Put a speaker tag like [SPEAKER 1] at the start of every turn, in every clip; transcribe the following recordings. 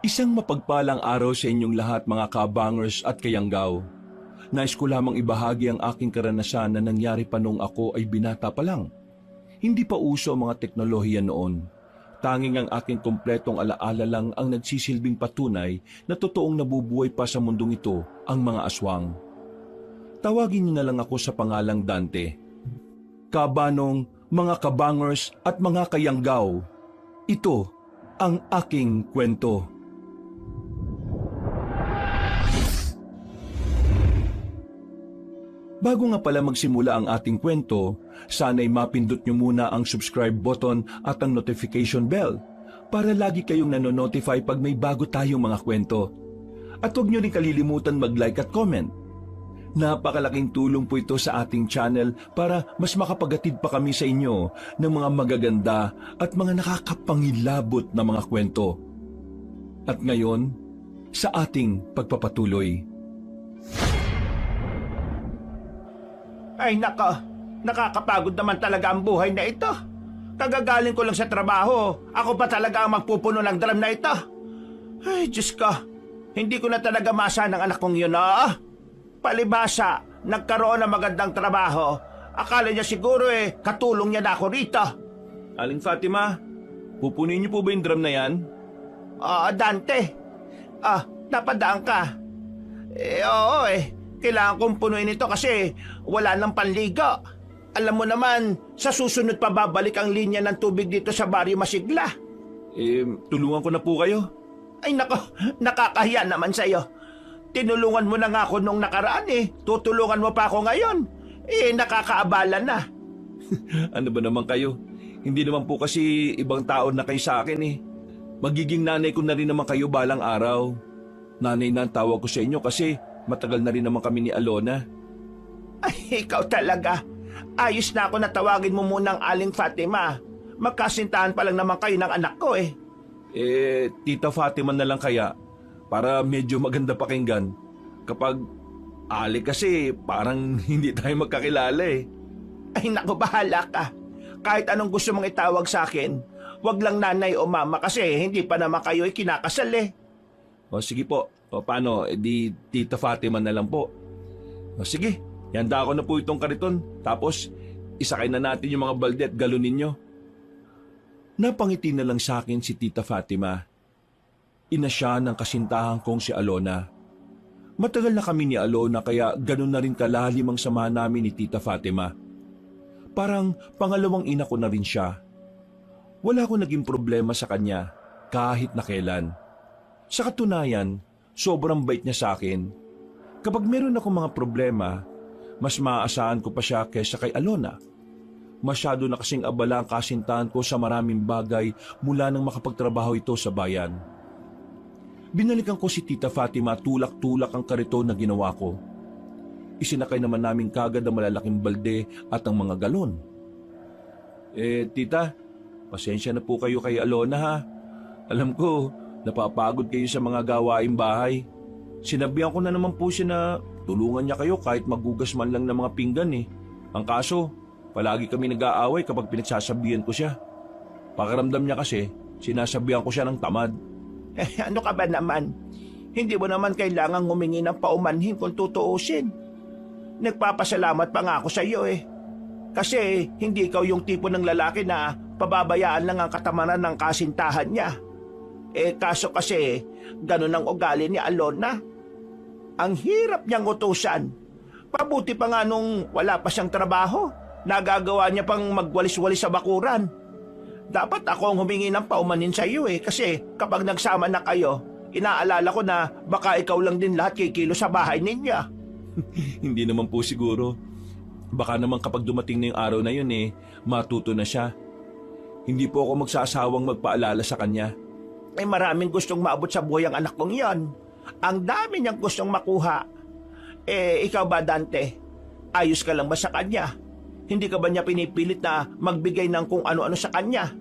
[SPEAKER 1] Isang mapagpalang araw sa inyong lahat mga kabangers at kayanggaw. Nais ko lamang ibahagi ang aking karanasan na nangyari pa noong ako ay binata pa lang. Hindi pa uso ang mga teknolohiya noon. Tanging ang aking kumpletong alaala lang ang nagsisilbing patunay na totoong nabubuhay pa sa mundong ito ang mga aswang. Tawagin niyo na lang ako sa pangalang Dante. Kabanong, mga kabangers at mga kayanggaw, ito ang aking kwento. Bago nga pala magsimula ang ating kwento, sana'y mapindot nyo muna ang subscribe button at ang notification bell para lagi kayong nanonotify pag may bago tayong mga kwento. At huwag nyo rin kalilimutan mag-like at comment. Napakalaking tulong po ito sa ating channel para mas makapagatid pa kami sa inyo ng mga magaganda at mga nakakapangilabot na mga kwento. At ngayon, sa ating pagpapatuloy.
[SPEAKER 2] Ay nako, nakakapagod naman talaga ang buhay na ito. Kagagaling ko lang sa trabaho, ako pa talaga ang magpupuno ng drum na ito. Ay Diyos ko, hindi ko na talaga masa ng anak kong yun Palibasa, nagkaroon ng magandang trabaho. Akala niya siguro katulong niya na ako rito.
[SPEAKER 1] Aling Fatima, pupunin niyo po ba yung drum na yan?
[SPEAKER 2] Dante. Napadaan ka. Oo Kailangan kong punuin ito kasi wala nang panligo. Alam mo naman, sa susunod pa babalik ang linya ng tubig dito sa Barrio Masigla.
[SPEAKER 1] Tulungan ko na po kayo.
[SPEAKER 2] Ay nako, nakakahiya naman sa'yo. Tinulungan mo na nga ako nung nakaraan Tutulungan mo pa ako ngayon. Nakakaabala na.
[SPEAKER 1] Ano ba naman kayo? Hindi naman po kasi ibang tao na kayo sa akin Magiging nanay ko na rin naman kayo balang araw. Nanay na ang tawag ko sa inyo kasi matagal na rin naman kami ni Alona.
[SPEAKER 2] Ay, ikaw talaga. Ayos na ako na tawagin mo munang Aling Fatima. Magkasintahan pa lang naman kayo ng anak ko
[SPEAKER 1] Tita Fatima na lang kaya para medyo maganda pakinggan. Kapag Ali kasi parang hindi tayo magkakilala
[SPEAKER 2] Ay naku, bahala ka. Kahit anong gusto mong itawag sa akin, wag lang nanay o mama kasi hindi pa naman kayo kinakasal
[SPEAKER 1] O sige po. O paano, di Tita Fatima na lang po. O sige, handa ko na po itong kariton. Tapos, isakay na natin yung mga balde at galon ninyo. Napangiti na lang sa akin si Tita Fatima. Ina siya ng kasintahan kong si Alona. Matagal na kami ni Alona kaya ganun na rin kalalim ang samahan namin ni Tita Fatima. Parang pangalawang ina ko na rin siya. Wala akong naging problema sa kanya kahit na kailan. Sa katunayan, sobrang bait niya sa akin. Kapag meron akong mga problema, mas maaasahan ko pa siya kaysa kay Alona. Masyado na kasing abala ang kasintahan ko sa maraming bagay mula nang makapagtrabaho ito sa bayan. Binalikan ko si Tita Fatima tulak-tulak ang kariton na ginawa ko. Isinakay naman namin kagad ang malalaking balde at ang mga galon. Tita, pasensya na po kayo kay Alona ha. Alam ko, napapagod kayo sa mga gawaing bahay. Sinabihan ko na naman po siya na tulungan niya kayo kahit magugas man lang ng mga pinggan Ang kaso, palagi kami nag-aaway kapag pinagsasabihan ko siya. Pakiramdam niya kasi, sinasabihan ko siya ng tamad.
[SPEAKER 2] Ano ka ba naman? Hindi mo naman kailangang humingi ng paumanhin kung tutuusin. Nagpapasalamat pa nga ako sa iyo Kasi hindi ikaw yung tipo ng lalaki na pababayaan lang ang katamaran ng kasintahan niya. Kaso kasi, ganun ang ugali ni Alona. Ang hirap niyang utusan. Pabuti pa nga nung wala pa siyang trabaho. Nagagawa niya pang magwalis-walis sa bakuran. Dapat ako ang humingi ng paumanin sa iyo kasi kapag nagsama na kayo, inaalala ko na baka ikaw lang din lahat kikilo sa bahay ninyo.
[SPEAKER 1] Hindi naman po siguro. Baka naman kapag dumating na yung araw na yun matuto na siya. Hindi po ako magsasawang magpaalala sa kanya.
[SPEAKER 2] May maraming gustong maabot sa buhay ang anak kong iyon. Ang dami niyang gustong makuha. Ikaw ba, Dante? Ayos ka lang ba sa kanya? Hindi ka ba niya pinipilit na magbigay ng kung ano-ano sa kanya?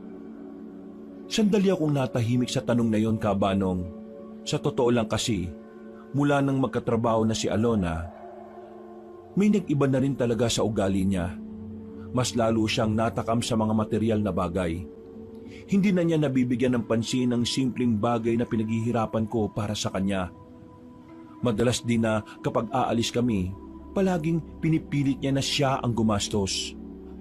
[SPEAKER 1] Sandali akong natahimik sa tanong na yon, Kabanong. Sa totoo lang kasi, mula nang magkatrabaho na si Alona, may nag-iba na rin talaga sa ugali niya. Mas lalo siyang natakam sa mga material na bagay. hindi na niya nabibigyan ng pansin ang simpleng bagay na pinaghihirapan ko para sa kanya. Madalas din na kapag aalis kami, palaging pinipilit niya na siya ang gumastos.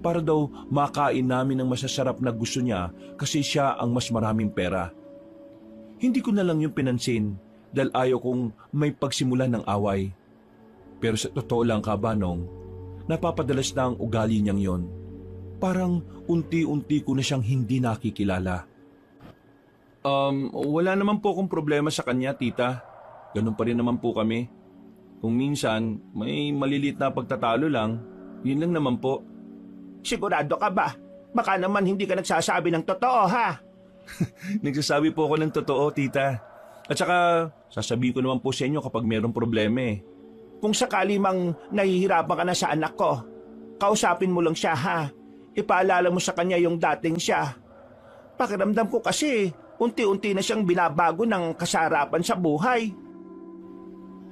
[SPEAKER 1] Para daw makain namin ng masasarap na gusto niya kasi siya ang mas maraming pera. Hindi ko na lang yung pinansin dahil ayaw kong may pagsimulan ng away. Pero sa totoo lang, Kabanong, napapadalas na ang ugali niyang yon. Parang unti-unti ko na siyang hindi nakikilala. Wala naman po akong problema sa kanya, tita. Ganun pa rin naman po kami. Kung minsan may malilit na pagtatalo lang, yun lang naman po.
[SPEAKER 2] Sigurado ka ba? Baka naman hindi ka nagsasabi ng totoo, ha?
[SPEAKER 1] Nagsasabi po ako ng totoo, tita. At saka, sasabihin ko naman po sa inyo kapag mayroong problema eh.
[SPEAKER 2] Kung sakali mang nahihirapan ka na sa anak ko, kausapin mo lang siya, ha? Ipaalala mo sa kanya yung dating siya. Pakiramdam ko kasi, unti-unti na siyang binabago ng kasarapan sa buhay.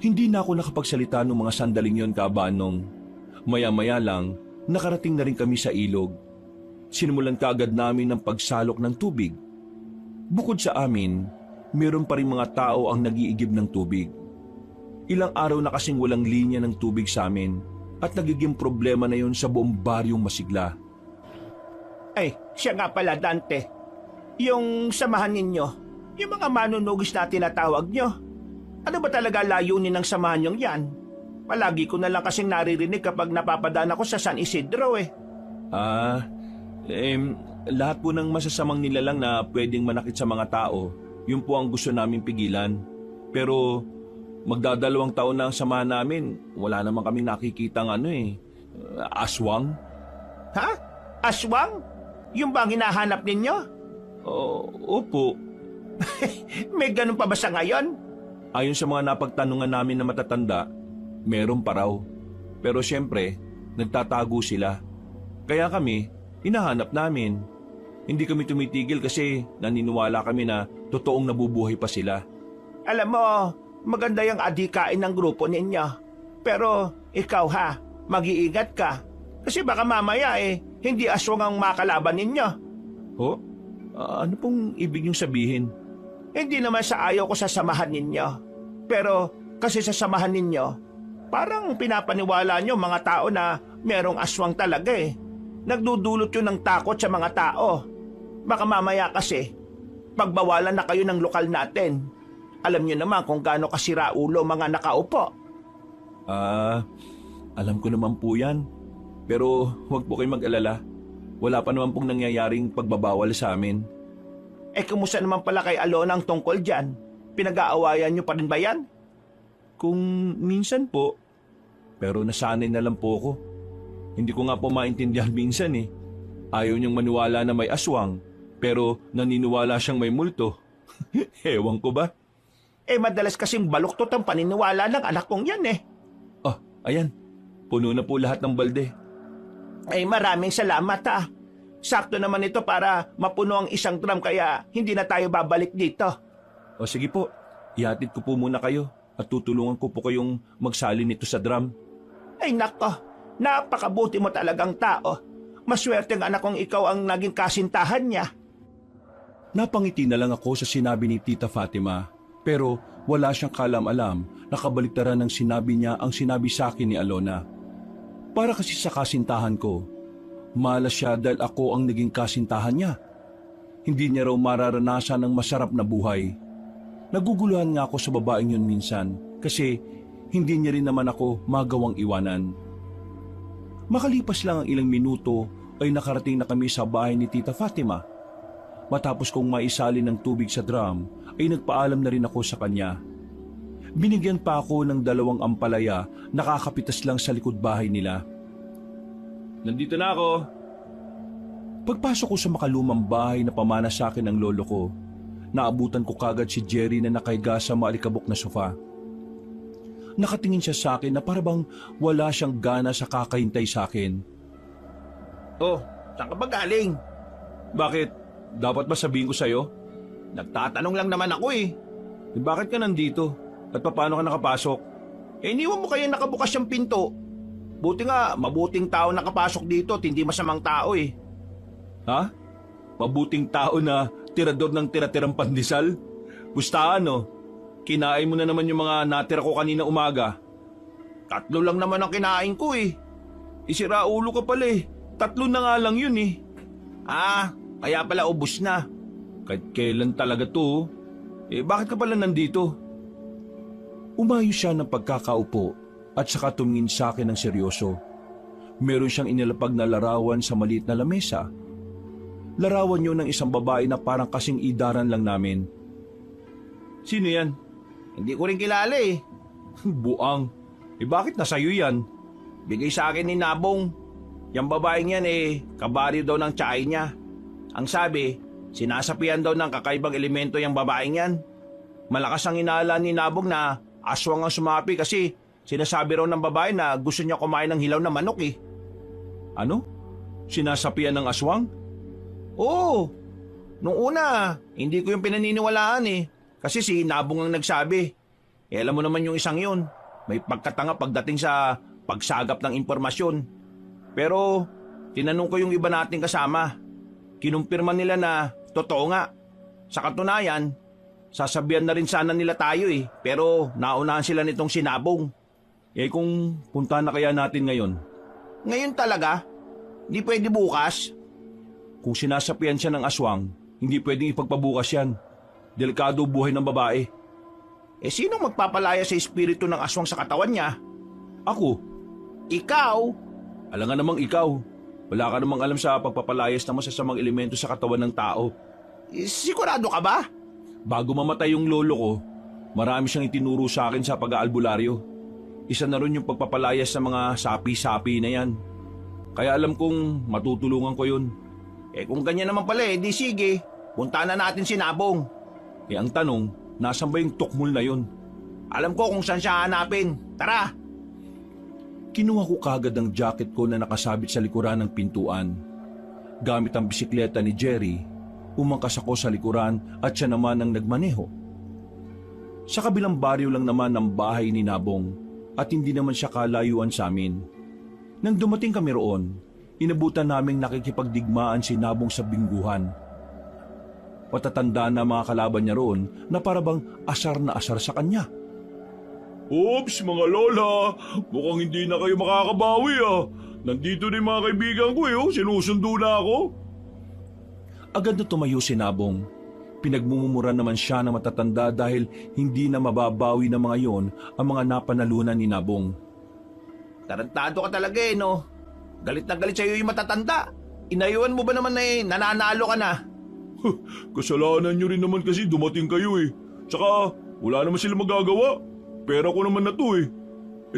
[SPEAKER 1] Hindi na ako nakapagsalita ng mga sandaling yon, Kabanong. Maya-maya lang, nakarating na rin kami sa ilog. Sinimulan kaagad namin ang pagsalok ng tubig. Bukod sa amin, meron pa rin mga tao ang nag-iigib ng tubig. Ilang araw na kasing walang linya ng tubig sa amin at nagiging problema na yon sa buong baryong Masigla.
[SPEAKER 2] Ay, siya nga pala, Dante. Yung samahan ninyo, yung mga manunugis na tinatawag nyo. Ano ba talaga layunin ng samahan nyong yan? Palagi ko na lang kasing naririnig kapag napapadaan ako sa San Isidro eh.
[SPEAKER 1] Lahat po ng masasamang nilalang na pwedeng manakit sa mga tao, yun po ang gusto namin pigilan. Pero magdadalawang taon na ang samahan namin, wala naman kaming nakikitang aswang.
[SPEAKER 2] Ha? Aswang? Yung ba ang hinahanap ninyo?
[SPEAKER 1] Opo.
[SPEAKER 2] May ganun pa ba sa ngayon?
[SPEAKER 1] Ayon sa mga napagtanungan namin na matatanda, meron pa raw. Pero siyempre, nagtatago sila. Kaya kami, hinahanap namin. Hindi kami tumitigil kasi naniniwala kami na totoong nabubuhay pa sila.
[SPEAKER 2] Alam mo, maganda yung adikain ng grupo ninyo. Pero ikaw ha, mag-iingat ka. Kasi baka mamaya hindi aswang ang makalaban ninyo.
[SPEAKER 1] Ano pong ibig niyong sabihin?
[SPEAKER 2] Hindi naman sa ayaw ko sa samahan ninyo. Pero kasi sa samahan ninyo, parang pinapaniwala nyo mga tao na merong aswang talaga eh. Nagdudulot yun ng takot sa mga tao. Baka mamaya kasi, pagbawalan na kayo ng lokal natin. Alam nyo naman kung gaano kasira ulo mga nakaupo.
[SPEAKER 1] Alam ko naman po yan. Pero huwag po kayong mag-alala. Wala pa naman pong nangyayaring pagbabawal sa amin.
[SPEAKER 2] Kumusta naman pala kay Alona ang tungkol dyan? Pinag-aawayan nyo pa rin ba yan?
[SPEAKER 1] Kung minsan po. Pero nasanay na lang po ako. Hindi ko nga po maintindihan minsan eh. Ayaw niyang maniwala na may aswang, pero naniniwala siyang may multo. Ewan ko ba?
[SPEAKER 2] Madalas kasing baluktot ang paniniwala ng anak kong yan eh.
[SPEAKER 1] Ayan. Puno na po lahat ng balde.
[SPEAKER 2] Maraming salamat ha. Sakto naman ito para mapuno ang isang drum kaya hindi na tayo babalik dito.
[SPEAKER 1] Sige po, ihatid ko po muna kayo at tutulungan ko po kayong magsali nito sa drum.
[SPEAKER 2] Ay nako, napakabuti mo talagang tao. Maswerte ang anak kong ikaw ang naging kasintahan niya.
[SPEAKER 1] Napangiti na lang ako sa sinabi ni Tita Fatima, pero wala siyang kalam-alam na kabaliktaran ng sinabi niya ang sinabi sa akin ni Alona. Para kasi sa kasintahan ko, malas siya dahil ako ang naging kasintahan niya. Hindi niya raw mararanasan ng masarap na buhay. Naguguluhan nga ako sa babaeng yun minsan kasi hindi niya rin naman ako magawang iwanan. Makalipas lang ang ilang minuto ay nakarating na kami sa bahay ni Tita Fatima. Matapos kong maisali ng tubig sa drum ay nagpaalam na rin ako sa kanya. Binigyan pa ako ng 2 ampalaya na kakapitas lang sa likod bahay nila. Nandito na ako. Pagpasok ko sa makalumang bahay na pamana sa akin ng lolo ko, naabutan ko kagad si Jerry na nakahiga sa maalikabok na sofa. Nakatingin siya sa akin na parabang wala siyang gana sa kakahintay sa akin.
[SPEAKER 2] Saan ka ba galing?
[SPEAKER 1] Bakit? Dapat ba sabihin ko sa'yo?
[SPEAKER 2] Nagtatanong lang naman ako eh.
[SPEAKER 1] Bakit ka nandito? At paano ka nakapasok?
[SPEAKER 2] Iniwan mo kayo nakabukas yung pinto. Buti nga, mabuting tao nakapasok dito at hindi masamang tao eh.
[SPEAKER 1] Ha? mabuting tao na tirador ng tira-tirang pandesal. Gusta ano? Kinain mo na naman yung mga natira ko kanina umaga.
[SPEAKER 2] 3 lang naman ang kinain ko eh.
[SPEAKER 1] Isira ulo ka pala eh. 3 na nga lang yun eh.
[SPEAKER 2] Kaya pala ubos na.
[SPEAKER 1] Kahit kailan talaga to. Bakit ka pala nandito? Umayos siya ng pagkakaupo at saka tumingin sa akin ng seryoso. Meron siyang inilapag na larawan sa maliit na lamesa. Larawan yun ng isang babae na parang kasing idaran lang namin. Sino yan?
[SPEAKER 2] Hindi ko rin kilala eh.
[SPEAKER 1] Buang. Bakit nasa'yo yan?
[SPEAKER 2] Bigay sa akin ni Nabong. Yang babaeng yan kabaryo daw ng tiyahin niya. Ang sabi, sinasapian daw ng kakaibang elemento yung babaeng yan. Malakas ang inaala ni Nabong na aswang ang sumapi kasi sinasabi raw ng babae na gusto niya kumain ng hilaw na manok eh.
[SPEAKER 1] Ano? Sinasapian ng aswang?
[SPEAKER 2] Oo. Nung una, hindi ko yung pinaniniwalaan eh. Kasi si Nabong ang nagsabi. Alam mo naman yung isang yun. May pagkatanga pagdating sa pagsagap ng impormasyon. Pero tinanong ko yung iba nating kasama. Kinumpirma nila na totoo nga. Sa katunayan, sasabihan na rin sana nila tayo eh. Pero naunahan sila nitong sinabong.
[SPEAKER 1] Kung punta na kaya natin ngayon?
[SPEAKER 2] Ngayon talaga? Hindi pwede bukas?
[SPEAKER 1] Kung sinasapian siya ng aswang, hindi pwedeng ipagpabukas yan. Delikado buhay ng babae.
[SPEAKER 2] Sinong magpapalaya sa espiritu ng aswang sa katawan niya?
[SPEAKER 1] Ako.
[SPEAKER 2] Ikaw?
[SPEAKER 1] Alangan namang ikaw. Wala ka namang alam sa pagpapalayas ng masasamang elemento sa katawan ng tao.
[SPEAKER 2] Sigurado ka ba?
[SPEAKER 1] Bago mamatay yung lolo ko, marami siyang itinuro sa akin sa pag-aalbularyo. Isa na rin yung pagpapalayas sa mga sapi-sapi na yan. Kaya alam kong matutulungan ko yun.
[SPEAKER 2] Kung ganyan naman pala di sige. Punta na natin si Nabong.
[SPEAKER 1] Ang tanong, nasan ba yung tukmul na yun?
[SPEAKER 2] Alam ko kung saan siya hanapin. Tara!
[SPEAKER 1] Kinuha ko kagad ang jacket ko na nakasabit sa likuran ng pintuan. Gamit ang bisikleta ni Jerry, umangkas ako sa likuran at siya naman ang nagmaneho. Sa kabilang baryo lang naman ang bahay ni Nabong at hindi naman siya kalayuan sa amin. Nang dumating kami roon, inabutan naming nakikipagdigmaan si Nabong sa bingguhan. Patatanda na mga kalaban niya roon na parabang asar na asar sa kanya. Oops, mga lola, mukhang hindi na kayo makakabawi Nandito na yung mga kaibigan ko sinusundo na ako. Agad na tumayo si Nabong. Pinagmumura naman siya na matatanda dahil hindi na mababawi ng mga yon ang mga napanalunan ni Nabong.
[SPEAKER 2] Tarantado ka talaga no? Galit na galit sa'yo yung matatanda. Inayuan mo ba naman na nananalo ka na?
[SPEAKER 1] Kasalanan nyo rin naman kasi dumating kayo Tsaka wala naman sila magagawa. Pera ko naman na to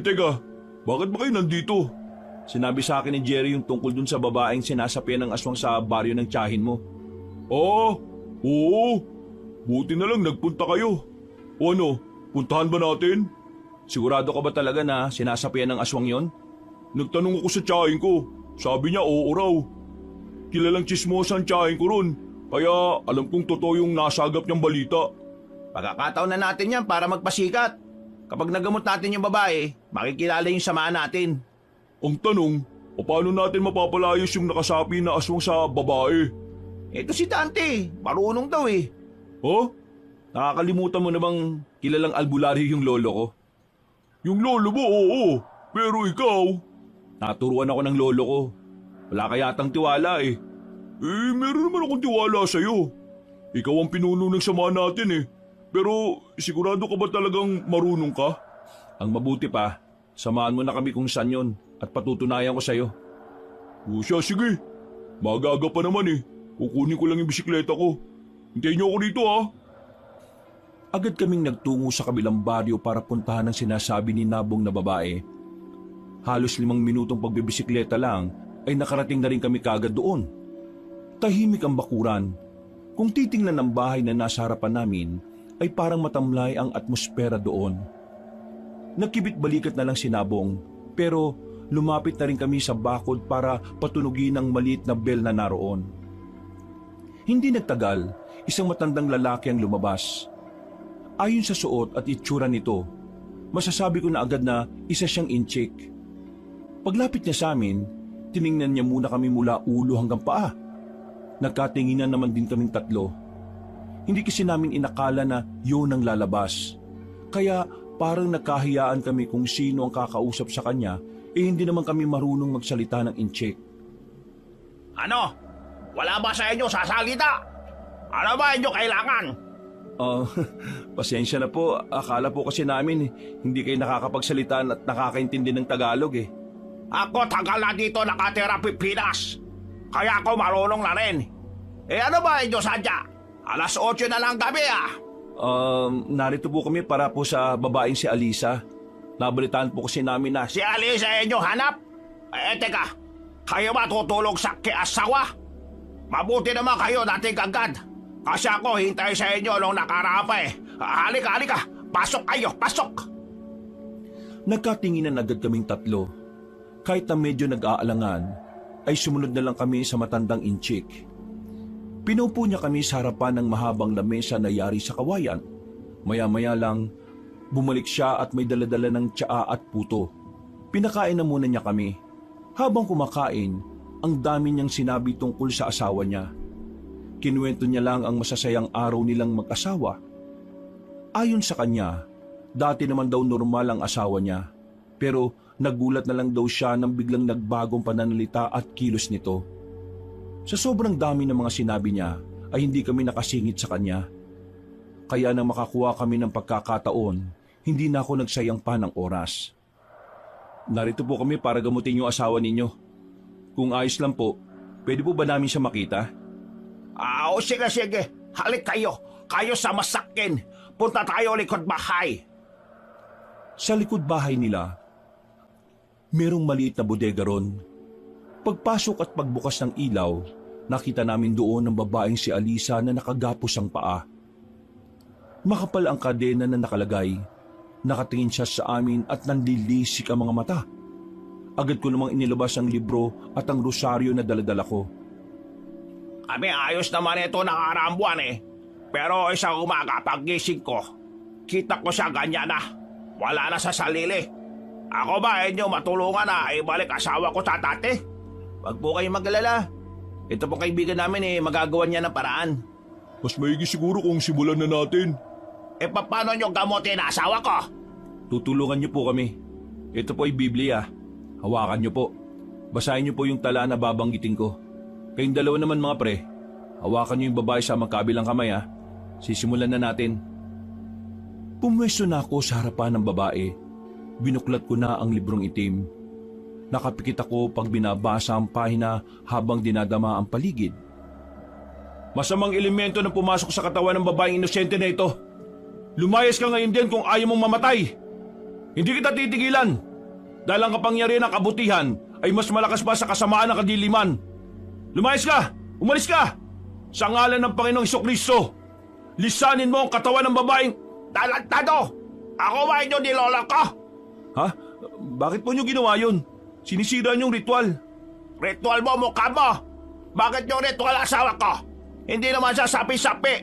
[SPEAKER 1] teka, bakit ba kayo nandito? Sinabi sa akin ni Jerry yung tungkol dun sa babaeng sinasapian ng aswang sa baryo ng tiyahin mo. Oo. Buti na lang nagpunta kayo. O ano, puntahan ba natin? Sigurado ka ba talaga na sinasapian ng aswang yon? Nagtanong ako sa tiyahin ko. Sabi niya oo raw. Kilalang chismosa ang tiyahin ko ron. Kaya alam kong totoo yung nasagap niyang balita.
[SPEAKER 2] Pagkakataon na natin yan para magpasikat. Kapag nagamot natin yung babae, makikilala yung samahan natin.
[SPEAKER 1] Ang tanong, paano natin mapapalayos yung nakasapi na aswang sa babae?
[SPEAKER 2] Ito si Dante, marunong daw
[SPEAKER 1] Nakakalimutan mo na bang kilalang albularyo yung lolo ko? Yung lolo mo, oo. Pero ikaw? Naturuan ako ng lolo ko. Wala ka yatang tiwala meron naman akong tiwala sa'yo. Ikaw ang pinuno ng samahan natin Pero sigurado ka ba talagang marunong ka? Ang mabuti pa, samahan mo na kami kung saan yon at patutunayan ko sa'yo. O siya, sige. Magaga pa naman Kukunin ko lang yung bisikleta ko. Hintayin niyo ako dito Agad kaming nagtungo sa kabilang baryo para puntahan ang sinasabi ni Nabong na babae. Halos 5 minutong pagbibisikleta lang ay nakarating na rin kami kagad doon. Tahimik ang bakuran. Kung titingnan ang bahay na nasa harapan namin, ay parang matamlay ang atmosfera doon. Nagkibit-balikat na lang si Nabong, pero lumapit na rin kami sa bakod para patunugin ang maliit na bell na naroon. Hindi nagtagal, isang matandang lalaki ang lumabas. Ayon sa suot at itsura nito, masasabi ko na agad na isa siyang inchik. Paglapit niya sa amin, tiningnan niya muna kami mula ulo hanggang paa. Nagkatinginan naman din kaming tatlo. Hindi kasi namin inakala na yun ang lalabas. Kaya parang nagkahiyaan kami kung sino ang kakausap sa kanya, hindi naman kami marunong magsalita ng incheck.
[SPEAKER 2] Ano? Wala ba sa inyo sasalita? Ano ba inyo kailangan?
[SPEAKER 1] Pasensya na po. Akala po kasi namin hindi kayo nakakapagsalita at nakakaintindi ng Tagalog eh.
[SPEAKER 2] Ako tagal na dito nakatira Pilipinas. Kaya ako marunong na rin. Ano ba inyo sadya? 8:00 na lang gabi
[SPEAKER 1] Narito po kami para po sa babaeng si Alisa. Nabalitaan po kasi namin na
[SPEAKER 2] Si Alisa inyo hanap? Teka. Kayo ba tutulog sa asawa? Mabuti naman kayo dating agad. Kasi ako hintay sa inyo nung nakaraan pa eh. Halika. Pasok kayo, pasok.
[SPEAKER 1] Nagkatinginan agad kaming tatlo. Kahit na medyo nag-aalangan, ay sumunod na lang kami sa matandang inchik. Pinupo niya kami sa harapan ng mahabang lamesa na yari sa kawayan. Maya-maya lang, bumalik siya at may daladala ng tsaa at puto. Pinakain na muna niya kami. Habang kumakain, ang dami niyang sinabi tungkol sa asawa niya. Kinuwento niya lang ang masasayang araw nilang mag-asawa. Ayon sa kanya, dati naman daw normal ang asawa niya. Pero nagulat na lang daw siya nang biglang nagbagong pananalita at kilos nito. Sa sobrang dami ng mga sinabi niya ay hindi kami nakasingit sa kanya. Kaya nang makakuha kami ng pagkakataon, hindi na ako nagsayang pa ng oras. Narito po kami para gamutin yung asawa ninyo. Kung ayos lang po, pwede po ba namin siya makita?
[SPEAKER 2] Sige. Halik kayo. Kayo sa masakin. Punta tayo likod bahay.
[SPEAKER 1] Sa likod bahay nila, merong maliit na bodega ron. Pagpasok at pagbukas ng ilaw, nakita namin doon ang babaeng si Alisa na nakagapos ang paa. Makapal ang kadena na nakalagay. Nakatingin siya sa amin at nanlilisik ang mga mata. Agad ko namang inilabas ang libro at ang rosaryo na daladala ko.
[SPEAKER 2] Kami ayos naman ito nakaraang buwan eh. Pero isang umaga paggising ko, kita ko siya ganyan na. Wala na sa sarili. Ako ba inyo matulungan na ibalik asawa ko sa dati? Wag po kayong mag-alala. Ito po kaibigan namin magagawa niya ng paraan.
[SPEAKER 1] Mas maigi siguro kung simulan na natin.
[SPEAKER 2] Paano nyo gamutin ang asawa ko?
[SPEAKER 1] Tutulungan niyo po kami. Ito po ay Biblia. Hawakan niyo po. Basahin niyo po yung tala na babanggitin ko. Kayong dalawa naman mga pre, hawakan niyo yung babae sa magkabilang kamay ha. Sisimulan na natin. Pumwesto na ako sa harapan ng babae. Binuklat ko na ang librong itim. Nakapikit ako pag binabasa ang pahina habang dinadama ang paligid. Masamang elemento na pumasok sa katawan ng babaeng inosente na ito. Lumayas ka ngayon din kung ayaw mong mamatay. Hindi kita titigilan. Dahil ang kapangyarihan ng kabutihan ay mas malakas pa sa kasamaan ng kadiliman. Lumayas ka! Umalis ka! Sa ngalan ng Panginoong Hesukristo, lisanin mo ang katawan ng babaeng
[SPEAKER 2] Talantado! Ako ba inyo nilola ko?
[SPEAKER 1] Ha? Bakit po niyo ginawa yun? Sinisira niyong ritual.
[SPEAKER 2] Ritual mo mukha mo! Bakit yung ritual asawa ko? Hindi naman siya sapi-sapi.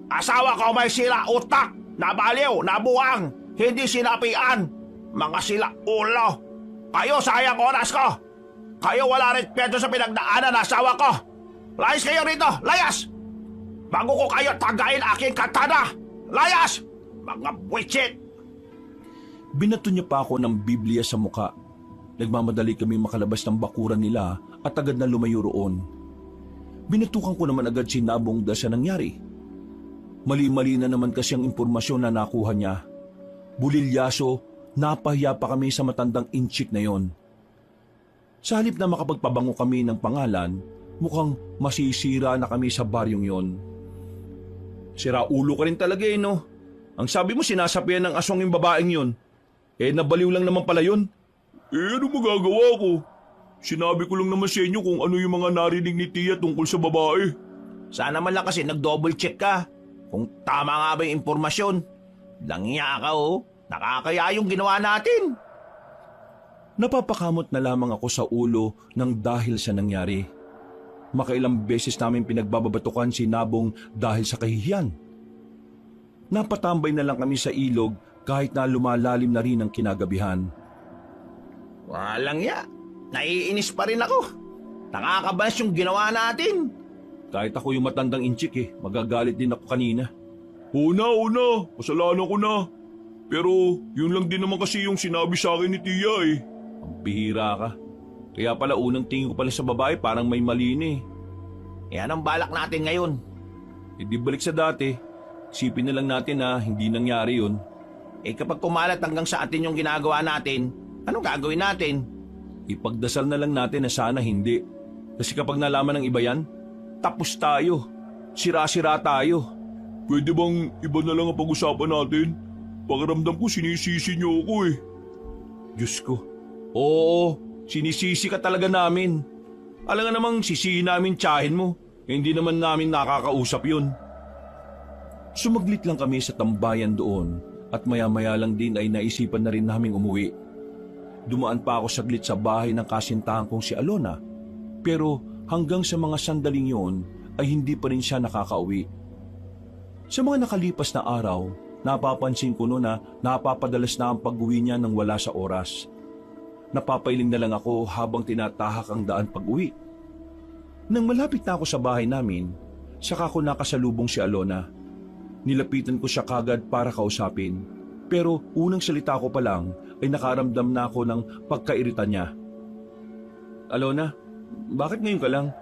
[SPEAKER 2] Asawa ko may sila utak, nabaliw, nabuang, hindi sinapian. Mga sila ulo. Kayo sayang oras ko. Kayo wala respeto sa pinagdaanan ng asawa ko. Layas kayo rito, layas! Bago ko kayo tagayin aking katana. Layas! Mga buwisit!
[SPEAKER 1] Binato niya pa ako ng Biblia sa muka. Nagmamadali kami makalabas ng bakuran nila at agad na lumayo roon. Binatukan ko naman agad si Nabong sa nangyari. Mali-mali na naman kasi ang impormasyon na nakuha niya. Bulilyaso, napahiya pa kami sa matandang inchik na yon. Sa halip na makapagpabango kami ng pangalan, mukhang masisira na kami sa baryong yon. Sira ulo ka rin talaga no? Ang sabi mo sinasapian ng aswang yung babaeng yon. Nabaliw lang naman pala yun. Ano magagawa ko? Sinabi ko lang naman sa inyo kung ano yung mga narinig ni Tia tungkol sa babae.
[SPEAKER 2] Sana man lang kasi nag-double check ka. Kung tama nga ba yung impormasyon. Langya ka Nakakaya yung ginawa natin.
[SPEAKER 1] Napapakamot na lamang ako sa ulo ng dahil sa nangyari. Makailang beses namin pinagbababatukan si Nabong dahil sa kahihiyan. Napatambay na lang kami sa ilog kahit na lumalalim na rin ang kinagabihan.
[SPEAKER 2] Walang ya. Naiinis pa rin ako. Nakakabas yung ginawa natin.
[SPEAKER 1] Kahit ako yung matandang inchik magagalit din ako kanina. Una, kasalanan ko na. Pero yun lang din naman kasi yung sinabi sa akin ni Tia Ang bihira ka. Kaya pala unang tingin ko pala sa babae parang may mali na
[SPEAKER 2] Yan ang balak natin ngayon.
[SPEAKER 1] Di balik sa dati. Isipin na lang natin na hindi nangyari yun.
[SPEAKER 2] Kapag kumalat hanggang sa atin yung ginagawa natin, anong gagawin natin?
[SPEAKER 1] Ipagdasal na lang natin na sana hindi. Kasi kapag nalaman ng iba yan, tapos tayo. Sira-sira tayo. Pwede bang iba na lang ang pag-usapan natin? Pakiramdam ko sinisisi niyo ako Diyos ko. Oo, sinisisi ka talaga namin. Alam nga namang sisihin namin tiyahin mo. Hindi naman namin nakakausap yun. Sumaglit lang kami sa tambayan doon at maya-maya lang din ay naisipan na rin naming umuwi. Dumaan pa ako saglit sa bahay ng kasintahan kong si Alona, pero hanggang sa mga sandaling yon ay hindi pa rin siya nakakauwi. Sa mga nakalipas na araw, napapansin ko no na napapadalas na ang pag-uwi niya nang wala sa oras. Napapailing na lang ako habang tinatahak ang daan pag-uwi. Nang malapit na ako sa bahay namin, saka ko nakasalubong si Alona. Nilapitan ko siya kagad para kausapin, pero unang salita ko pa lang ay nakaramdam na ako ng pagkairita niya. Alona, bakit ngayon ka lang?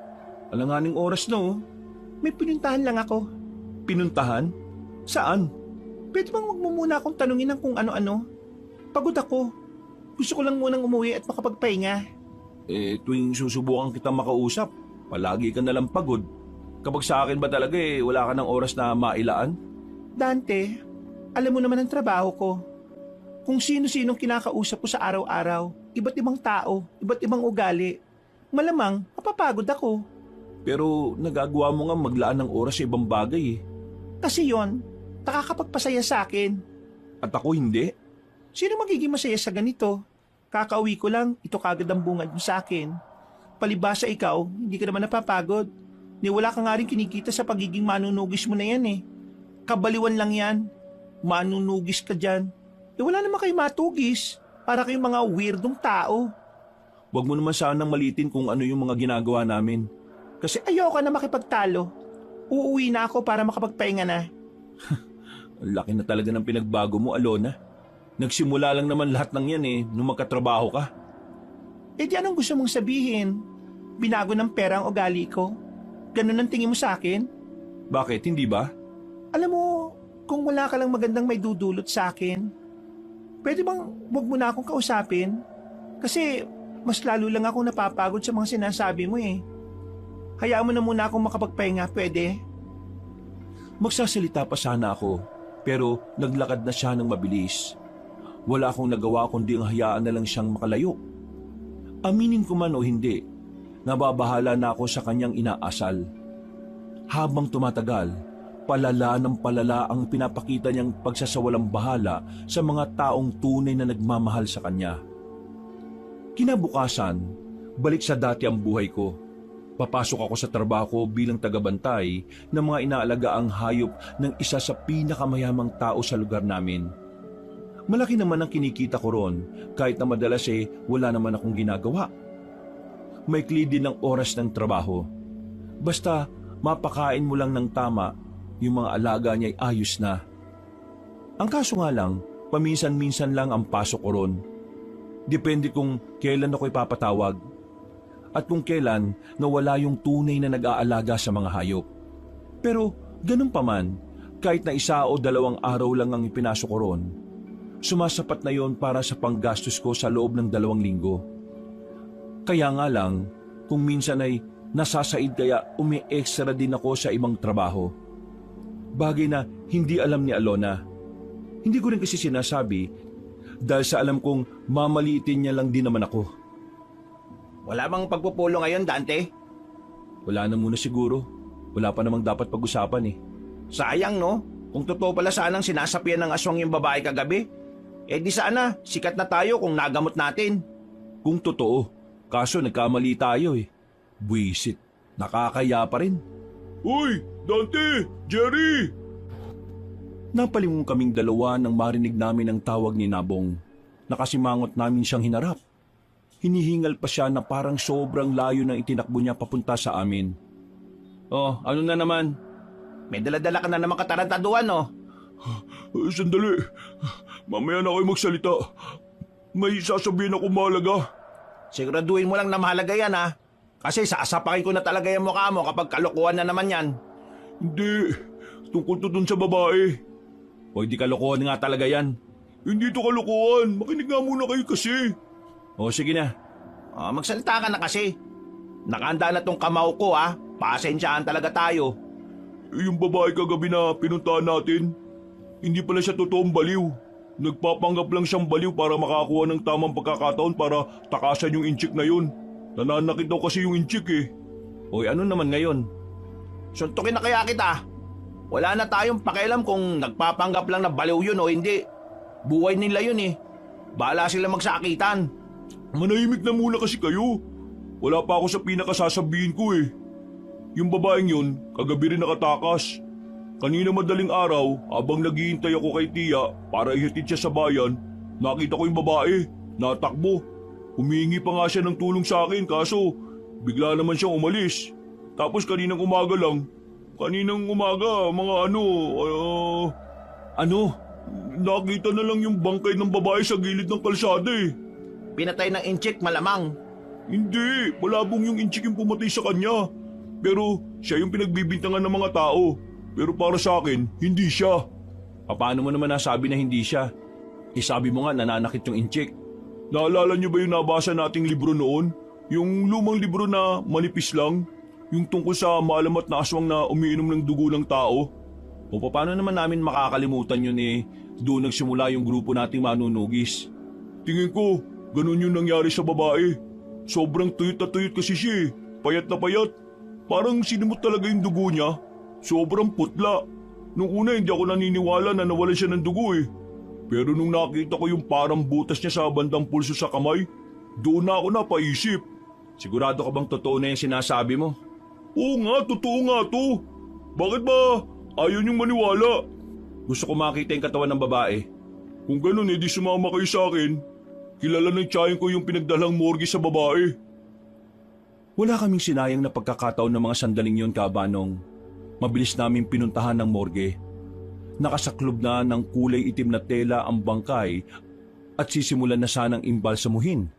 [SPEAKER 1] Alanganing oras na
[SPEAKER 2] May pinuntahan lang ako.
[SPEAKER 1] Pinuntahan? Saan?
[SPEAKER 2] Pwede bang wag mo muna akong tanungin ng kung ano-ano? Pagod ako. Gusto ko lang munang umuwi at makapagpahinga.
[SPEAKER 1] Tuwing susubukan kitang makausap, palagi ka nalang pagod. Kapag sa akin ba talaga wala ka ng oras na mailaan?
[SPEAKER 2] Dante, alam mo naman ang trabaho ko. Kung sino-sinong kinakausap ko sa araw-araw, iba't ibang tao, iba't ibang ugali. Malamang, mapapagod ako.
[SPEAKER 1] Pero nagagawa mo nga maglaan ng oras sa ibang bagay
[SPEAKER 2] Kasi yon, nakakapagpasaya sa akin.
[SPEAKER 1] At ako hindi.
[SPEAKER 2] Sino magiging masaya sa ganito? Kakauwi ko lang, ito kagad ang bungad mo sa akin. Palibasa ikaw, hindi ka naman napapagod. Ni wala ka nga rin kinikita sa pagiging manunugis mo na yan Kabaliwan lang yan. Manunugis ka dyan. Wala naman kayo matugis. Para kayong mga weirdong tao.
[SPEAKER 1] Huwag mo naman sanang malitin kung ano yung mga ginagawa namin.
[SPEAKER 2] Kasi ayoko na makipagtalo. Uuwi na ako para makapagpahinga na.
[SPEAKER 1] Ang laki na talaga ng pinagbago mo, Alona. Nagsimula lang naman lahat ng yan nung magkatrabaho ka.
[SPEAKER 2] Di anong gusto mong sabihin? Binago ng pera ang ugali ko? Ganun ang tingin mo sa akin?
[SPEAKER 1] Bakit, hindi ba?
[SPEAKER 2] Alam mo, kung wala ka lang magandang may dudulot sa akin, pwede bang wag mo na akong kausapin? Kasi mas lalo lang akong napapagod sa mga sinasabi mo Hayaan mo na muna akong makapagpahinga, pwede?
[SPEAKER 1] Magsasalita pa sana ako, pero naglakad na siya ng mabilis. Wala akong nagawa kundi ang hayaan na lang siyang makalayo. Aminin ko man o hindi, nababahala na ako sa kanyang inaasal. Habang tumatagal, palala ng palala ang pinapakita niyang pagsasawalang bahala sa mga taong tunay na nagmamahal sa kanya. Kinabukasan, balik sa dati ang buhay ko. Papasok ako sa trabaho bilang tagabantay ng mga inaalagaang hayop ng isa sa pinakamayamang tao sa lugar namin. Malaki naman ang kinikita ko ron kahit na madalas wala naman akong ginagawa. Maikli din ang oras ng trabaho. Basta mapakain mo lang ng tama, yung mga alaga niya ay ayos na. Ang kaso nga lang, paminsan-minsan lang ang pasok ko ron. Depende kung kailan ako ipapatawag at kung kailan nawala yung tunay na nag-aalaga sa mga hayop. Pero ganun pa man, kahit na 1 o 2 araw lang ang ipinasok ko ron, sumasapat na yon para sa panggastos ko sa loob ng 2 linggo. Kaya nga lang, kung minsan ay nasasaid kaya umi-extra din ako sa ibang trabaho. Bagay na hindi alam ni Alona. Hindi ko rin kasi sinasabi dahil sa alam kong mamaliitin niya lang din naman ako.
[SPEAKER 2] Wala bang pagpupulo ngayon, Dante?
[SPEAKER 1] Wala na muna siguro. Wala pa namang dapat pag-usapan
[SPEAKER 2] Sayang no? Kung totoo pala sanang sinasapian ng aswang yung babae kagabi, di sana sikat na tayo kung nagamot natin.
[SPEAKER 1] Kung totoo, kaso nagkamali tayo Buisit, nakakaya pa rin. Uy, Dante! Jerry! Napalingon kaming dalawa nang marinig namin ang tawag ni Nabong. Nakasimangot namin siyang hinarap. Hinihingal pa siya na parang sobrang layo ng itinakbo niya papunta sa amin. Oh, ano na naman?
[SPEAKER 2] May dala-dala ka na naman katarantaduan, no?
[SPEAKER 1] Sandali. Mamaya na kayo magsalita. May sasabihin ako mahalaga.
[SPEAKER 2] Siguraduhin mo lang na mahalaga yan, ha? Kasi saasapakin ko na talaga yung mukha mo kapag kalokohan na naman yan.
[SPEAKER 1] Hindi. Tungkol to dun sa babae. O hindi kalokohan nga talaga yan. Hindi to kalokohan. Makinig nga muna kayo kasi. O sige na.
[SPEAKER 2] Magsalita ka na kasi. Nakahanda na tong kamao ko, ha? Pasensyaan talaga tayo.
[SPEAKER 1] Yung babae kagabi na pinuntahan natin, hindi pala siya totoong baliw. Nagpapanggap lang siyang baliw para makakuha ng tamang pagkakataon para takasan yung inchik na yun. Nananakit daw kasi yung inchik eh. Oy, ano naman ngayon?
[SPEAKER 2] Suntukin na kaya kita. Wala na tayong pakialam kung nagpapanggap lang na baliw yun o hindi. Buhay nila yun eh. Bahala sila magsakitan.
[SPEAKER 1] Manahimik na muna kasi kayo. Wala pa ako sa pinakasasabihin ko eh. Yung babaeng yun, kagabi rin nakatakas. Kanina madaling araw, habang naghihintay ako kay Tia para ihatid siya sa bayan, nakita ko yung babae, natakbo. Humingi pa nga siya ng tulong sa akin kaso bigla naman siyang umalis. Tapos kaninang umaga, mga nakita na lang yung bangkay ng babae sa gilid ng kalsada eh.
[SPEAKER 2] Pinatay ng inchik malamang.
[SPEAKER 1] Hindi, malabong yung inchik yung pumatay sa kanya. Pero siya yung pinagbibintangan ng mga tao. Pero para sa akin, hindi siya. Paano mo naman nasabi na hindi siya? Sabi mo nga nananakit yung inchik. Naalala niyo ba yung nabasa nating libro noon? Yung lumang libro na manipis lang? Yung tungkol sa maalamat na aswang na umiinom ng dugo ng tao? O paano naman namin makakalimutan yun eh? Doon nagsimula yung grupo nating manunugis. Tingin ko, ganun yung nangyari sa babae. Sobrang tuyot na tuyot kasi siya eh. Payat na payat. Parang sinimot talaga yung dugo niya. Sobrang putla. Nung una hindi ako naniniwala na nawalan siya ng dugo eh. Pero nung nakita ko yung parang butas niya sa bandang pulso sa kamay, doon na ako napaisip. Sigurado ka bang totoo na yung sinasabi mo? Oo nga, totoo nga to. Bakit ba ayaw niyong maniwala? Gusto ko makita yung katawan ng babae. Kung ganun di sumama kayo sa akin. Kilala ng tiyahin ko yung pinagdalang morgue sa babae. Wala kaming sinayang na pagkakataon ng mga sandaling yon, Kabanong. Mabilis naming pinuntahan ng morgue. Nakasaklob na ng kulay itim na tela ang bangkay at sisimulan na sanang imbalsamuhin.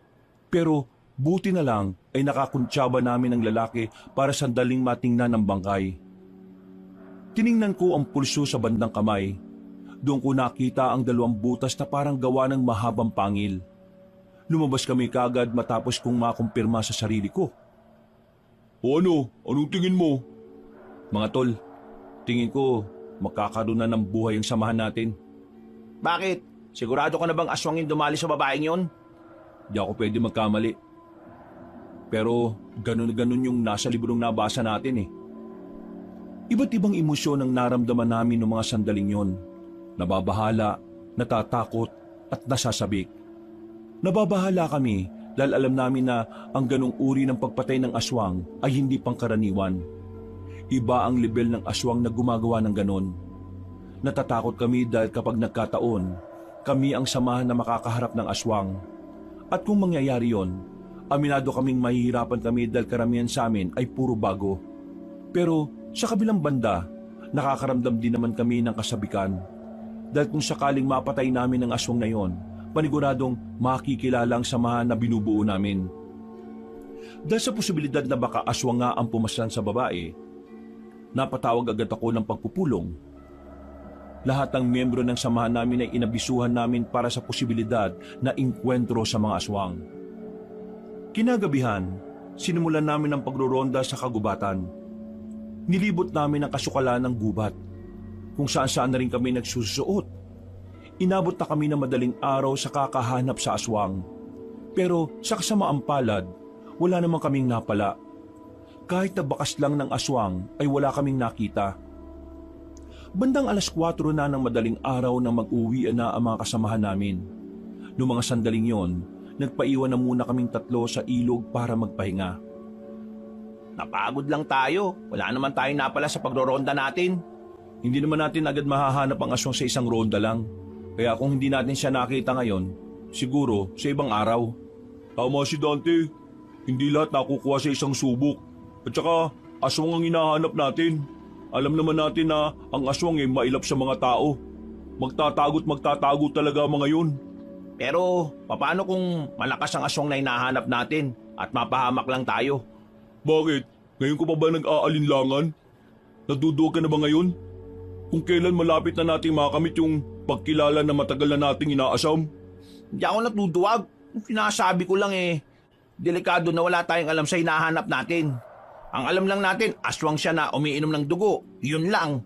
[SPEAKER 1] Pero buti na lang ay nakakuntsaba namin ang lalaki para sandaling matingnan ng bangkay. Tiningnan ko ang pulso sa bandang kamay. Doon ko nakita ang 2 butas na parang gawa ng mahabang pangil. Lumabas kami kaagad matapos kong makumpirma sa sarili ko. O ano? Anong tingin mo? Mga tol, tingin ko magkakaroon na ng buhay ang samahan natin.
[SPEAKER 2] Bakit? Sigurado ka na bang aswangin dumali sa babaeng yon?
[SPEAKER 1] Di ako pwede magkamali. Pero ganun-ganun yung nasa librong nabasa natin eh. Iba't ibang emosyon ang naramdaman namin ng mga sandaling yon. Nababahala, natatakot at nasasabik. Nababahala kami dahil alam namin na ang ganong uri ng pagpatay ng aswang ay hindi pangkaraniwan. Iba ang level ng aswang na gumagawa ng ganon. Natatakot kami dahil kapag nagkataon, kami ang samahan na makakaharap ng aswang. At kung mangyayari yon, aminado kaming mahihirapan kami dahil karamihan sa amin ay puro bago. Pero sa kabilang banda, nakakaramdam din naman kami ng kasabikan. Dahil kung sakaling mapatay namin ang aswang na yon, paniguradong makikilala ang samahan na binubuo namin. Dahil sa posibilidad na baka aswang nga ang pumaslan sa babae, napatawag agad ako ng pagpupulong. Lahat ng miyembro ng samahan namin ay inabisuhan namin para sa posibilidad na inkwentro sa mga aswang. Kinagabihan, sinimulan namin ang pagroronda sa kagubatan. Nilibot namin ang kasukalan ng gubat, kung saan-saan na rin kami nagsusuot. Inabot na kami ng madaling araw sa kakahanap sa aswang. Pero sa kasamaang palad, wala namang kaming napala. Kahit na bakas lang ng aswang ay wala kaming nakita. Bandang 4:00 na ng madaling araw nang mag-uwi na ang mga kasamahan namin. Noong mga sandaling yon, nagpaiwan na muna kaming 3 sa ilog para magpahinga.
[SPEAKER 2] Napagod lang tayo. Wala naman tayong napala sa pagroronda natin.
[SPEAKER 1] Hindi naman natin agad mahahanap ang aswang sa isang ronda lang. Kaya kung hindi natin siya nakita ngayon, siguro sa ibang araw. Tama si Dante. Hindi lahat nakukuha sa isang subok. At saka aswang ang hinahanap natin. Alam naman natin na ang aswang ay mailap sa mga tao. Magtatago talaga mga yun.
[SPEAKER 2] Pero paano kung malakas ang aswang na hinahanap natin at mapahamak lang tayo?
[SPEAKER 1] Bakit? Ngayon ko pa ba nag-aalinlangan? Naduduwag ka na ba ngayon? Kung kailan malapit na nating makamit yung pagkilala na matagal na nating inaasam?
[SPEAKER 2] Hindi ako natuduwag. Sinasabi ko lang delikado na wala tayong alam sa hinahanap natin. Ang alam lang natin, aswang siya na umiinom ng dugo. Yun lang.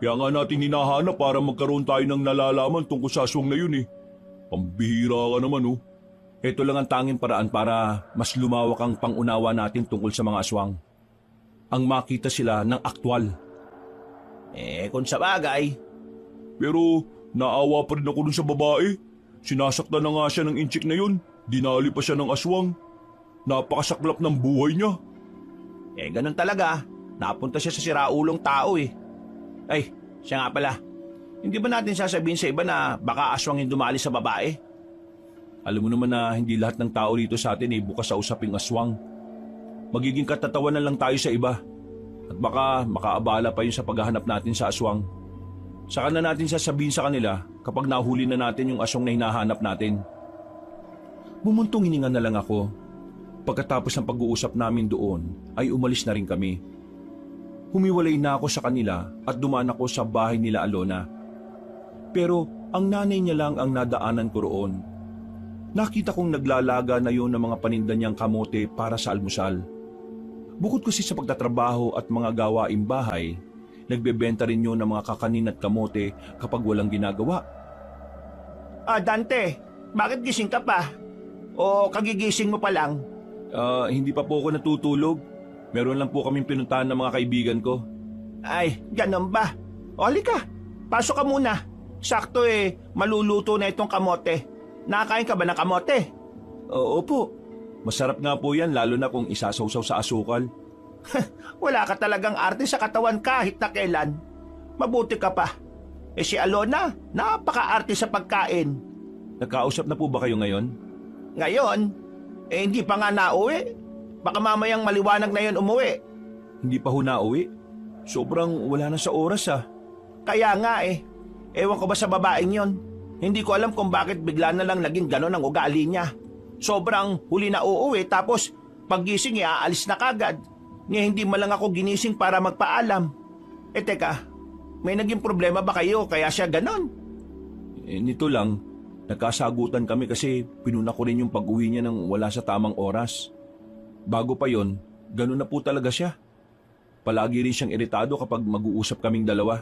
[SPEAKER 1] Kaya nga natin hinahanap para magkaroon tayo ng nalalaman tungkol sa aswang na yun eh. Pambihira ka naman oh. Ito lang ang tanging paraan para mas lumawak ang pangunawa natin tungkol sa mga aswang. Ang makita sila ng aktwal.
[SPEAKER 2] Kung sa bagay.
[SPEAKER 1] Pero naawa pa rin ako dun sa babae. Sinasaktan na nga siya ng inchik na yun. Dinali pa siya ng aswang. Napakasaklap ng buhay niya.
[SPEAKER 2] Ganun talaga. Napunta siya sa siraulong tao eh. Ay, siya nga pala. Hindi ba natin sasabihin sa iba na baka aswang yung dumali sa babae? Alam mo naman na hindi lahat ng tao dito sa atin bukas sa usaping aswang. Magiging katatawanan lang tayo sa iba. At baka makaabala pa yun sa paghahanap natin sa aswang. Saka na natin sasabihin sa kanila kapag nahuli na natin yung aswang na hinahanap natin. Bumuntong hininga na lang ako. Pagkatapos ng pag-uusap namin doon ay umalis na rin kami. Humiwalay na ako sa kanila at dumaan ako sa bahay nila Alona. Pero ang nanay niya lang ang nadaanan ko roon. Nakita kong naglalaga na yun ng mga paninda niyang kamote para sa almusal. Bukod kasi sa pagtatrabaho at mga gawaing bahay, nagbebenta rin yun ng mga kakanin at kamote kapag walang ginagawa. Dante, bakit gising ka pa? O kagigising mo pa lang? Hindi pa po ako natutulog. Meron lang po kaming pinuntahan ng mga kaibigan ko. Ay, ganun ba? O halika, pasok ka muna. Sakto maluluto na itong kamote. Nakakain ka ba ng kamote? Oo po. Masarap nga po yan lalo na kung isasawsaw sa asukal. Wala ka talagang arte sa katawan kahit na kailan. Mabuti ka pa. Si Alona, napaka-arte sa pagkain. Nagkausap na po ba kayo ngayon? Ngayon? Hindi pa nga nauwi. Baka mamayang maliwanag na yun umuwi. Hindi pa ho nauwi? Sobrang wala na sa oras Kaya nga Ewan ko ba sa babaeng yon? Hindi ko alam kung bakit bigla na lang naging ganon ang ugali niya. Sobrang huli na uuwi tapos paggising aalis na kagad. Hindi man lang ako ginising para magpaalam. Teka, may naging problema ba kayo kaya siya ganon? Nito lang, nagkasagutan kami kasi pinuna ko rin yung pag-uwi niya nang wala sa tamang oras. Bago pa yon, ganon na po talaga siya. Palagi rin siyang iritado kapag mag-uusap kaming dalawa.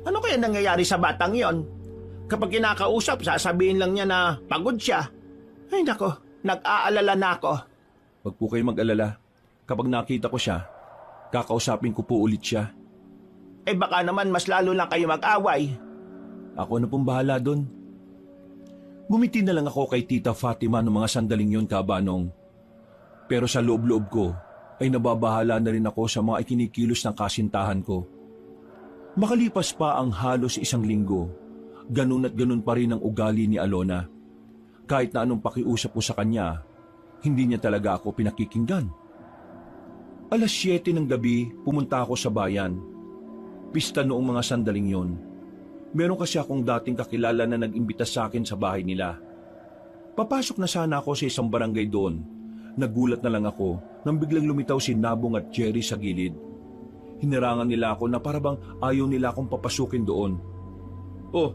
[SPEAKER 2] Ano kaya nangyayari sa batang yon? Kapag kinakausap, sasabihin lang niya na pagod siya. Ay nako, nag-aalala na ako. Huwag po kayo mag-alala. Kapag nakita ko siya, kakausapin ko po ulit siya. Baka naman mas lalo lang kayo mag-away. Ako na pong bahala doon. Bumiti na lang ako kay Tita Fatima noong mga sandaling yon, Kabanong. Pero sa loob-loob ko ay nababahala na rin ako sa mga ikinikilos ng kasintahan ko. Makalipas pa ang halos 1 linggo, ganun at ganun pa rin ang ugali ni Alona. Kahit na anong pakiusap ko sa kanya, hindi niya talaga ako pinakikinggan. 7:00 ng gabi, pumunta ako sa bayan. Pista noong mga sandaling yon. Meron kasi akong dating kakilala na nag-imbita sa akin sa bahay nila. Papasok na sana ako sa isang barangay doon. Nagulat na lang ako nang biglang lumitaw si Nabong at Jerry sa gilid. Hinirangan nila ako na parabang ayaw nila akong papasukin doon. Oh,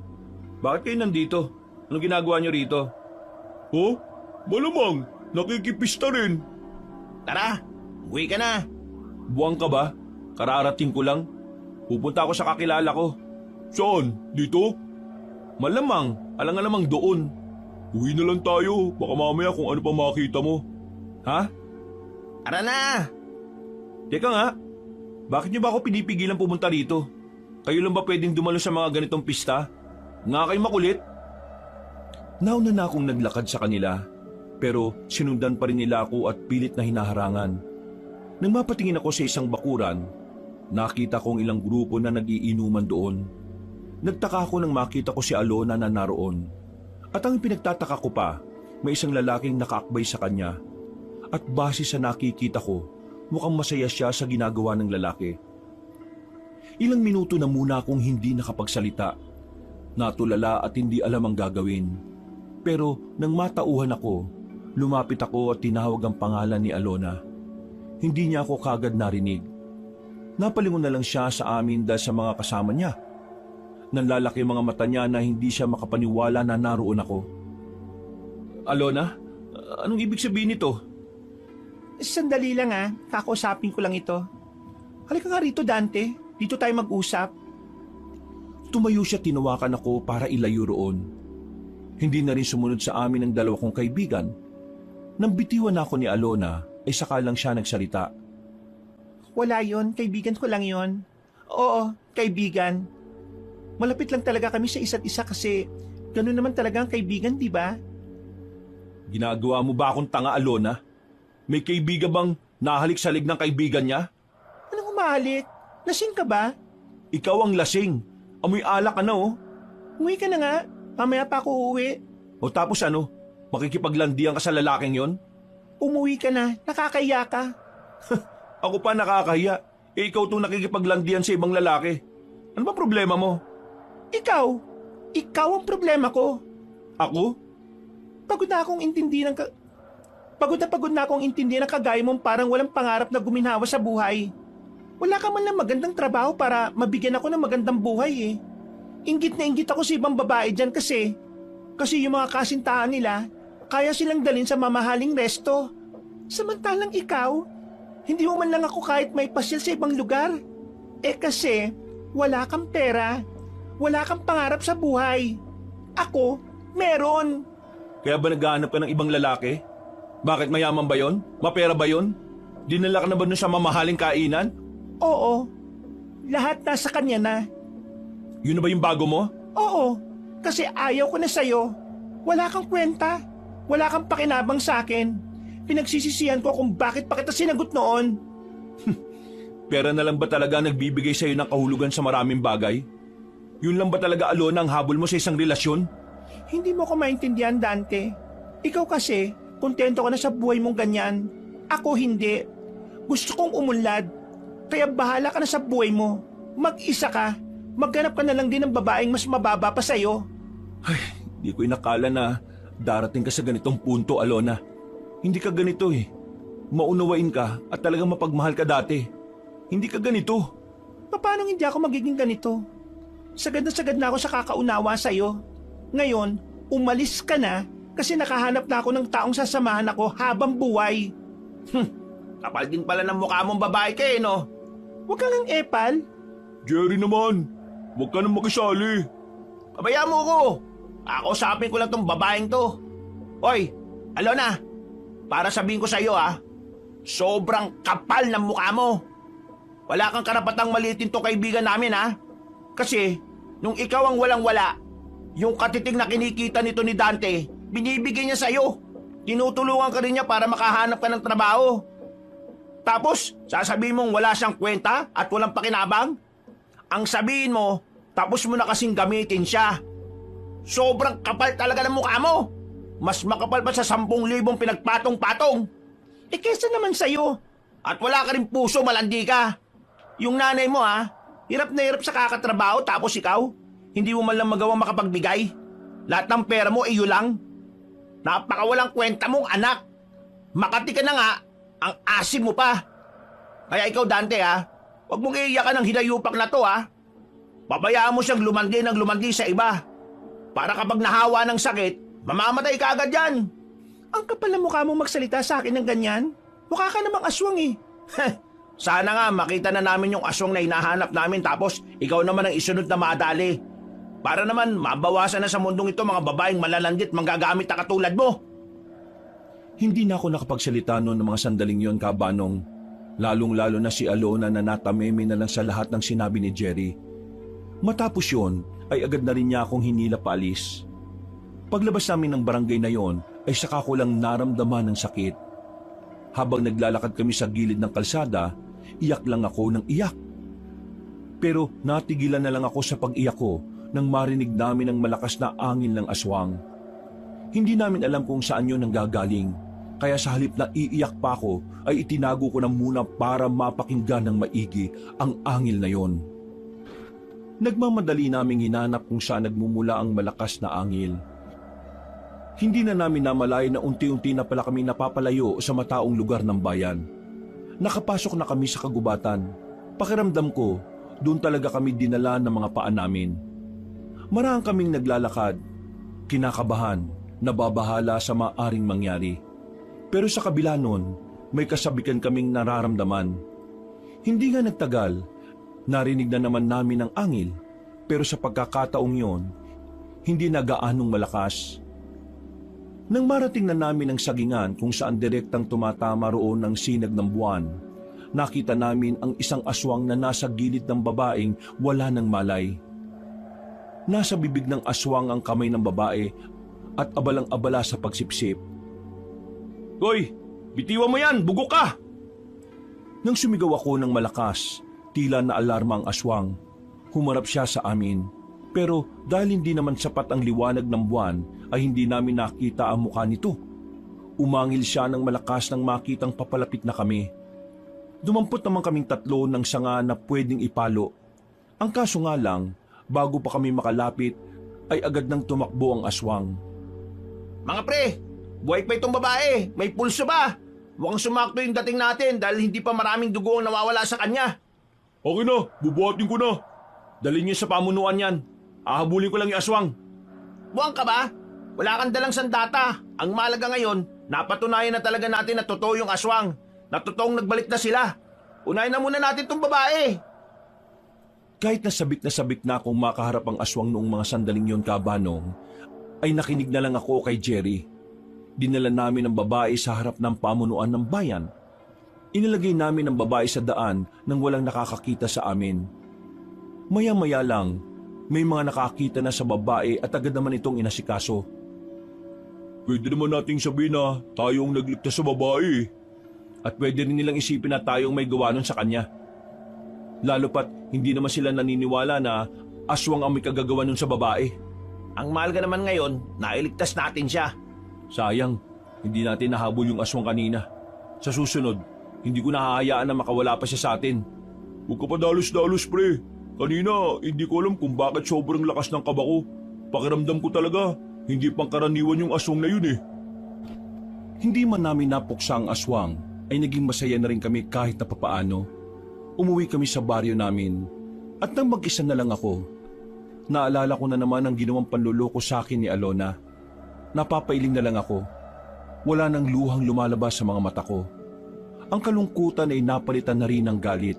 [SPEAKER 2] bakit kayo nandito? Anong ginagawa niyo rito? Oh, malamang, nakikipista rin. Tara, uwi ka na. Buwang ka ba? Kararating ko lang. Pupunta ako sa kakilala ko. Saan? Dito? Malamang, alang-alamang doon. Uwi na lang tayo, baka mamaya kung ano pa makita mo. Ha? Tara na! Teka nga, bakit niyo ba ako pinipigilan pumunta rito? Kayo lang ba pwedeng dumalo sa mga ganitong pista? Nga kayo makulit? Nauna na akong naglakad sa kanila, pero sinundan pa rin nila ako at pilit na hinaharangan. Nang mapatingin ako sa isang bakuran, nakita kong ilang grupo na nagiinuman doon. Nagtaka ako nang makita ko si Alona na naroon. At ang pinagtataka ko pa, may isang lalaking nakaakbay sa kanya. At base sa nakikita ko,
[SPEAKER 1] mukhang masaya siya sa ginagawa ng lalaki. Ilang minuto na muna akong hindi nakapagsalita. Natulala at hindi alam ang gagawin. Pero nang matauhan ako, lumapit ako at tinawag ang pangalan ni Alona. Hindi niya ako kagad narinig. Napalingon na lang siya sa amin dahil sa mga kasama niya. Nanlalaki ang mga mata niya na hindi siya makapaniwala na naroon ako. Alona, anong ibig sabihin nito?
[SPEAKER 2] Sandali lang kakausapin ko lang ito. Halika nga rito, Dante. Dito tayo mag-usap.
[SPEAKER 1] Tumayo siya, tinawakan ako para ilayo roon. Hindi na rin sumunod sa amin ang dalawa kong kaibigan. Nang bitiwan ako ni Alona, ay saka lang siya nagsalita.
[SPEAKER 2] Wala yon, kaibigan ko lang yon. Oo, kaibigan. Malapit lang talaga kami sa isa't isa kasi gano'n naman talaga ang kaibigan, di ba?
[SPEAKER 1] Ginagawa mo ba akong tanga, Alona? May kaibigan bang nahalik sa lig ng kaibigan niya?
[SPEAKER 2] Anong humahalik? Lasing ka ba?
[SPEAKER 1] Ikaw ang lasing. Amoy alak ka na oh.
[SPEAKER 2] Umuwi ka na nga. Mamaya pa ako uuwi.
[SPEAKER 1] O tapos ano? Makikipaglandian ka sa lalaking yon?
[SPEAKER 2] Umuwi ka na. Nakakaya ka.
[SPEAKER 1] Ako pa nakakahiya. Ikaw itong nakikipaglandian sa ibang lalaki. Ano ba problema mo?
[SPEAKER 2] Ikaw. Ikaw ang problema ko.
[SPEAKER 1] Ako?
[SPEAKER 2] Pagod na akong intindihan pagod na akong intindihan ng kagaya mong parang walang pangarap na guminhawa sa buhay. Wala ka man lang magandang trabaho para mabigyan ako ng magandang buhay. Inggit na inggit ako sa ibang babae dyan kasi yung mga kasintahan nila, kaya silang dalhin sa mamahaling resto. Samantalang ikaw, hindi mo man lang ako kahit may pasyal sa ibang lugar. Kasi wala kang pera, wala kang pangarap sa buhay. Ako, meron.
[SPEAKER 1] Kaya ba naghahanap ka ng ibang lalaki? Bakit mayaman ba yon? Mapera ba yon? Dinala ka na ba nun sa mamahaling kainan?
[SPEAKER 2] Oo, lahat nasa kanya na.
[SPEAKER 1] Yun na ba yung bago mo?
[SPEAKER 2] Oo, kasi ayaw ko na sa'yo. Wala kang kwenta, wala kang pakinabang sa akin. Pinagsisisihan ko kung bakit pa kita sinagot noon.
[SPEAKER 1] Pera na lang ba talaga nagbibigay sa'yo ng kahulugan sa maraming bagay? Yun lang ba talaga, Alona, ang habol mo sa isang relasyon?
[SPEAKER 2] Hindi mo ko maintindihan, Dante. Ikaw kasi, kontento ka na sa buhay mong ganyan. Ako hindi. Gusto kong umunlad. Kaya bahala ka na sa buhay mo. Mag-isa ka. Maghanap ka na lang din ng babaeng mas mababa pa sa'yo.
[SPEAKER 1] Ay, di ko inakala na darating ka sa ganitong punto, Alona. Hindi ka ganito eh. Maunawain ka at talagang mapagmahal ka dati. Hindi ka ganito.
[SPEAKER 2] Paano hindi ako magiging ganito? Sagad na ako sa kakaunawa sa'yo. Ngayon, umalis ka na kasi nakahanap na ako ng taong sasamahan ako habang buhay. Kapal din pala ng mukha mong babae ka no? Huwag ka lang epal.
[SPEAKER 1] Jerry naman, huwag ka nang makisali.
[SPEAKER 2] Pabayaan mo ko. Kakausapin ko lang tong babaeng to. Hoy, Alona, para sabihin ko sa'yo sobrang kapal ng mukha mo. Wala kang karapatang maliitin to kaibigan namin Kasi, nung ikaw ang walang-wala, yung katiting na kinikita nito ni Dante, binibigay niya sa'yo. Tinutulungan ka rin niya para makahanap ka ng trabaho. Tapos, sasabihin mong wala siyang kwenta at walang pakinabang? Ang sabihin mo, tapos mo na kasing gamitin siya. Sobrang kapal talaga ng mukha mo. Mas makapal pa sa 10,000 pinagpatong-patong. Kesa naman sa'yo. At wala ka rin puso, malandi ka. Yung nanay mo hirap na hirap sa kakatrabaho tapos ikaw, hindi mo man lang magawang makapagbigay. Lahat ng pera mo iyo lang. Napakawalang kwenta mong anak. Makati ka na nga, ang asim mo pa. Kaya ikaw, Dante huwag mong iiyakan ng hinayupak na to Pabayaan mo siyang lumandi sa iba. Para kapag nahawa ng sakit, mamamatay ka agad yan. Ang kapal na mukha mong magsalita sa akin ng ganyan. Mukha ka namang aswang Sana nga makita na namin yung aswang na hinahanap namin tapos ikaw naman ang isunod na madali. Para naman mabawasan na sa mundong ito mga babaeng malalandit manggagamit na katulad mo.
[SPEAKER 1] Hindi na ako nakapagsalita noon ng mga sandaling yon, Kabanong. Lalong-lalo na si Alona na natameme na lang sa lahat ng sinabi ni Jerry. Matapos yon, ay agad na rin niya akong hinila paalis. Paglabas namin ng barangay na yon, ay saka ko lang naramdaman ng sakit. Habang naglalakad kami sa gilid ng kalsada, iyak lang ako ng iyak. Pero natigilan na lang ako sa pag-iyak ko nang marinig namin ang malakas na angin ng aswang. Hindi namin alam kung saan yun nanggagaling, Kaya sa halip na iiyak pa ako ay itinago ko na muna para mapakinggan ng maigi ang angil na yon. Nagmamadali naming hinanap kung saan nagmumula ang malakas na angil. Hindi na namin namalay na unti-unti na pala kami napapalayo sa mataong lugar ng bayan. Nakapasok na kami sa kagubatan. Pakiramdam ko, doon talaga kami dinala ng mga paa namin. Marahang kaming naglalakad, kinakabahan, nababahala sa maaring mangyari. Pero sa kabila nun, may kasabikan kaming nararamdaman. Hindi nga nagtagal, narinig na naman namin ang angil, pero sa pagkakataong yon, hindi na gaanong malakas. Nang marating na namin ang sagingan kung saan direktang tumatama roon ng sinag ng buwan, nakita namin ang isang aswang na nasa gilid ng babaeng wala ng malay. Nasa bibig ng aswang ang kamay ng babae at abalang-abala sa pagsipsip. "Hoy, bitiwan mo yan! Bugok ka!" Nang sumigaw ako ng malakas, tila na alarma ang aswang. Humarap siya sa amin. Pero dahil hindi naman sapat ang liwanag ng buwan, ay hindi namin nakita ang mukha nito. Umangil siya ng malakas nang makitang papalapit na kami. Dumampot naman kaming tatlo ng sanga na pwedeng ipalo. Ang kaso nga lang, bago pa kami makalapit, ay agad nang tumakbo ang aswang.
[SPEAKER 2] Mga pre, buhay pa itong babae. May pulso ba? Mukhang sumakto yung dating natin dahil hindi pa maraming dugo ang nawawala sa kanya.
[SPEAKER 1] "Okay na, bubuhatin ko na. Dalhin niyo sa pamunuan yan. Ahabulin ko lang yung aswang."
[SPEAKER 2] Buwang ka ba? Wala kang dalang sandata. Ang malaga ngayon, napatunayan na talaga natin na totoo yung aswang. Na totoong nagbalik na sila. Unahin na muna natin itong babae.
[SPEAKER 1] Kahit na sabik na akong makaharap ang aswang noong mga sandaling yon, Kabanong, ay nakinig na lang ako kay Jerry. Dinala namin ang babae sa harap ng pamunuan ng bayan. Inilagay namin ang babae sa daan nang walang nakakakita sa amin. Maya-maya lang, may mga nakakita na sa babae at agad naman itong inasikaso. "Pwede naman nating sabihin na tayo ang nagligtas sa babae. At pwede rin nilang isipin na tayong may gawa nun sa kanya. Lalo pat hindi naman sila naniniwala na aswang ang may kagagawa nun sa babae."
[SPEAKER 2] Ang mahalaga naman ngayon, nailigtas natin siya.
[SPEAKER 1] Sayang, hindi natin nahabol yung aswang kanina. Sa susunod, hindi ko nahahayaan na makawala pa siya sa atin. "Huwag ka pa dalos-dalos, pre. Kanina, hindi ko alam kung bakit sobrang lakas ng kaba ko. Pakiramdam ko talaga, hindi pangkaraniwan yung aswang na yun eh." Hindi man namin napuksa ang aswang, ay naging masaya na rin kami kahit na papaano. Umuwi kami sa baryo namin. At nang mag-isa na lang ako, naalala ko na naman ang ginawang panluloko sa akin ni Alona. Napapailing na lang ako. Wala nang luhang lumalabas sa mga mata ko. Ang kalungkutan ay napalitan na rin ng galit.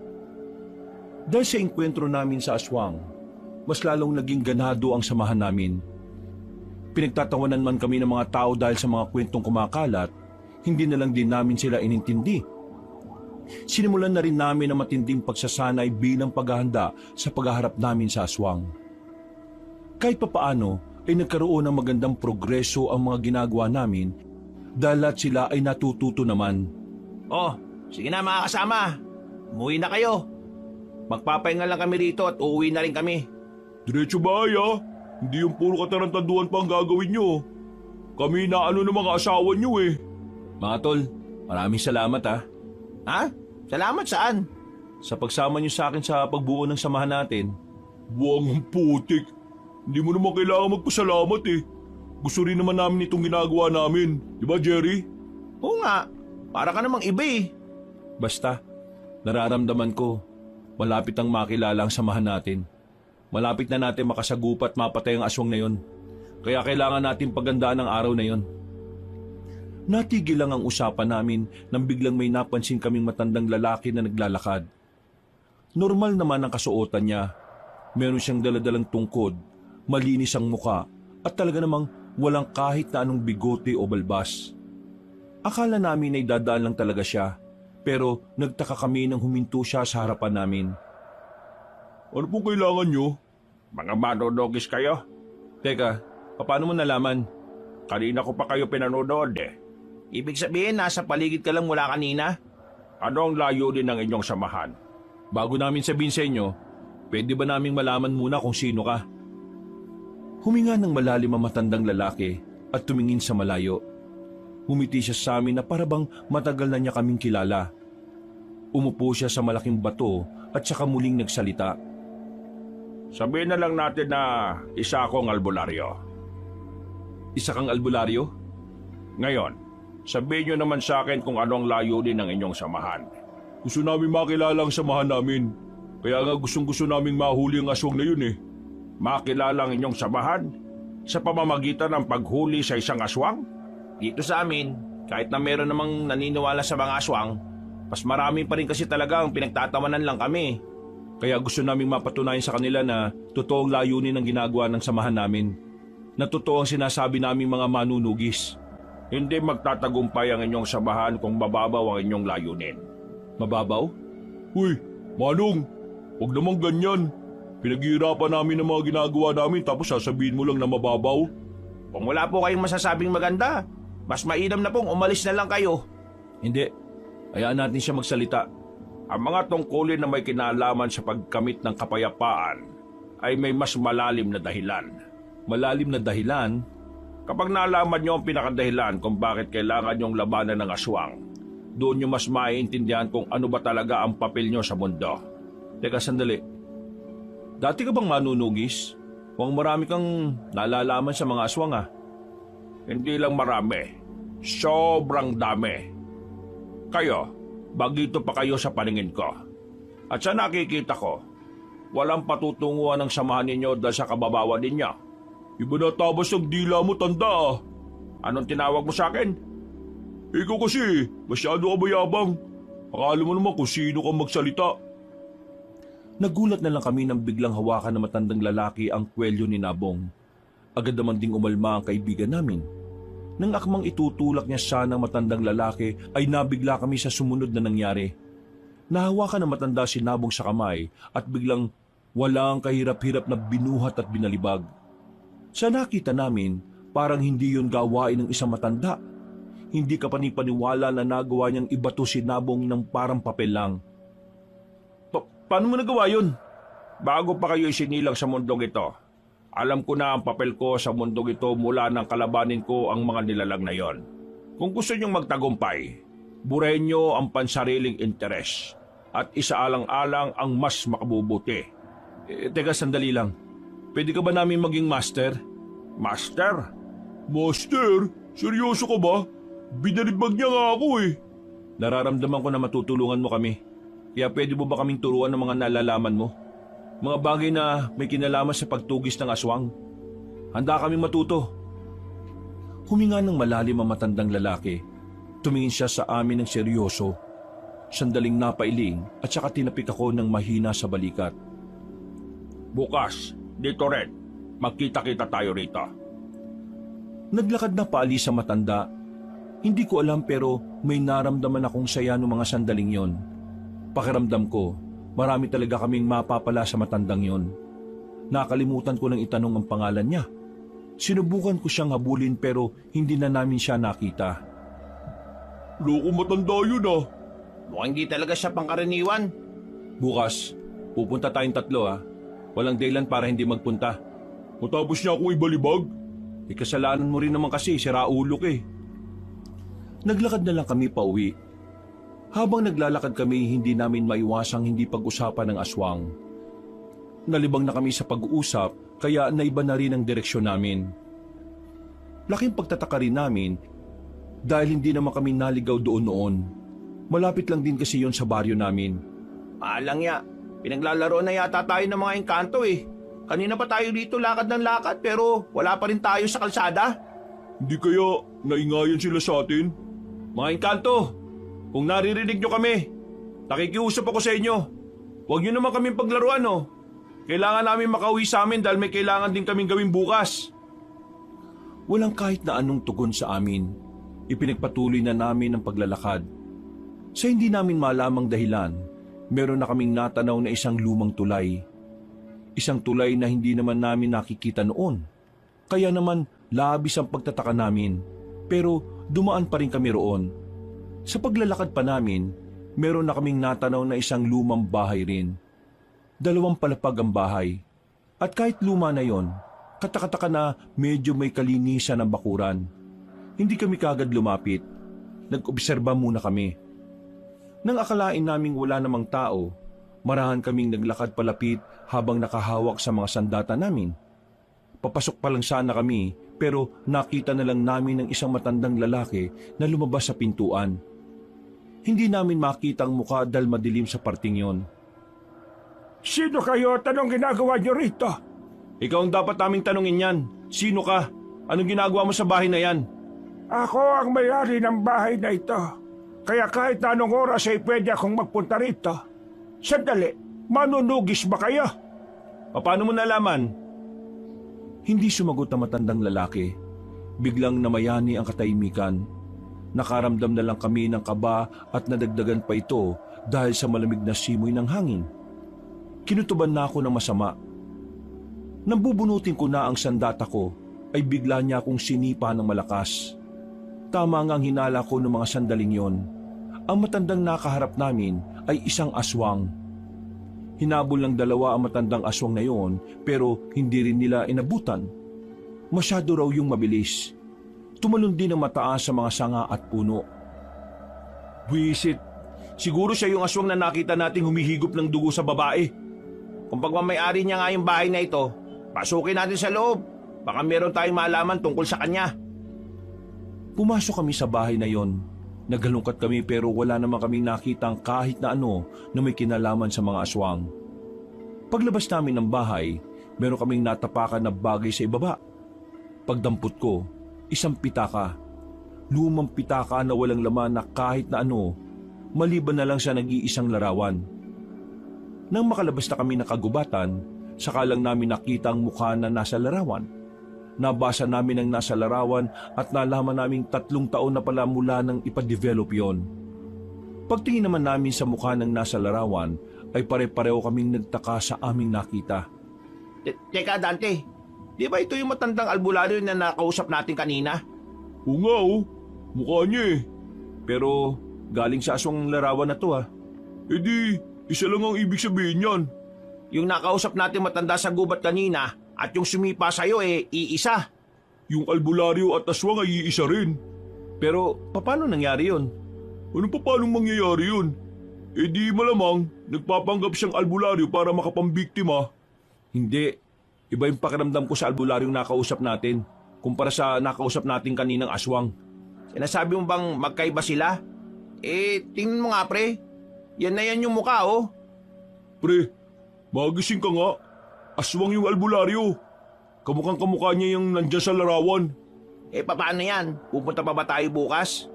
[SPEAKER 1] Dahil sa engkwentro namin sa aswang, mas lalong naging ganado ang samahan namin. Pinagtatawanan man kami ng mga tao dahil sa mga kwentong kumakalat, hindi na lang din namin sila inintindi. Sinimulan na rin namin ang matinding pagsasanay bilang paghahanda sa paghaharap namin sa aswang. Kahit papaano ay nagkaroon ng magandang progreso ang mga ginagawa namin dahil lahat sila ay natututo naman.
[SPEAKER 2] Oh, sige na mga kasama. Umuwi na kayo. Magpapahinga lang kami rito at uuwi na rin kami.
[SPEAKER 1] "Diretso bahay ah. Hindi yung puro katarantaduhan pa ang gagawin nyo. Kami na ng mga asawa nyo eh." "Mga tol, maraming salamat ah.
[SPEAKER 2] Ha? Salamat saan?
[SPEAKER 1] Sa pagsama nyo sa akin sa pagbuo ng samahan natin." "Buwang ang putik. Hindi mo naman kailangan magpasalamat eh. Gusto rin naman namin itong ginagawa namin. Di ba, Jerry?"
[SPEAKER 2] Oo nga. Para ka namang iba eh.
[SPEAKER 1] Basta, nararamdaman ko, malapit ang makilala ang samahan natin. Malapit na natin makasagupa at mapatay ang aswang na yon. Kaya kailangan natin pagandaan ang araw na yon. Natigil lang ang usapan namin nang biglang may napansin kaming matandang lalaki na naglalakad. Normal naman ang kasuotan niya. Meron siyang daladalang tungkod, malinis ang muka, at talaga namang walang kahit na anong bigote o balbas. Akala namin ay dadaan lang talaga siya, pero nagtaka kami nang huminto siya sa harapan namin. "Ano pong kailangan nyo?"
[SPEAKER 2] Mga manodogis kayo.
[SPEAKER 1] Teka, paano mo nalaman?
[SPEAKER 2] Kanina ko pa kayo pinanonood eh. Ibig sabihin, nasa paligid ka lang mula kanina? Ano ang layo din ng inyong samahan?
[SPEAKER 1] Bago namin sabihin sa inyo, pwede ba naming malaman muna kung sino ka? Huminga ng malalim ang matandang lalaki at tumingin sa malayo. Humiti siya sa amin na parabang matagal na niya kaming kilala. Umupo siya sa malaking bato at saka muling nagsalita.
[SPEAKER 2] Sabihin na lang natin na isa akong albularyo.
[SPEAKER 1] Isa kang albularyo?
[SPEAKER 2] Ngayon, sabihin nyo naman sa akin kung ano ang layunin ng inyong samahan.
[SPEAKER 1] Gusto namin makilala ang samahan namin. Kaya nga gustong-gusto naming mahuli ang aswang na yun eh.
[SPEAKER 2] Makilala ang inyong samahan sa pamamagitan ng paghuli sa isang aswang? Dito sa amin, kahit na meron namang naniniwala sa mga aswang, mas marami pa rin kasi talaga ang pinagtatawanan lang kami.
[SPEAKER 1] Kaya gusto naming mapatunayan sa kanila na totoong layunin ang ginagawa ng samahan namin. Na totoo ang sinasabi naming mga manunugis.
[SPEAKER 2] Hindi magtatagumpay ang inyong samahan kung mababaw ang inyong layunin.
[SPEAKER 1] Mababaw? Uy, Manong, huwag naman ganyan. Pinaghihirapan namin ang mga ginagawa namin tapos sasabihin mo lang na mababaw.
[SPEAKER 2] Kung wala po kayong masasabing maganda, mas mainam na pong umalis na lang kayo.
[SPEAKER 1] Hindi. Hayaan natin siya magsalita.
[SPEAKER 2] Ang mga tungkulin na may kinalaman sa pagkamit ng kapayapaan ay may mas malalim na dahilan.
[SPEAKER 1] Malalim na dahilan?
[SPEAKER 2] Kapag nalaman nyo ang pinakadahilan kung bakit kailangan nyong labanan ng aswang, doon nyo mas maiintindihan kung ano ba talaga ang papel nyo sa mundo.
[SPEAKER 1] Teka, sandali. Dati ka bang manunugis? Kung marami kang nalalaman sa mga aswang ah.
[SPEAKER 2] Hindi lang marami. Sobrang dami. Kayo, bagito pa kayo sa paningin ko. At sa nakikita ko, walang patutunguhan ng samahan ninyo dahil sa kababawan ninyo.
[SPEAKER 1] Iba na tabas ng dila mo, tanda ah.
[SPEAKER 2] Anong tinawag mo sa akin?
[SPEAKER 1] Ikaw kasi, masyado ka mayabang. Akala mo naman kung sino kang magsalita. Nagulat na lang kami nang biglang hawakan ng matandang lalaki ang kwelyo ni Nabong. Agad naman ding umalma ang kaibigan namin. Nang akmang itutulak niya siya ng matandang lalaki ay nabigla kami sa sumunod na nangyari. Nahawakan ng matanda si Nabong sa kamay at biglang walang kahirap-hirap na binuhat at binalibag. Sa nakita namin, parang hindi yun gawain ng isang matanda. Hindi ka panipaniwala na nagawa niyang ibato si Nabong ng parang papel lang.
[SPEAKER 2] Paano mo nagawa yun? Bago pa kayo isinilang sa mundong ito, alam ko na ang papel ko sa mundong ito mula nang kalabanin ko ang mga nilalang na yon. Kung gusto niyong magtagumpay, burahin niyo ang pansariling interes at isaalang-alang ang mas makabubuti.
[SPEAKER 1] Teka, sandali lang. Pwede ka ba namin maging master?
[SPEAKER 2] Master?
[SPEAKER 1] Master? Seryoso ka ba? Binalibag niya nga ako eh. Nararamdaman ko na matutulungan mo kami. Kaya pwede mo ba kaming turuan ng mga nalalaman mo? Mga bagay na may kinalaman sa pagtugis ng aswang. Handa kaming matuto. Huminga ng malalim ang matandang lalaki. Tumingin siya sa amin ng seryoso. Sandaling napailing at saka tinapik ako ng mahina sa balikat.
[SPEAKER 2] Bukas, dito rin. Magkita-kita tayo rito.
[SPEAKER 1] Naglakad na paalis sa matanda. Hindi ko alam pero may naramdaman akong saya noong mga sandaling yon. Pakiramdam ko, marami talaga kaming mapapala sa matandang yon. Nakalimutan ko nang itanong ang pangalan niya. Sinubukan ko siyang habulin pero hindi na namin siya nakita. Loko matanda yun ah.
[SPEAKER 2] Mukhang hindi talaga siya pangkaraniwan.
[SPEAKER 1] Bukas, pupunta tayong tatlo ah. Walang dahilan para hindi magpunta. Matapos niya akong ibalibag? Kasalanan mo rin naman kasi, siraulo ka eh. Naglakad na lang kami pauwi. Habang naglalakad kami, hindi namin maiwasang hindi pag-usapan ng aswang. Nalibang na kami sa pag-uusap, kaya naiba na rin ang direksyon namin. Laking pagtataka rin namin dahil hindi naman kami naligaw doon noon. Malapit lang din kasi yon sa baryo namin.
[SPEAKER 2] Alang ya, pinaglalaro na yata tayo ng mga engkanto eh. Kanina pa tayo dito lakad ng lakad pero wala pa rin tayo sa kalsada.
[SPEAKER 1] Hindi kaya naingayan sila sa atin?
[SPEAKER 2] Mga engkanto! Kung naririnig nyo kami, nakikiusap ako sa inyo. Huwag nyo naman kaming paglaruan, oh. Kailangan namin makauwi sa amin dahil may kailangan din kaming gawin bukas.
[SPEAKER 1] Walang kahit na anong tugon sa amin. Ipinagpatuloy na namin ang paglalakad. Sa hindi namin malamang dahilan, meron na kaming natanaw na isang lumang tulay. Isang tulay na hindi naman namin nakikita noon. Kaya naman labis ang pagtataka namin. Pero dumaan pa rin kami roon. Sa paglalakad pa namin, meron na kaming natanaw na isang lumang bahay rin. 2 palapag ang bahay. At kahit luma na yon, katakataka na medyo may kalinisan ang bakuran. Hindi kami kagad lumapit. Nag-obserba muna kami. Nang akalain naming wala namang tao, marahan kaming naglakad palapit habang nakahawak sa mga sandata namin. Papasok pa lang sana kami pero nakita na lang namin ng isang matandang lalaki na lumabas sa pintuan. Hindi namin makita ang mukha dahil madilim sa parting yon.
[SPEAKER 2] Sino kayo at anong ginagawa niyo rito?
[SPEAKER 1] Ikaw ang dapat naming tanungin yan. Sino ka? Anong ginagawa mo sa bahay na yan?
[SPEAKER 2] Ako ang may-ari ng bahay na ito. Kaya kahit na anong oras ay pwede akong magpunta rito. Sandali, manunugis ba kayo?
[SPEAKER 1] Paano mo nalaman? Hindi sumagot ang matandang lalaki. Biglang namayani ang katahimikan. Nakaramdam na lang kami ng kaba at nadagdagan pa ito dahil sa malamig na simoy ng hangin. Kinutuban na ako ng masama. Nang bubunutin ko na ang sandata ko, ay bigla niya akong sinipa ng malakas. Tama nga ang hinala ko ng mga sandaling yon. Ang matandang nakaharap namin ay isang aswang. Hinabol ng dalawa ang matandang aswang na yon pero hindi rin nila inabutan. Masyado raw yung mabilis. Tumalon din ang mataas sa mga sanga at puno. Buisit, siguro siya yung aswang na nakita nating humihigop ng dugo sa babae.
[SPEAKER 2] Kung pagmamayari niya nga yung bahay na ito, pasukin natin sa loob. Baka meron tayong malaman tungkol sa kanya.
[SPEAKER 1] Pumasok kami sa bahay na yon. Naghalungkat kami pero wala naman kaming nakitang kahit na ano na may kinalaman sa mga aswang. Paglabas namin ng bahay, meron kaming natapakan na bagay sa ibaba. Pagdampot ko, isang pitaka. Lumang pitaka na walang laman na kahit na ano, maliban na lang sa nag-iisang larawan. Nang makalabas na kami ng kagubatan, saka lang namin nakita ang mukha na nasa larawan. Nabasa namin ang nasa larawan at nalaman naming 3 taon na pala mula nang ipadevelop yon. Pagtingin naman namin sa mukha ng nasa larawan ay pare-pareho kaming nagtaka sa aming nakita.
[SPEAKER 2] Teka Dante, di ba ito yung matandang albularyo na nakausap natin kanina?
[SPEAKER 1] Oo nga mukha niya eh. Pero galing sa aswang larawan na to Eh di, isa lang ang ibig sabihin yan.
[SPEAKER 2] Yung nakausap natin matanda sa gubat kanina at yung sumipa sa'yo iisa.
[SPEAKER 1] Yung albularyo at aswang ay iisa rin. Pero paano nangyari yun? Paano mangyayari yun? Eh di malamang nagpapanggap siyang albularyo para makapambiktima. Hindi. Iba yung pakiramdam ko sa albularyong nakausap natin kumpara sa nakausap natin kaninang aswang.
[SPEAKER 2] Sinasabi mo bang magkaiba sila? Tingnan mo nga pre. Yan na yan yung mukha
[SPEAKER 1] Pre, magising ka nga. Aswang yung albularyo. Kamukhang kamukha niya yung nandyan sa larawan.
[SPEAKER 2] Paano yan? Pupunta pa ba tayo bukas?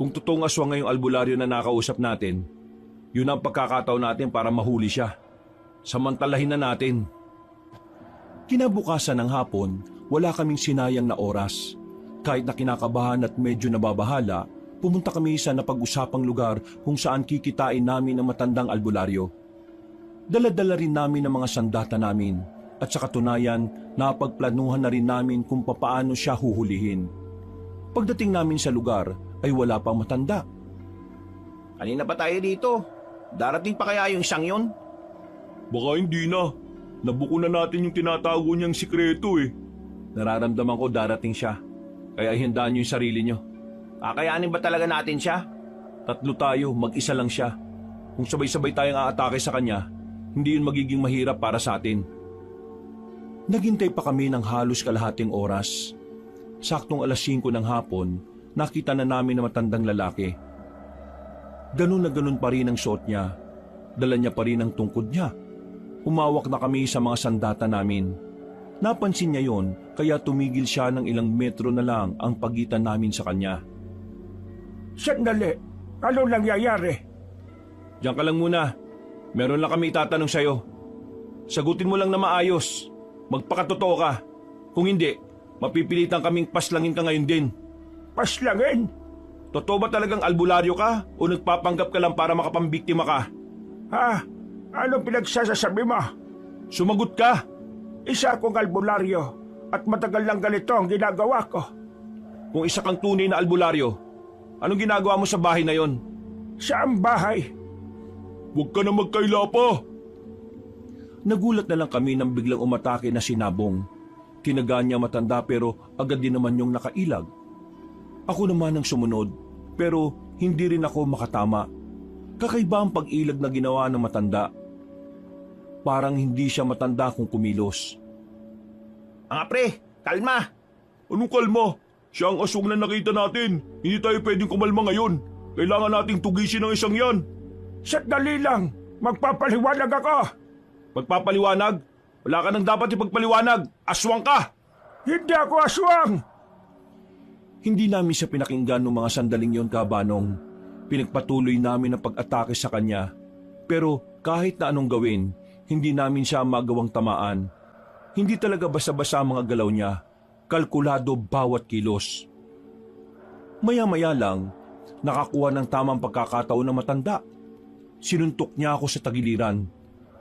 [SPEAKER 1] Kung totoong aswang ngayong albularyo na nakausap natin, yun ang pagkakataon natin para mahuli siya. Samantalahin na natin. Kinabukasan ng hapon, wala kaming sinayang na oras. Kahit na kinakabahan at medyo nababahala, pumunta kami sa napag-usapang lugar kung saan kikitain namin ang matandang albularyo. Dala-dala rin namin ang mga sandata namin at sa katunayan, napagplanuhan na rin namin kung papaano siya huhulihin. Pagdating namin sa lugar ay wala pang matanda.
[SPEAKER 2] Kanina pa tayo dito. Darating pa kaya yung isang yun?
[SPEAKER 1] Baka hindi na. Nabuko na natin yung tinatago niyang sikreto eh. Nararamdaman ko darating siya. Kaya ihandaan niyo yung sarili niyo.
[SPEAKER 2] Kakayanin ba talaga natin siya?
[SPEAKER 1] 3 tayo, mag-isa lang siya. Kung sabay-sabay tayong aatake sa kanya, hindi yun magiging mahirap para sa atin. Naghintay pa kami ng halos kalahating oras. Saktong 5:00 ng hapon, nakita na namin na matandang lalaki. Ganun na ganun pa rin ang suot niya. Dala niya pa rin ang tungkod niya. Humawak na kami sa mga sandata namin. Napansin niya yon, kaya tumigil siya ng ilang metro na lang ang pagitan namin sa kanya.
[SPEAKER 2] Sandali, ano nangyayari?
[SPEAKER 1] Diyan ka lang muna. Meron lang kami itatanong sa'yo. Sagutin mo lang na maayos. Magpakatotoo ka. Kung hindi, mapipilitan kaming paslangin ka ngayon din.
[SPEAKER 2] Paslangin?
[SPEAKER 1] Totoo ba talagang albularyo ka o nagpapanggap ka lang para makapambiktima ka?
[SPEAKER 2] Ha? Anong pinagsasasabi mo?
[SPEAKER 1] Sumagot ka!
[SPEAKER 2] Isa akong albularyo at matagal lang ganito ang ginagawa ko.
[SPEAKER 1] Kung isa kang tunay na albularyo, anong ginagawa mo sa bahay na yon?
[SPEAKER 2] Saan bahay?
[SPEAKER 1] Huwag ka na magkaila pa! Nagulat na lang kami nang biglang umatake na si Nabong. Tinagaan niya matanda pero agad din naman yung nakailag. Ako naman ang sumunod, pero hindi rin ako makatama. Kakaiba ang pag-ilag na ginawa ng matanda. Parang hindi siya matanda kung kumilos.
[SPEAKER 2] Mga pre, kalma!
[SPEAKER 1] Anong kalma? Siya ang aswang na nakita natin. Hindi tayo pwedeng kumalma ngayon. Kailangan nating tugisin ang isang yan.
[SPEAKER 2] Sandali lang, magpapaliwanag ako!
[SPEAKER 1] Magpapaliwanag? Wala ka nang dapat ipagpaliwanag. Aswang ka!
[SPEAKER 2] Hindi ako aswang!
[SPEAKER 1] Hindi namin siya pinakinggan noong mga sandaling yon, Kabanong. Pinagpatuloy namin ang pag-atake sa kanya. Pero kahit na anong gawin, hindi namin siya magawang tamaan. Hindi talaga basa-basa ang mga galaw niya. Kalkulado bawat kilos. Maya-maya lang, nakakuha ng tamang pagkakataon ng matanda. Sinuntok niya ako sa tagiliran.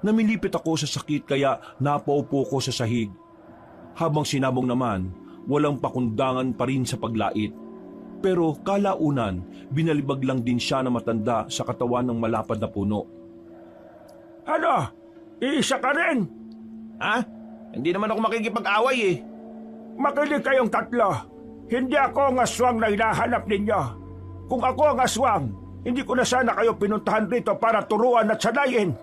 [SPEAKER 1] Namilipit ako sa sakit kaya napaupo ko sa sahig. Habang sinabong naman, walang pakundangan pa rin sa paglait. Pero kalaunan, binalibag lang din siya na matanda sa katawan ng malapad na puno.
[SPEAKER 2] Ano? Iisa ka rin? Ha? Hindi naman ako makikipag-away eh. Makinig kayong tatlo. Hindi ako ang aswang na hinahanap ninyo. Kung ako ang aswang, hindi ko na sana kayo pinuntahan rito para turuan at sanayin.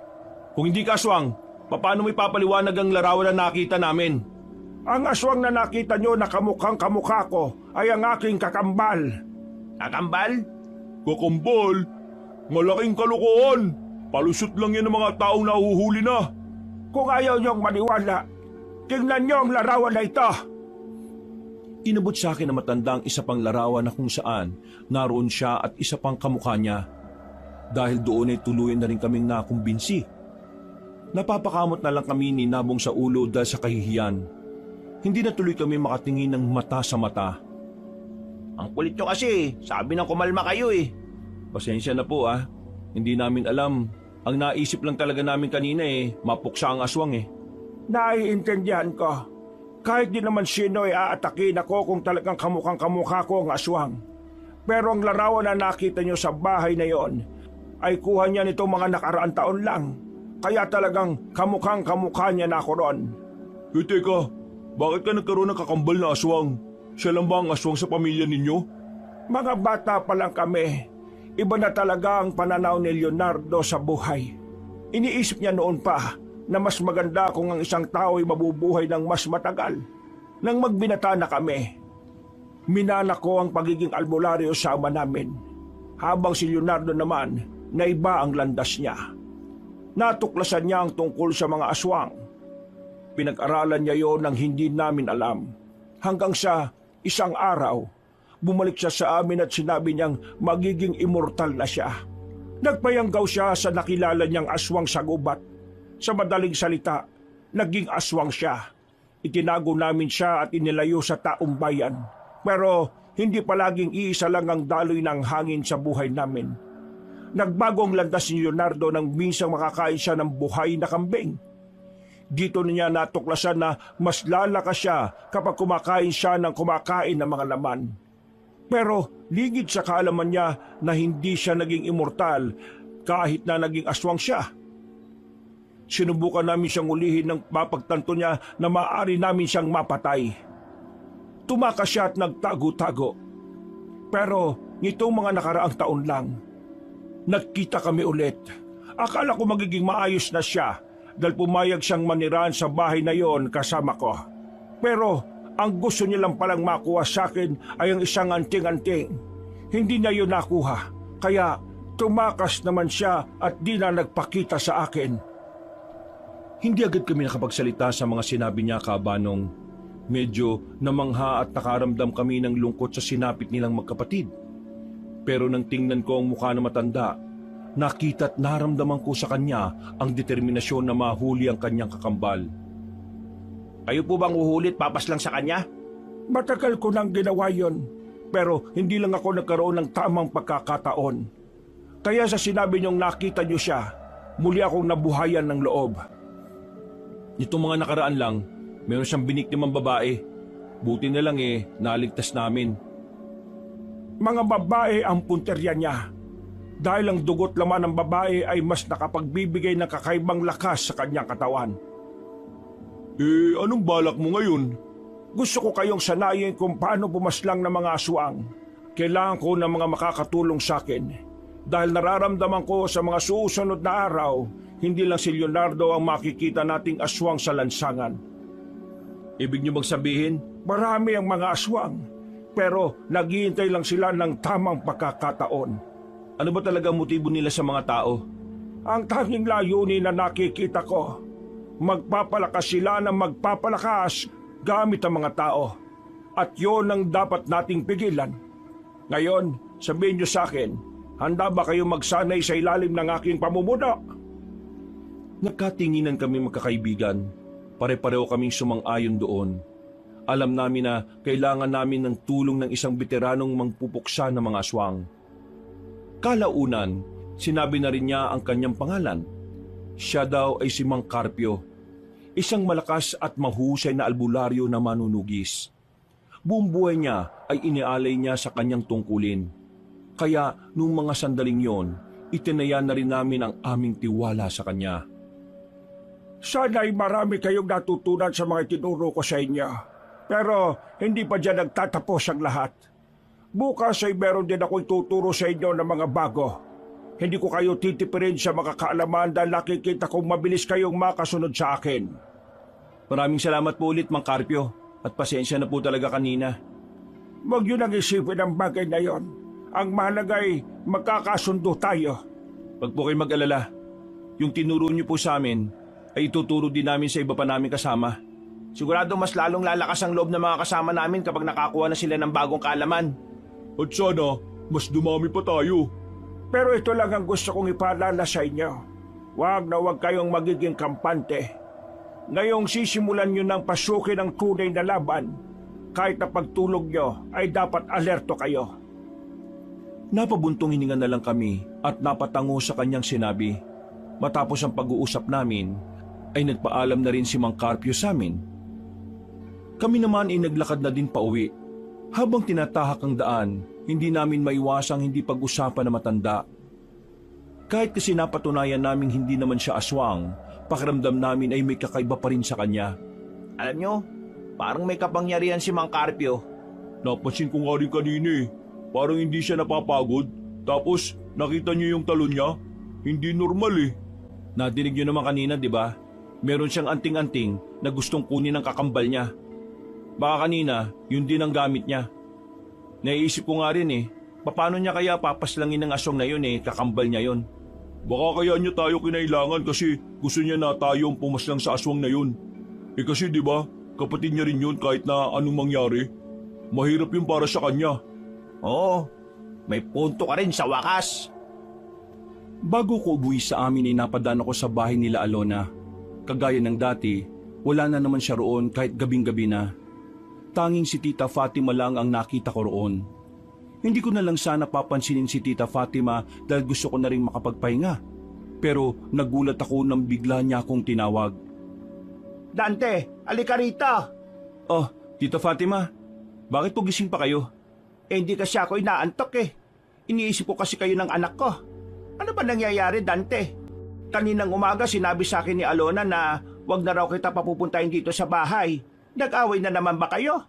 [SPEAKER 1] Kung hindi ka aswang, paano mo ipapaliwanag ang larawan na nakita namin?
[SPEAKER 2] Ang aswang na nakita nyo na kamukhang kamukha ko ay ang aking kakambal. Kakambal?
[SPEAKER 1] Kakambal? Malaking kalokohan. Palusot lang yan ng mga taong nahuhuli na.
[SPEAKER 2] Kung ayaw nyong maniwala, tingnan nyo ang larawan na ito.
[SPEAKER 1] Inabot sa akin na matandang isa pang larawan na kung saan naroon siya at isa pang kamukha niya. Dahil doon ay tuluyan na rin kaming nakumbinsi. Napapakamot na lang kami ni Nabong sa ulo dahil sa kahihiyan. Hindi na tuloy kami makatingin ng mata sa mata.
[SPEAKER 2] Ang kulit nyo kasi, sabi ng kumalma kayo eh.
[SPEAKER 1] Pasensya na po ah. Hindi namin alam. Ang naisip lang talaga namin kanina mapuksa ang aswang eh.
[SPEAKER 2] Naiintindihan ko. Kahit di naman sino ay aatakin ako kung talagang kamukhang kamukha ko ang aswang. Pero ang larawan na nakita nyo sa bahay na yon ay kuha niya nitong mga nakaraan taon lang. Kaya talagang kamukhang kamukha niya na ako ron.
[SPEAKER 1] Teka, bakit ka nagkaroon ng kakambal na aswang? Siya lang ba ang aswang sa pamilya ninyo?
[SPEAKER 2] Mga bata pa lang kami. Iba na talaga ang pananaw ni Leonardo sa buhay. Iniisip niya noon pa na mas maganda kung ang isang tao ay mabubuhay ng mas matagal. Nang magbinata na kami, minana ko ang pagiging albularyo sa ama namin. Habang si Leonardo naman, na iba ang landas niya. Natuklasan niya ang tungkol sa mga aswang. Pinag-aralan niya yon nang hindi namin alam. Hanggang sa isang araw, bumalik siya sa amin at sinabi niyang magiging immortal na siya. Nagpayanggaw siya sa nakilala niyang aswang sa gubat. Sa madaling salita, naging aswang siya. Itinago namin siya at inilayo sa taong bayan. Pero hindi palaging iisa lang ang daloy ng hangin sa buhay namin. Nagbago ang landas ni Leonardo nang minsang makakain siya ng buhay na kambing. Dito niya natuklasan na mas lalakas siya kapag kumakain siya ng kumakain ng mga laman. Pero ligid sa kaalaman niya na hindi siya naging immortal kahit na naging aswang siya. Sinubukan namin siyang ulihin nang mapagtanto niya na maaari namin siyang mapatay. Tumakas siya at nagtago-tago. Pero nitong mga nakaraang taon lang, nagkita kami ulit. Akala ko magiging maayos na siya dahil pumayag siyang manirahan sa bahay na yon kasama ko. Pero ang gusto niya lang palang makuha sa akin ay ang isang anting-anting. Hindi niya yun nakuha, kaya tumakas naman siya at di na nagpakita sa akin. Hindi agad kami nakapagsalita sa mga sinabi niya, Kabanong. Medyo namangha at nakaramdam kami ng lungkot sa sinapit nilang magkapatid. Pero nang tingnan ko ang mukha na matanda, nakita at naramdaman ko sa kanya ang determinasyon na mahuli ang kanyang kakambal. Kayo po bang uhulit papas lang sa kanya? Matagal ko nang ginawa yon, pero hindi lang ako nagkaroon ng tamang pagkakataon. Kaya sa sinabi niyong nakita niyo siya, muli akong nabuhayan ng loob.
[SPEAKER 1] Nitong mga nakaraan lang, meron siyang biniktimang babae. Buti na lang naligtas namin.
[SPEAKER 2] Mga babae ang punterya niya. Dahil ang dugot laman ng babae ay mas nakapagbibigay ng kakaibang lakas sa kanyang katawan.
[SPEAKER 1] Anong balak mo ngayon?
[SPEAKER 2] Gusto ko kayong sanayin kung paano pumaslang ng mga aswang.
[SPEAKER 3] Kailangan ko ng mga makakatulong sa akin dahil nararamdaman ko sa mga susunod na araw, hindi lang si Leonardo ang makikita nating aswang sa lansangan.
[SPEAKER 1] Ibig niyo bang sabihin?
[SPEAKER 3] Marami ang mga aswang, pero naghihintay lang sila ng tamang pagkakataon.
[SPEAKER 1] Ano ba talaga ang motibo nila sa mga tao?
[SPEAKER 3] Ang tanging layunin na nakikita ko, magpapalakas sila ng magpapalakas gamit ang mga tao. At yun ang dapat nating pigilan. Ngayon, sabihin niyo sa akin, handa ba kayo magsanay sa ilalim ng aking pamumuno?
[SPEAKER 1] Nagkatinginan kami magkakaibigan. Pare-pareho kaming sumang-ayon doon. Alam namin na kailangan namin ng tulong ng isang veteranong mangpupuksa ng mga aswang. Kalaunan, sinabi na rin niya ang kanyang pangalan. Siya daw ay si Mang Carpio, isang malakas at mahusay na albularyo na manunugis. Buong buhay niya ay inialay niya sa kanyang tungkulin. Kaya nung mga sandaling yon, itinaya na rin namin ang aming tiwala sa kanya.
[SPEAKER 3] Sana'y marami kayong natutunan sa mga tinuro ko sa inyo. Pero hindi pa dyan nagtatapos ang lahat. Bukas ay meron din ako ituturo sa inyo ng mga bago. Hindi ko kayo titipirin sa mga kaalaman dahil nakikita kong mabilis kayong makasunod sa akin.
[SPEAKER 1] Maraming salamat po ulit, Mang Carpio. At pasensya na po talaga kanina.
[SPEAKER 3] Huwag yun ang isipin ang bagay na yon. Ang mahalaga ay magkakasundo tayo.
[SPEAKER 1] Wag po kayo mag-alala. Yung tinuro niyo po sa amin ay ituturo din namin sa iba pa namin kasama.
[SPEAKER 2] Sigurado mas lalong lalakas ang loob ng mga kasama namin kapag nakakuha na sila ng bagong kaalaman.
[SPEAKER 1] At sana, mas dumami pa tayo.
[SPEAKER 3] Pero ito lang ang gusto kong ipaalala sa inyo. Huwag na huwag kayong magiging kampante. Ngayong sisimulan nyo ng pasukin ang tunay na laban, kahit na pagtulog nyo ay dapat alerto kayo.
[SPEAKER 1] Napabuntong hininga na lang kami at napatango sa kanyang sinabi. Matapos ang pag-uusap namin, ay nagpaalam na rin si Mang Carpio sa amin. Kami naman ay naglakad na din pauwi. Habang tinatahak ang daan, hindi namin maiwasang hindi pag-usapan na matanda. Kahit kasi napatunayan naming hindi naman siya aswang, pakiramdam namin ay may kakaiba pa rin sa kanya.
[SPEAKER 2] Alam nyo, parang may kapangyarihan si Mang Carpio.
[SPEAKER 1] Napansin ko nga rin kanina eh. Parang hindi siya napapagod. Tapos nakita niyo yung talon niya? Hindi normal eh. Nadinig niyo naman kanina, di ba? Meron siyang anting-anting na gustong kunin ng kakambal niya. Baka kanina, yun din ang gamit niya. Naiisip ko nga rin eh, paano niya kaya papaslangin ng aswang na yun eh, kakambal niya yun. Baka kaya niya tayo kinailangan kasi gusto niya na tayo ang pumaslang sa aswang na yun. Eh kasi di ba, kapatid niya rin yun kahit na anong mangyari. Mahirap yun para sa kanya.
[SPEAKER 2] Oo, may punto ka rin sa wakas.
[SPEAKER 1] Bago ko uwi sa amin ay napadaan ako sa bahay nila Alona. Kagaya ng dati, wala na naman siya roon kahit gabing-gabi na. Tanging si Tita Fatima lang ang nakita ko roon. Hindi ko na lang sana papansinin si Tita Fatima dahil gusto ko na rin makapagpahinga. Pero nagulat ako nang bigla niya akong tinawag.
[SPEAKER 2] Dante, alika rito.
[SPEAKER 1] Oh, Tita Fatima, bakit po gising pa kayo?
[SPEAKER 2] Hindi kasi ako inaantok eh. Iniisip ko kasi kayo ng anak ko. Ano ba nangyayari, Dante? Kaninang umaga sinabi sa akin ni Alona na wag na raw kita papupuntahin dito sa bahay. Nag-away na naman ba kayo?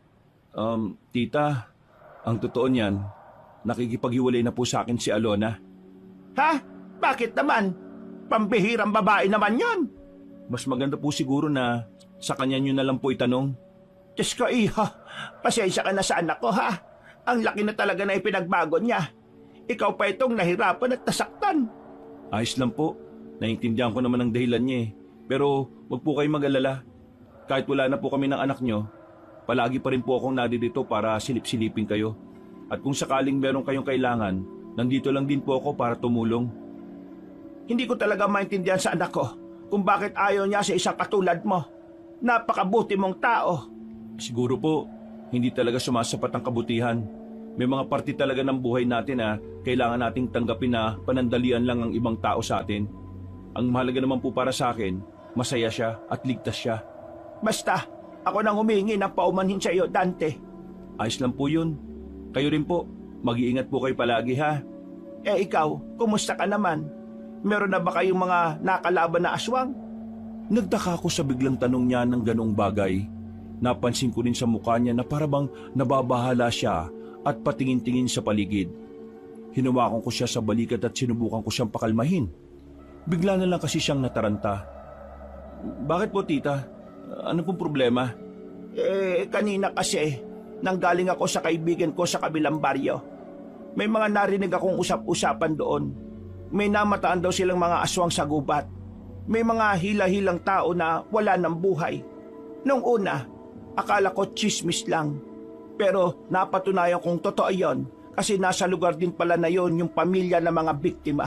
[SPEAKER 1] Tita, ang totoo niyan, nakikipaghiwalay na po sa akin si Alona.
[SPEAKER 2] Ha? Bakit naman? Pambihirang babae naman yon.
[SPEAKER 1] Mas maganda po siguro na sa kanya niyo na lang po itanong.
[SPEAKER 2] Diyos ko, iho. Pasensya ka na sa anak ko, ha? Ang laki na talaga na ipinagbago niya. Ikaw pa itong nahirapan at nasaktan.
[SPEAKER 1] Ayos lang po. Naiintindihan ko naman ang dahilan niya eh. Pero wag po kayong mag-alala. Kahit wala na po kami ng anak nyo, palagi pa rin po akong nadirito para silip-silipin kayo. At kung sakaling meron kayong kailangan, nandito lang din po ako para tumulong.
[SPEAKER 2] Hindi ko talaga maintindihan sa anak ko kung bakit ayaw niya sa isang katulad mo. Napakabuti mong tao.
[SPEAKER 1] Siguro po, hindi talaga sumasapat ang kabutihan. May mga parte talaga ng buhay natin na kailangan nating tanggapin na panandalian lang ang ibang tao sa atin. Ang mahalaga naman po para sa akin, masaya siya at ligtas siya.
[SPEAKER 2] Basta, ako nang humingi ng paumanhin sa iyo, Dante.
[SPEAKER 1] Ayos lang po yun. Kayo rin po, mag-iingat po kayo palagi ha.
[SPEAKER 2] Eh ikaw, kumusta ka naman? Meron na ba kayong mga nakalaban na aswang?
[SPEAKER 1] Nagtaka ako sa biglang tanong niya ng ganong bagay. Napansin ko rin sa mukha niya na parabang nababahala siya at patingin-tingin sa paligid. Hinawakan ko siya sa balikat at sinubukan ko siyang pakalmahin. Bigla na lang kasi siyang nataranta. Bakit po, tita? Ano pong problema?
[SPEAKER 2] Kanina kasi, nanggaling ako sa kaibigan ko sa kabilang baryo. May mga narinig akong usap-usapan doon. May namataan daw silang mga aswang sa gubat. May mga hila-hilang tao na wala ng buhay. Nung una, akala ko chismis lang. Pero napatunayan kong totoo yon kasi nasa lugar din pala na yon yung pamilya ng mga biktima.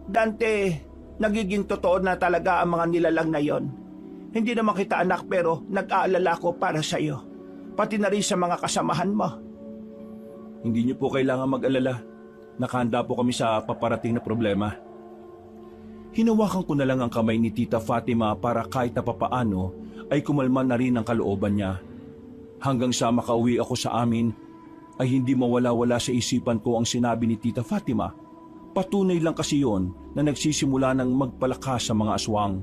[SPEAKER 2] Dante, nagiging totoo na talaga ang mga nilalang na yon. Hindi naman kita anak pero nag-aalala ko para sa iyo. Pati na rin sa mga kasamahan mo.
[SPEAKER 1] Hindi niyo po kailangan mag-alala. Nakahanda po kami sa paparating na problema. Hinawakan ko na lang ang kamay ni Tita Fatima para kahit na papaano ay kumalma na rin ang kalooban niya. Hanggang sa makauwi ako sa amin ay hindi mawala-wala sa isipan ko ang sinabi ni Tita Fatima. Patunay lang kasi yon na nagsisimula ng magpalakas sa mga aswang.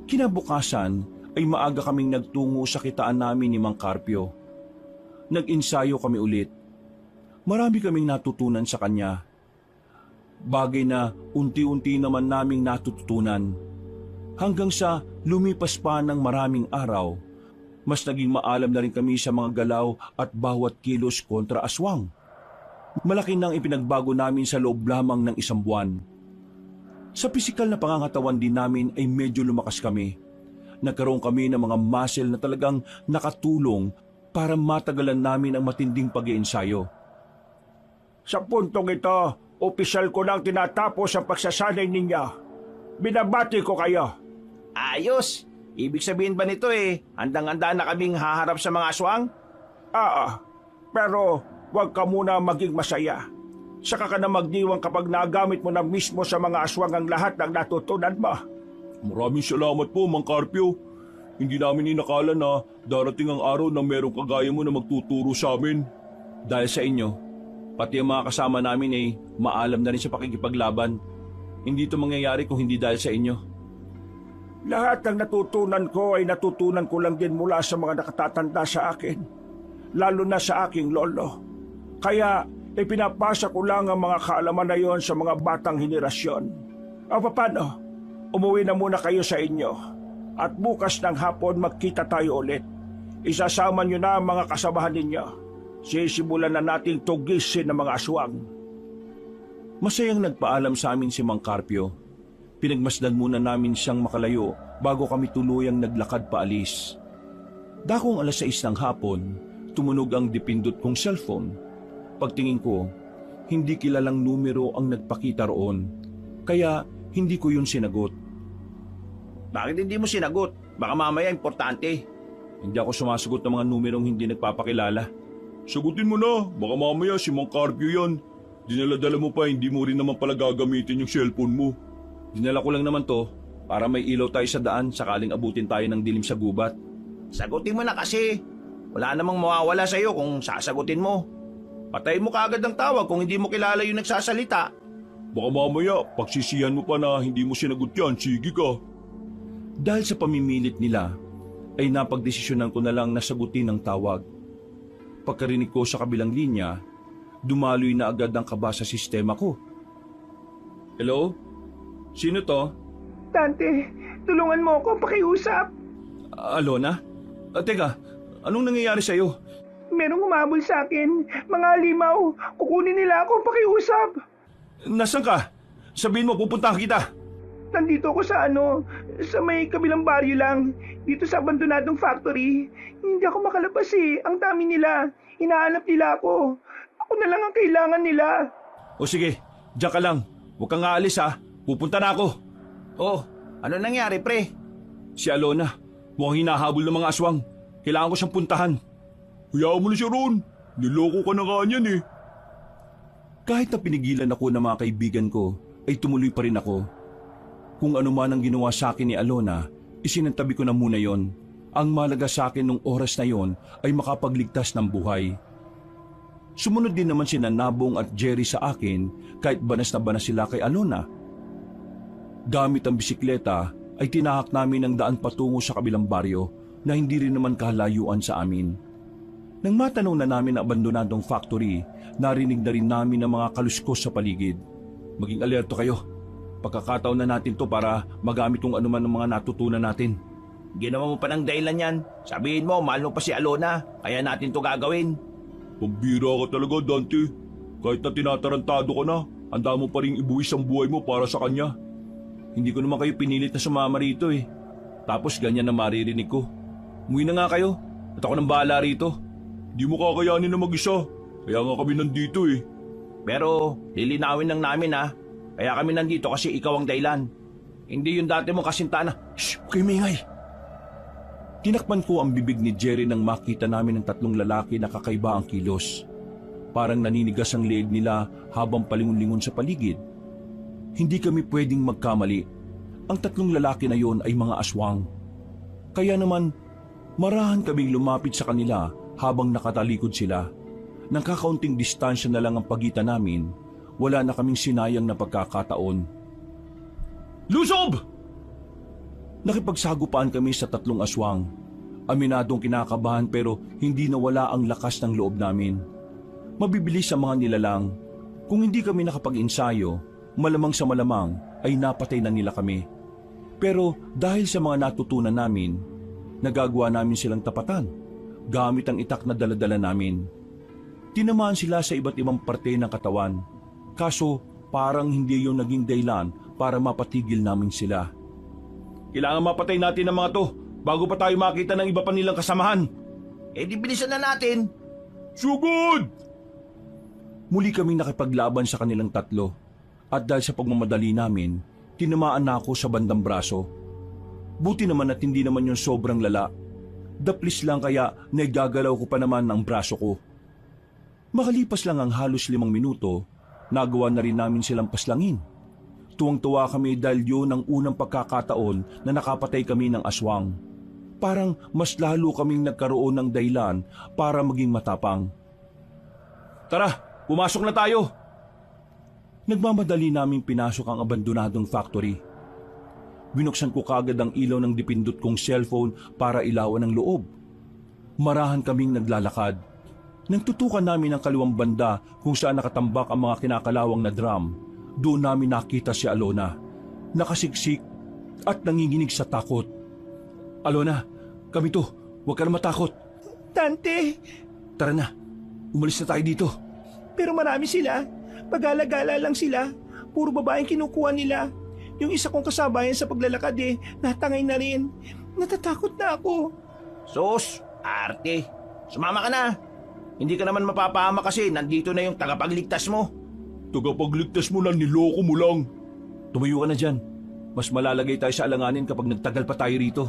[SPEAKER 1] Kinabukasan ay maaga kaming nagtungo sa kitaan namin ni Mang Carpio. Nag-ensayo kami ulit. Marami kaming natutunan sa kanya. Bagay na unti-unti naman naming natututunan. Hanggang sa lumipas pa ng maraming araw, mas naging maalam na rin kami sa mga galaw at bawat kilos kontra aswang. Malaki nang ipinagbago namin sa loob lamang ng 1 buwan. Sa pisikal na pangangatawan din namin ay medyo lumakas kami. Nagkaroon kami ng mga muscle na talagang nakatulong para matagalan namin ang matinding pag-iensayo.
[SPEAKER 3] Sa puntong ito, opisyal ko nang tinatapos ang pagsasanay ninyo. Binabati ko kayo.
[SPEAKER 2] Ayos! Ibig sabihin ba nito handang-handa na kaming haharap sa mga aswang?
[SPEAKER 3] Pero huwag ka muna maging masaya. Saka ka na magdiwang kapag nagamit mo na mismo sa mga aswang ang lahat ng natutunan mo.
[SPEAKER 1] Maraming salamat po, Mang Carpio. Hindi namin inakala na darating ang araw na merong kagaya mo na magtuturo sa amin. Dahil sa inyo, pati ang mga kasama namin ay maalam na rin sa pakikipaglaban. Hindi ito mangyayari kung hindi dahil sa inyo.
[SPEAKER 3] Lahat ng natutunan ko ay natutunan ko lang din mula sa mga nakatatanda sa akin. Lalo na sa aking lolo. Kaya ipinapasa ko lang ang mga kaalaman na yon sa mga batang henerasyon. Paano? Umuwi na muna kayo sa inyo. At bukas ng hapon magkita tayo ulit. Isasama nyo na ang mga kasamahan ninyo. Sisimulan na nating tugisin ng mga aswang.
[SPEAKER 1] Masayang nagpaalam sa amin si Mang Carpio. Pinagmasdan muna namin siyang makalayo bago kami tuluyang naglakad paalis. Dakong 6:00 ng hapon, tumunog ang dipindot kong cellphone. Pagtingin ko, hindi kilalang numero ang nagpakita roon. Kaya hindi ko yun sinagot.
[SPEAKER 2] Bakit hindi mo sinagot? Baka mamaya importante.
[SPEAKER 1] Hindi ako sumasagot ng mga numerong hindi nagpapakilala.
[SPEAKER 4] Sagutin mo na, baka mamaya si Mang Carpio yan. Dinala-dala mo pa, hindi mo rin naman pala gagamitin yung cellphone mo.
[SPEAKER 1] Dinala ko lang naman to para may ilaw tayo sa daan sakaling abutin tayo ng dilim sa gubat.
[SPEAKER 2] Sagutin mo na kasi. Wala namang mawawala sa'yo kung sasagutin mo. Patay mo kaagad ang tawag kung hindi mo kilala yung nagsasalita.
[SPEAKER 4] Baka mamaya, pagsisihan mo pa na hindi mo sinagot yan, sige ka.
[SPEAKER 1] Dahil sa pamimilit nila, ay napagdesisyonan ko na lang na sagutin ang tawag. Pagkarinig ko sa kabilang linya, dumaloy na agad ang kaba sa sistema ko. Hello? Sino to?
[SPEAKER 2] Dante, tulungan mo ako pakiusap.
[SPEAKER 1] Alona? Teka, anong nangyayari sa'yo?
[SPEAKER 2] Merong humabol sa akin. Mga limaw, kukunin nila ako pakiusap.
[SPEAKER 1] Nasaan ka? Sabihin mo, pupuntahan kita.
[SPEAKER 2] Nandito ako sa sa may kabilang baryo lang. Dito sa abandonadong factory. Hindi ako makalabas Ang dami nila. Hinahanap nila ako. Ako na lang ang kailangan nila.
[SPEAKER 1] O sige, diyan ka lang. Huwag kang aalis ha. Pupunta na ako.
[SPEAKER 2] Oh, ano nangyari pre?
[SPEAKER 1] Si Alona, mukhang hinahabol ng mga aswang. Kailangan ko siyang puntahan.
[SPEAKER 4] Hayaan mo na siya ron. Niloko ka na nga niyan
[SPEAKER 1] Kahit na pinigilan ako ng mga kaibigan ko, ay tumuloy pa rin ako. Kung ano man ang ginawa sa akin ni Alona, isinantabi ko na muna yon. Ang malaga sa akin nung oras na yon ay makapagligtas ng buhay. Sumunod din naman sina Nabong at Jerry sa akin kahit banas na banas sila kay Alona. Gamit ang bisikleta ay tinahak namin ang daan patungo sa kabilang baryo na hindi rin naman kahalayuan sa amin.
[SPEAKER 3] Nang matanong na namin ang abandonadong factory, narinig na rin namin ang mga kaluskos sa paligid.
[SPEAKER 1] Maging alerto kayo. Pagkakataon na natin to para magamit kung anuman ng mga natutunan natin.
[SPEAKER 2] Ginawa mo pa ng dahilan yan. Sabihin mo, mahal mo pa si Alona, kaya natin to gagawin.
[SPEAKER 4] Pambira ka talaga, Dante. Kahit na tinatarantado ka na, handa mo pa rin ibuwis ang buhay mo para sa kanya.
[SPEAKER 1] Hindi ko naman kayo pinilit na sumama rito eh. Tapos ganyan na maririnig ko. Umuwi na nga kayo at ako nang bahala rito.
[SPEAKER 4] Di mo kakayanin na mag-isa. Kaya nga kami nandito eh.
[SPEAKER 2] Pero lilinawin lang namin ha. Kaya kami nandito kasi ikaw ang dahilan. Hindi yung dati mong kasintana.
[SPEAKER 1] Shh! Huwag kayo maingay! Tinakpan ko ang bibig ni Jerry nang makita namin ang tatlong lalaki na kakaiba ang kilos. Parang naninigas ang leeg nila habang palingon-lingon sa paligid. Hindi kami pwedeng magkamali. Ang tatlong lalaki na yon ay mga aswang. Kaya naman, marahan kaming lumapit sa kanila habang nakatalikod sila. Nang kakaunting distansya na lang ang pagitan namin, wala na kaming sinayang na pagkakataon. Lusob! Nakipagsagupaan kami sa tatlong aswang. Aminadong kinakabahan pero hindi nawala ang lakas ng loob namin. Mabibilis ang mga nilalang. Kung hindi kami nakapag-ensayo, malamang sa malamang ay napatay na nila kami. Pero dahil sa mga natutunan namin, nagagawa namin silang tapatan gamit ang itak na daladala namin. Tinamaan sila sa iba't ibang parte ng katawan. Kaso parang hindi yung naging dahilan para mapatigil namin sila.
[SPEAKER 2] Kailangan mapatay natin ang mga to bago pa tayo makita ng iba pa nilang kasamahan. Eh di bilisan na natin.
[SPEAKER 4] Sugod!
[SPEAKER 1] Muli kaming nakipaglaban sa kanilang tatlo. At dahil sa pagmamadali namin, tinamaan na ako sa bandang braso. Buti naman at hindi naman yung sobrang lala. Daplis lang kaya nagagalaw ko pa naman ang braso ko. Makalipas lang ang halos 5 minuto, nagawa na rin namin silang paslangin. Tuwang-tuwa kami dahil yun ang unang pagkakataon na nakapatay kami ng aswang. Parang mas lalo kaming nagkaroon ng dahilan para maging matapang.
[SPEAKER 2] Tara, pumasok na tayo.
[SPEAKER 1] Nagmamadali naming pinasok ang abandonadong factory. Binuksan ko kagad ang ilaw ng dipindot kong cellphone para ilawan ang loob. Marahan kaming naglalakad. Nang tutukan namin ang kaliwang banda kung saan nakatambak ang mga kinakalawang na drum, doon namin nakita si Alona. Nakasiksik at nanginginig sa takot. Alona, kami to. Huwag ka na matakot.
[SPEAKER 2] Dante,
[SPEAKER 1] Tara na, umalis na tayo dito.
[SPEAKER 2] pero marami sila. Pag-alagala lang sila. Puro babaeng kinukuha nila. Yung isa kong kasabayan sa paglalakad natangay na rin. Natatakot na ako. Sus, arte. Sumama ka na. Hindi ka naman mapapahama kasi nandito na yung tagapagligtas mo.
[SPEAKER 4] Tagapagligtas mo lang, niloko mo lang.
[SPEAKER 1] Tumayo ka na dyan. Mas malalagay tayo sa alanganin kapag nagtagal pa tayo rito.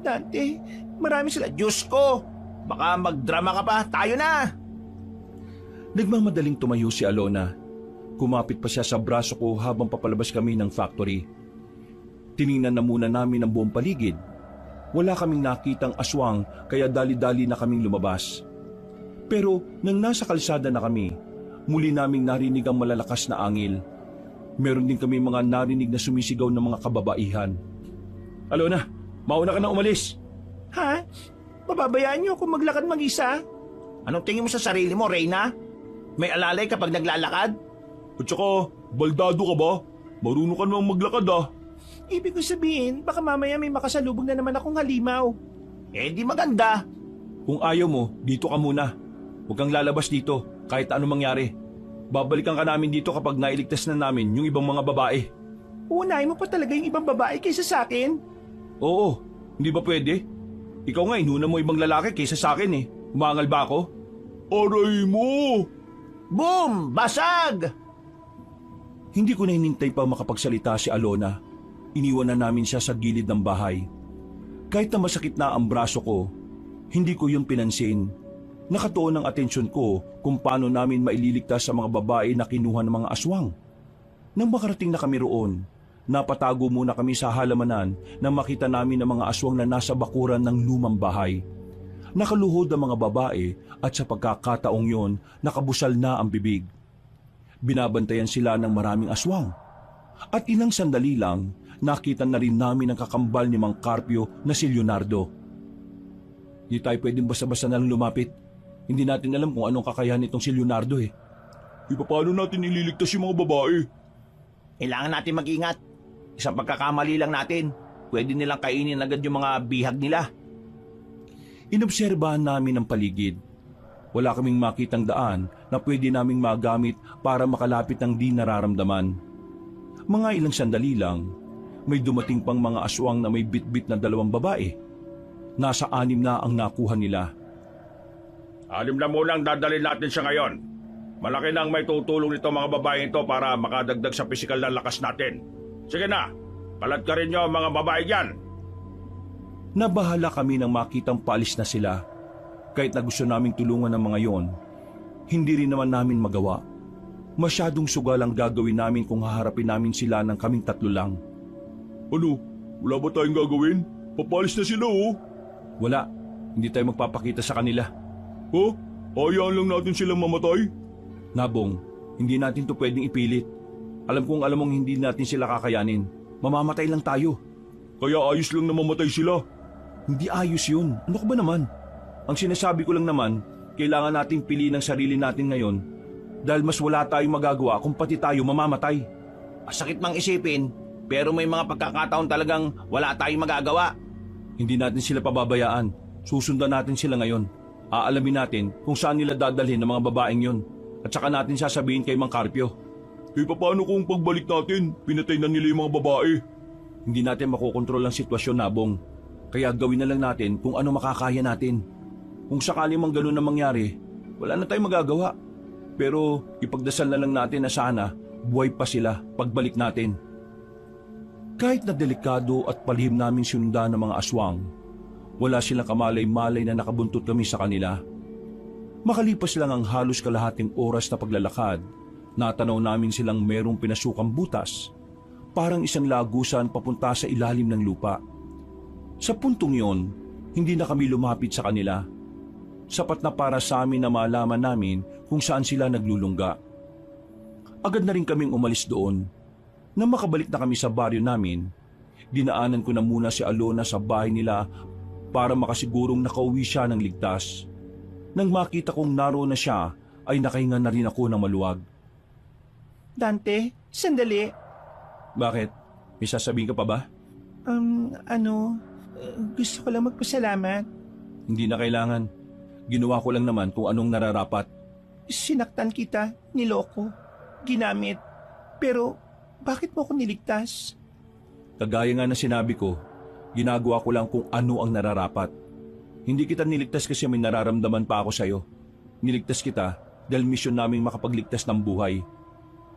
[SPEAKER 2] Dante, marami sila. Diyos ko, baka magdrama ka pa. Tayo na.
[SPEAKER 1] Nagmamadaling tumayo si Alona. Kumapit pa siya sa braso ko habang papalabas kami ng factory. Tiningnan na muna namin ang buong paligid. Wala kaming nakitang aswang kaya dali-dali na kaming lumabas. Pero nang nasa kalsada na kami, muli naming narinig ang malalakas na angil. Meron din kami mga narinig na sumisigaw ng mga kababaihan. Alona, mauna ka na umalis.
[SPEAKER 2] Ha? Pababayaan niyo ako maglakad mag-isa? Anong tingin mo sa sarili mo, Reyna? May alalay kapag naglalakad?
[SPEAKER 4] At saka, baldado ka ba? Marunong ka namang maglakad ah.
[SPEAKER 2] Ibig ko sabihin, baka mamaya may makasalubog na naman akong halimaw. Eh di maganda.
[SPEAKER 1] Kung ayaw mo, dito ka muna. Huwag kang lalabas dito kahit anong mangyari. Babalikan ka namin dito kapag nailigtas na namin yung ibang mga babae.
[SPEAKER 2] Uunahin mo pa talaga yung ibang babae kaysa sa akin?
[SPEAKER 1] Oo, hindi ba pwede? Ikaw nga, inuna mo ibang lalaki kaysa sa akin eh. Umangal ba ako?
[SPEAKER 4] Aray mo!
[SPEAKER 2] Boom! Basag!
[SPEAKER 1] Hindi ko na hinintay pa makapagsalita si Alona. Iniwan na namin siya sa gilid ng bahay. Kahit na masakit na ang braso ko, hindi ko yun pinansin. Nakatuon ang atensyon ko kung paano namin maililigtas sa mga babae na kinuha ng mga aswang. Nang makarating na kami roon, napatago muna kami sa halamanan nang makita namin ang mga aswang na nasa bakuran ng lumang bahay. Nakaluhod ang mga babae at sa pagkakataong yon, nakabusal na ang bibig. Binabantayan sila ng maraming aswang. At ilang sandali lang, nakita na rin namin ang kakambal ni Mang Carpio na si Leonardo. Di tayo pwedeng basta-basta na lang lumapit. Hindi natin alam kung anong kakayahan nitong si Leonardo eh.
[SPEAKER 4] Paano natin ililigtas yung mga babae?
[SPEAKER 2] Kailangan natin mag-ingat. Isang pagkakamali lang natin, pwede nilang kainin agad yung mga bihag nila.
[SPEAKER 1] Inobserbahan namin ang paligid. Wala kaming makitang daan na pwede naming magamit para makalapit ng di nararamdaman. Mga ilang sandali lang, may dumating pang mga aswang na may bitbit na 2 babae. Nasa 6 na ang nakuha nila.
[SPEAKER 3] 6 na muna ang dadalhin natin siya ngayon. Malaki nang may tutulong nito mga babae ito para makadagdag sa pisikal na lakas natin. Sige na, kalat ka rin nyo mga babae dyan.
[SPEAKER 1] Nabahala kami nang makitang paalis na sila. Kahit na gusto naming tulungan ng mga yon, hindi rin naman namin magawa. Masyadong sugal ang gagawin namin kung haharapin namin sila ng kaming 3 lang.
[SPEAKER 4] Ano? Wala ba tayong gagawin? Papalis na sila oh.
[SPEAKER 1] Wala, hindi tayo magpapakita sa kanila.
[SPEAKER 4] Ha? Hayaan lang natin silang mamatay?
[SPEAKER 1] Nabong, hindi natin to pwedeng ipilit. Alam mong hindi natin sila kakayanin. Mamamatay lang tayo.
[SPEAKER 4] Kaya ayos lang na mamatay sila.
[SPEAKER 1] Hindi ayos yun. Ano ka ba naman? Ang sinasabi ko lang naman, kailangan nating piliin ang sarili natin ngayon dahil mas wala tayong magagawa kung pati tayo mamamatay.
[SPEAKER 2] Masakit mang isipin, pero may mga pagkakataon talagang wala tayong magagawa.
[SPEAKER 1] Hindi natin sila pababayaan. Susundan natin sila ngayon. Aalamin natin kung saan nila dadalhin ng mga babaeng yon. At saka natin sasabihin kay Mang Carpio.
[SPEAKER 4] Paano kung pagbalik natin, pinatay na nila yung mga babae?
[SPEAKER 1] Hindi natin makokontrol ang sitwasyon, Nabong. Kaya gawin na lang natin kung ano makakaya natin. Kung sakali mang ganun na mangyari, wala na tayong magagawa. Pero ipagdasal na lang natin na sana buhay pa sila pagbalik natin. Kahit na delikado at palihim namin sinundan ng mga aswang, wala silang kamalay-malay na nakabuntot kami sa kanila. Makalipas lang ang halos kalahating oras na paglalakad, natanaw namin silang merong pinasukang butas, parang isang lagusan papunta sa ilalim ng lupa. Sa puntong yon, hindi na kami lumapit sa kanila. Sapat na para sa amin na malaman namin kung saan sila naglulungga. Agad na rin kaming umalis doon. Nang makabalik na kami sa baryo namin, dinaanan ko na muna si Alona sa bahay nila para makasigurong nakauwi siya ng ligtas. Nang makita kong naroon na siya, ay nakahinga na rin ako ng maluwag.
[SPEAKER 2] Dante, sandali.
[SPEAKER 1] Bakit? May sasabihin ka pa ba?
[SPEAKER 2] Gusto ko lang magpasalamat.
[SPEAKER 1] Hindi na kailangan. Ginawa ko lang naman kung anong nararapat.
[SPEAKER 2] Sinaktan kita, niloko, ginamit. Pero bakit mo ako niligtas?
[SPEAKER 1] Kagaya nga na sinabi ko, ginagawa ko lang kung ano ang nararapat. Hindi kita niligtas kasi may nararamdaman pa ako sa'yo. Niligtas kita dahil misyon naming makapagligtas ng buhay.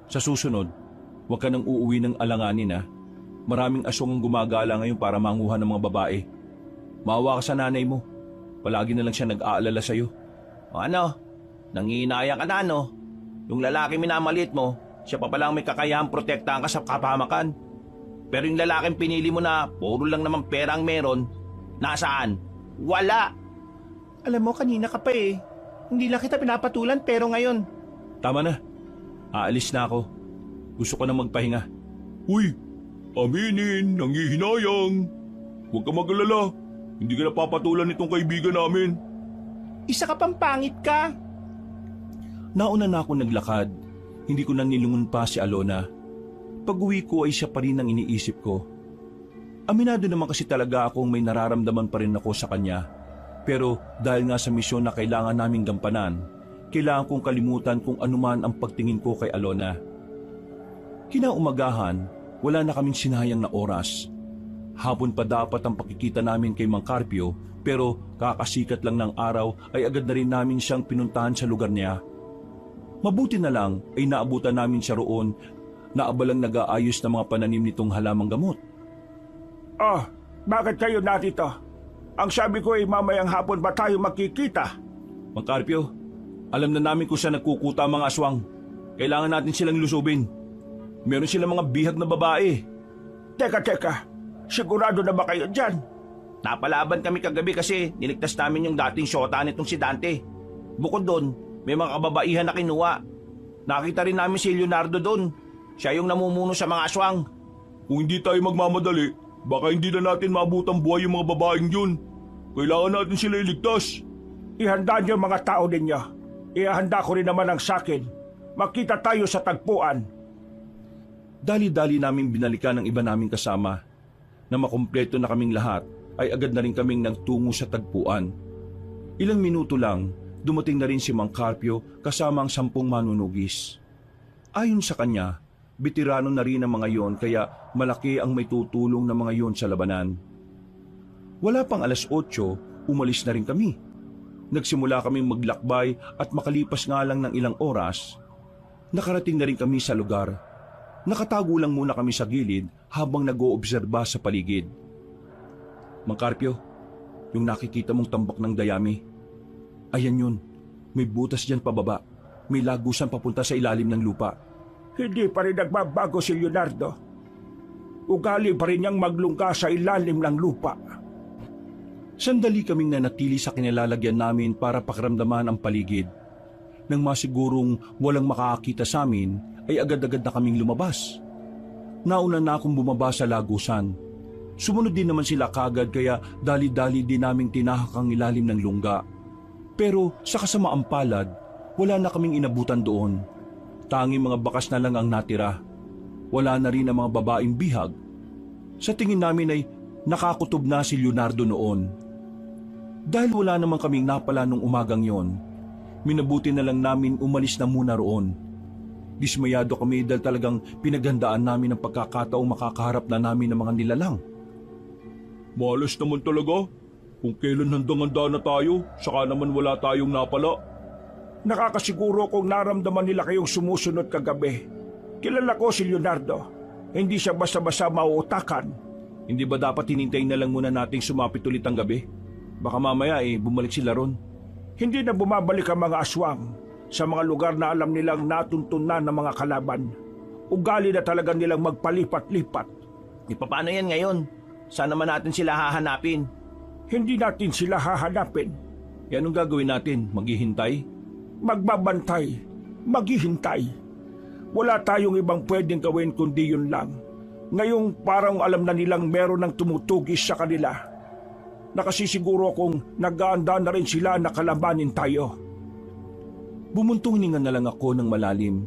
[SPEAKER 1] Sa susunod, huwag ka nang uuwi ng alanganin ha. Maraming aswang ang gumagala ngayon para manguha ng mga babae. Maawa ka sa nanay mo. Palagi na lang siya nag-aalala sa'yo.
[SPEAKER 2] O ano? Nangihinaya ka na no? Yung lalaki minamalit mo, siya pa palang may kakayahang protektahan ka sa kapahamakan. Pero yung lalaking pinili mo na puro lang naman pera ang meron, nasaan? Wala! Alam mo, kanina ka pa eh. Hindi lang kita pinapatulan pero ngayon.
[SPEAKER 1] Tama na. Aalis na ako. Gusto ko na magpahinga.
[SPEAKER 4] Uy, aminin, nangihinayang. Huwag ka mag-alala. Hindi ka napapatulan itong kaibigan namin.
[SPEAKER 2] Isa ka pang pangit ka.
[SPEAKER 1] Nauna na ako naglakad. Hindi ko na nilungon pa si Alona. Pag-uwi ko ay siya pa rin ang iniisip ko. Aminado naman kasi talaga akong may nararamdaman pa rin ako sa kanya. Pero dahil nga sa misyon na kailangan naming gampanan, kailangan kong kalimutan kung anuman ang pagtingin ko kay Alona. Kinaumagahan, wala na kaming sinayang na oras. Hapon pa dapat ang pakikita namin kay Mang Carpio, pero kakasikat lang ng araw ay agad na rin namin siyang pinuntahan sa lugar niya. Mabuti na lang ay naabutan namin siya roon na abalang nag-aayos ng mga pananim nitong halamang gamot.
[SPEAKER 3] Bakit kayo narito? Ang sabi ko ay mamayang hapon ba tayo magkikita?
[SPEAKER 1] Mang Carpio, alam na namin kung saan nagkukuta ang mga aswang. Kailangan natin silang lusubin. Meron silang mga bihag na babae.
[SPEAKER 3] Teka, sigurado na ba kayo dyan?
[SPEAKER 2] Napalaban kami kagabi kasi niligtas namin yung dating syota nitong si Dante. Bukod doon, may mga kababaihan na kinuha. Nakita rin namin si Leonardo doon. Siya yung namumuno sa mga aswang.
[SPEAKER 4] Kung hindi tayo magmamadali, baka hindi na natin maabutang buhay yung mga babaeng yun. Kailangan natin sila iligtas.
[SPEAKER 3] Ihanda niyo ang mga tao ninyo. Ihanda ko rin naman ang sakin. Makita tayo sa tagpuan.
[SPEAKER 1] Dali-dali namin binalikan ng iba naming kasama. Na makumpleto na kaming lahat, ay agad na rin kaming nagtungo sa tagpuan. Ilang minuto lang, dumating na rin si Mang Carpio kasama ang 10 manunugis. Ayon sa kanya, bitirano na rin ang mga yon kaya malaki ang may tutulong na mga yon sa labanan. Wala pang alas 8, umalis na rin kami. Nagsimula kaming maglakbay at makalipas nga lang ng ilang oras, nakarating na rin kami sa lugar. Nakatago lang muna kami sa gilid habang nag-oobserba sa paligid. Mang Carpio, yung nakikita mong tambak ng dayami, ayan yun, may butas dyan pababa, may lagusan papunta sa ilalim ng lupa.
[SPEAKER 3] Hindi pa rin nagbabago si Leonardo. Ugali pa rin niyang maglungga sa ilalim ng lupa.
[SPEAKER 1] Sandali kaming nanatili sa kinilalagyan namin para pakiramdaman ang paligid. Nang masigurong walang makakakita sa amin, ay agad-agad na kaming lumabas. Nauna na akong bumaba sa lagusan. Sumunod din naman sila kagad kaya dali-dali din naming tinahak ang ilalim ng lungga. Pero sa kasamaang palad, wala na kaming inabutan doon. Tanging mga bakas na lang ang natira. Wala na rin ang mga babaeng bihag. Sa tingin namin ay nakakutob na si Leonardo noon. Dahil wala naman kaming napala nung umagang yon, minabuti na lang namin umalis na muna roon. Dismayado kami dahil talagang pinaghandaan namin ang pagkakataong makakaharap na namin ng mga nilalang.
[SPEAKER 4] Malas naman talaga. Kung kailan handang-handa na tayo, saka naman wala tayong napala.
[SPEAKER 3] Nakakasiguro kung naramdaman nila kayong sumusunod kagabi. Kilala ko si Leonardo. Hindi siya basta-basta mauutakan.
[SPEAKER 1] Hindi ba dapat hinintayin na lang muna nating sumapit ulit ang gabi? Baka mamaya bumalik sila ron.
[SPEAKER 3] Hindi na bumabalik ang mga aswang sa mga lugar na alam nilang natuntunan ng mga kalaban. Ugali na talaga nilang magpalipat-lipat.
[SPEAKER 2] Paano yan ngayon? Saan naman natin sila hahanapin?
[SPEAKER 3] Hindi natin sila hahanapin.
[SPEAKER 1] Anong gagawin natin? Maghihintay?
[SPEAKER 3] Magbabantay. Maghihintay. Wala tayong ibang pwedeng gawin kundi yun lang. Ngayong parang alam na nilang meron ng tumutugis sa kanila. Nakasisiguro kung nag-aanda na rin sila na kalabanin tayo.
[SPEAKER 1] Bumuntong hininga na lang ako ng malalim.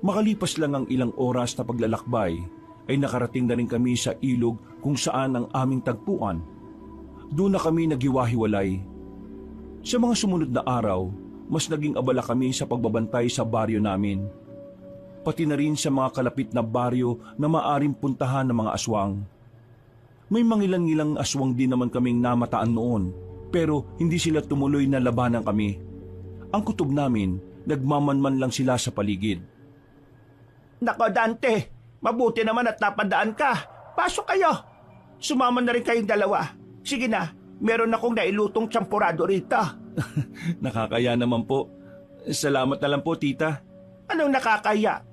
[SPEAKER 1] Makalipas lang ang ilang oras na paglalakbay, ay nakarating na rin kami sa ilog kung saan ang aming tagpuan. Doon na kami naghiwa-hiwalay. Sa mga sumunod na araw, mas naging abala kami sa pagbabantay sa baryo namin. Pati na rin sa mga kalapit na baryo na maaring puntahan ng mga aswang. May mangilang-ilang aswang din naman kaming namataan noon, pero hindi sila tumuloy na labanan kami. Ang kutob namin, nagmamanman lang sila sa paligid.
[SPEAKER 2] Nako Dante, mabuti naman at napadaan ka. Pasok kayo. Sumama na rin kayong dalawa. Sige na, meron akong nailutong tsampurado rito.
[SPEAKER 1] Nakakaya naman po. Salamat na lang po, tita.
[SPEAKER 2] Anong nakakaya?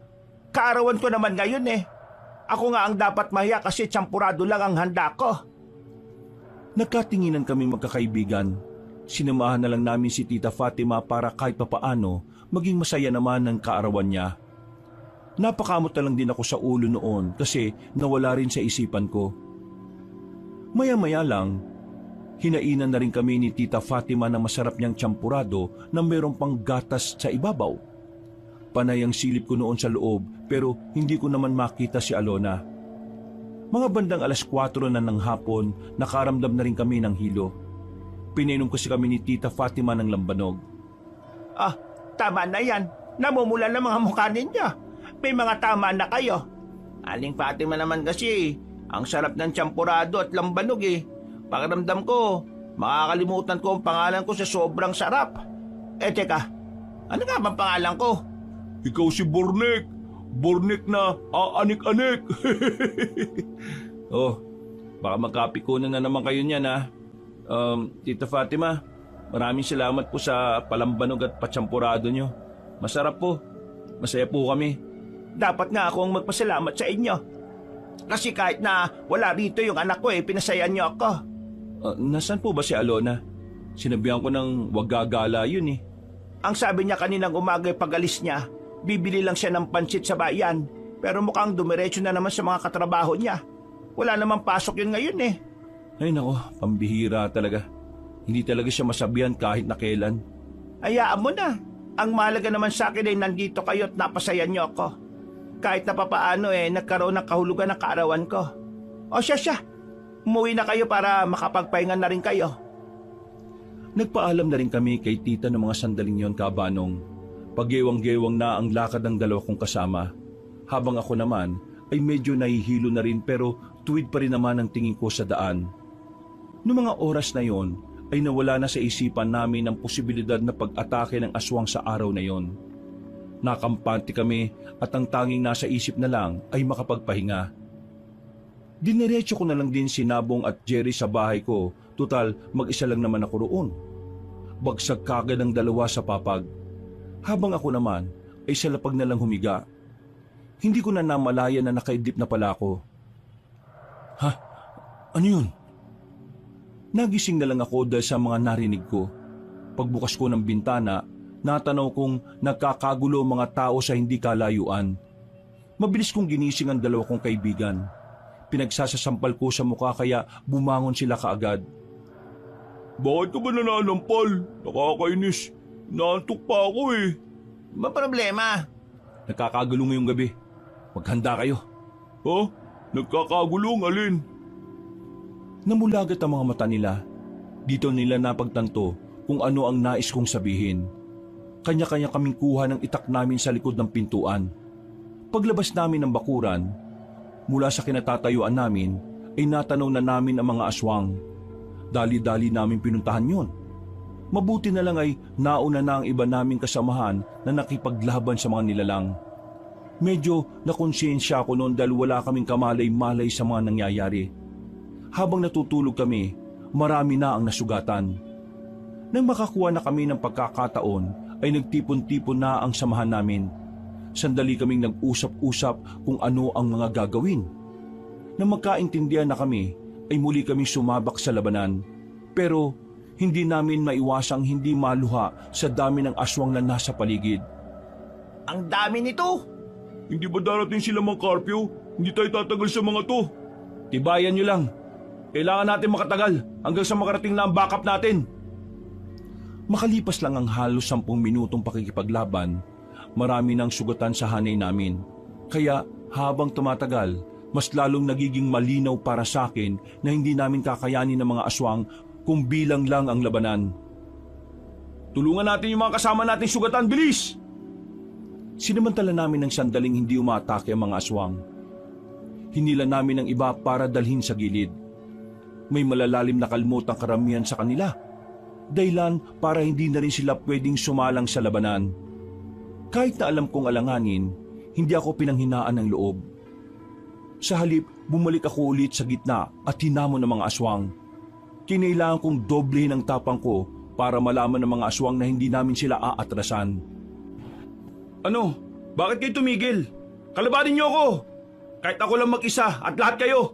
[SPEAKER 2] Kaarawan ko naman ngayon eh. Ako nga ang dapat mahiya kasi tsampurado lang ang handa ko.
[SPEAKER 1] Nagkatinginan kami magkakaibigan. Sinamahan na lang namin si Tita Fatima para kahit papaano maging masaya naman ng kaarawan niya. Napakamot na lang din ako sa ulo noon kasi nawala rin sa isipan ko. Maya-maya lang, hinainan na rin kami ni Tita Fatima ng masarap niyang tsampurado na mayroong pang gatas sa ibabaw. Panay ang silip ko noon sa loob pero hindi ko naman makita si Alona. Mga bandang alas 4 na ng hapon, nakaramdam na rin kami ng hilo. Pinainom kasi kami ni Tita Fatima ng lambanog.
[SPEAKER 2] Tama na yan. Namumula na mga mukha ninyo. May mga tama na kayo. Aling Fatima naman kasi, ang sarap ng tsampurado at lambanog eh. Pakiramdam ko, makakalimutan ko ang pangalan ko sa sobrang sarap. Teka, ano nga bang pangalan ko?
[SPEAKER 4] Ikaw si Bornek. Bornek na aanik-anik.
[SPEAKER 1] Oh, baka magkapikunan na naman kayo niyan ha. Tita Fatima, maraming salamat po sa palambanog at patsampurado nyo. Masarap po. Masaya po kami.
[SPEAKER 2] Dapat nga ako ang magpasalamat sa inyo. Kasi kahit na wala rito yung anak ko pinasayaan niyo ako.
[SPEAKER 1] Nasaan po ba si Alona? Sinabihan ko ng wag gagala yun eh.
[SPEAKER 2] Ang sabi niya kaninang umaga pag-alis niya, bibili lang siya ng pansit sa bayan. Pero mukhang dumiretso na naman sa mga katrabaho niya. Wala namang pasok yun ngayon eh.
[SPEAKER 1] Ay nako, pambihira talaga. Hindi talaga siya masabihan kahit na kailan.
[SPEAKER 2] Hayaan mo na. Ang mahalaga naman sa akin ay nandito kayo at napasaya niyo ako. Kahit na papaano nagkaroon ng kahulugan ng kaarawan ko. O siya. Umuwi na kayo para makapagpahinga na rin kayo.
[SPEAKER 1] Nagpaalam na rin kami kay tita ng mga sandaling yon, Kabanong. Paggewang-gewang na ang lakad ng dalawa kong kasama. Habang ako naman ay medyo nahihilo na rin pero tuwid pa rin naman ang tingin ko sa daan. Noong mga oras na yon ay nawala na sa isipan namin ang posibilidad na pag-atake ng aswang sa araw na yon. Nakampante kami at ang tanging nasa isip na lang ay makapagpahinga. Diniretso ko na lang din si Nabong at Jerry sa bahay ko, tutal mag-isa lang naman ako roon. Bagsag kagad ang dalawa sa papag. Habang ako naman ay sa lapag na lang humiga. Hindi ko na namalayan na nakaidlip na pala ako. Ha? Ano yun? Nagising na lang ako dahil sa mga narinig ko. Pagbukas ko ng bintana, natanaw kong nagkakagulo mga tao sa hindi kalayuan. Mabilis kong ginising ang dalawa kong kaibigan. Pinagsasasampal ko sa mukha kaya bumangon sila kaagad.
[SPEAKER 4] Bakit ka ba nananampal? Nakakainis. Naantok pa ako eh.
[SPEAKER 2] Ba problema?
[SPEAKER 1] Nakakagulo ngayong gabi. Maghanda kayo.
[SPEAKER 4] Ha? Nagkakagulong alin?
[SPEAKER 1] Namulagat ang mga mata nila. Dito nila napagtanto kung ano ang nais kong sabihin. Kanya-kanya kaming kuha ng itak namin sa likod ng pintuan. Paglabas namin ng bakuran, mula sa kinatatayuan namin ay natanaw na namin ang mga aswang. Dali-dali namin pinuntahan yon. Mabuti na lang ay nauna na ang iba naming kasamahan na nakipaglaban sa mga nilalang. Medyo nakonsensya ako noon dahil wala kaming kamalay-malay sa mga nangyayari. Habang natutulog kami, marami na ang nasugatan. Nang makakuha na kami ng pagkakataon ay nagtipon-tipon na ang samahan namin. Sandali kaming nag-usap-usap kung ano ang mga gagawin. Nang magkaintindihan na kami, ay muli kaming sumabak sa labanan. Pero hindi namin maiwasang hindi maluha sa dami ng aswang na nasa paligid.
[SPEAKER 2] Ang dami nito!
[SPEAKER 4] Hindi ba darating sila Mang Carpio? Hindi tayo tatagal sa mga to.
[SPEAKER 1] Tibayan nyo lang. Kailangan natin makatagal hanggang sa makarating na ang backup natin. Makalipas lang ang halos 10 minutong pakikipaglaban, marami nang sugatan sa hanay namin. Kaya habang tumatagal, mas lalong nagiging malinaw para sa akin na hindi namin kakayanin ng mga aswang kung bilang lang ang labanan. Tulungan natin yung mga kasama nating sugatan, bilis! Sinamantala namin ng sandaling hindi umaatake ang mga aswang. Hinila namin ang iba para dalhin sa gilid. May malalalim na kalmot ang karamihan sa kanila. Dahilan para hindi na rin sila pwedeng sumalang sa labanan. Kahit na alam kong alanganin, hindi ako pinanghinaan ng loob. Sa halip, bumalik ako ulit sa gitna at hinamon ng mga aswang. Kinailangan kong doblehin ang tapang ko para malaman ng mga aswang na hindi namin sila aatrasan. Ano? Bakit kayo tumigil? Kalabanin niyo ako! Kahit ako lang mag-isa at lahat kayo!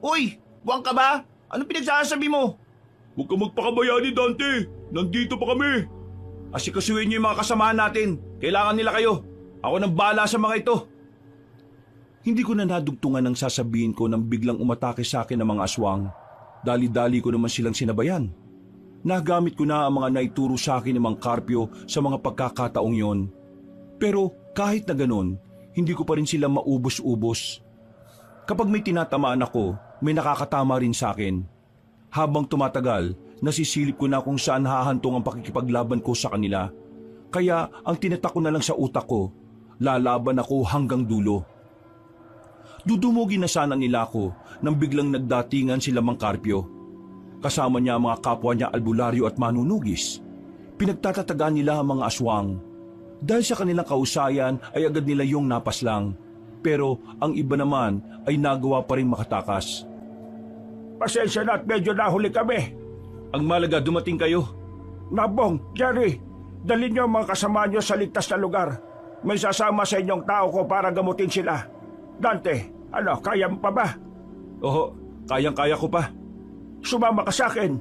[SPEAKER 2] Uy! Buwang ka ba? Anong pinagsasabi mo?
[SPEAKER 4] Huwag ka magpakabayani, Dante. Nandito pa kami.
[SPEAKER 1] Asikasuhin niyo yung mga kasamahan natin. Kailangan nila kayo. Ako nang bahala sa mga ito. Hindi ko na nadugtungan ang sasabihin ko nang biglang umatake sa akin ng mga aswang. Dali-dali ko naman silang sinabayan. Nagamit ko na ang mga naituro sa akin ng Mang Carpio sa mga pagkakataong yon. Pero kahit na ganon, hindi ko pa rin sila maubos-ubos. Kapag may tinatamaan ako, may nakakatama rin sa akin. Habang tumatagal, nasisilip ko na kung saan hahantong ang pakikipaglaban ko sa kanila. Kaya ang tinatak ko na lang sa utak ko, lalaban ako hanggang dulo. Dudumugin na sana nila ako nang biglang nagdatingan sila Mang Carpio. Kasama niya ang mga kapwa niya albularyo at manunugis. Pinagtatatagaan nila ang mga aswang. Dahil sa kanilang kausayan ay agad nila yung napaslang. Pero ang iba naman ay nagawa pa rin makatakas.
[SPEAKER 3] Pasensya na at medyo nahuli kami.
[SPEAKER 1] Ang malaga dumating kayo.
[SPEAKER 3] Nabong, Jerry, dalhin niyo ang mga kasama niyo sa ligtas na lugar. May sasama sa inyong tao ko para gamutin sila. Dante, kaya mo pa ba?
[SPEAKER 1] Oo, kayang-kaya ko pa.
[SPEAKER 3] Sumama ka sa akin.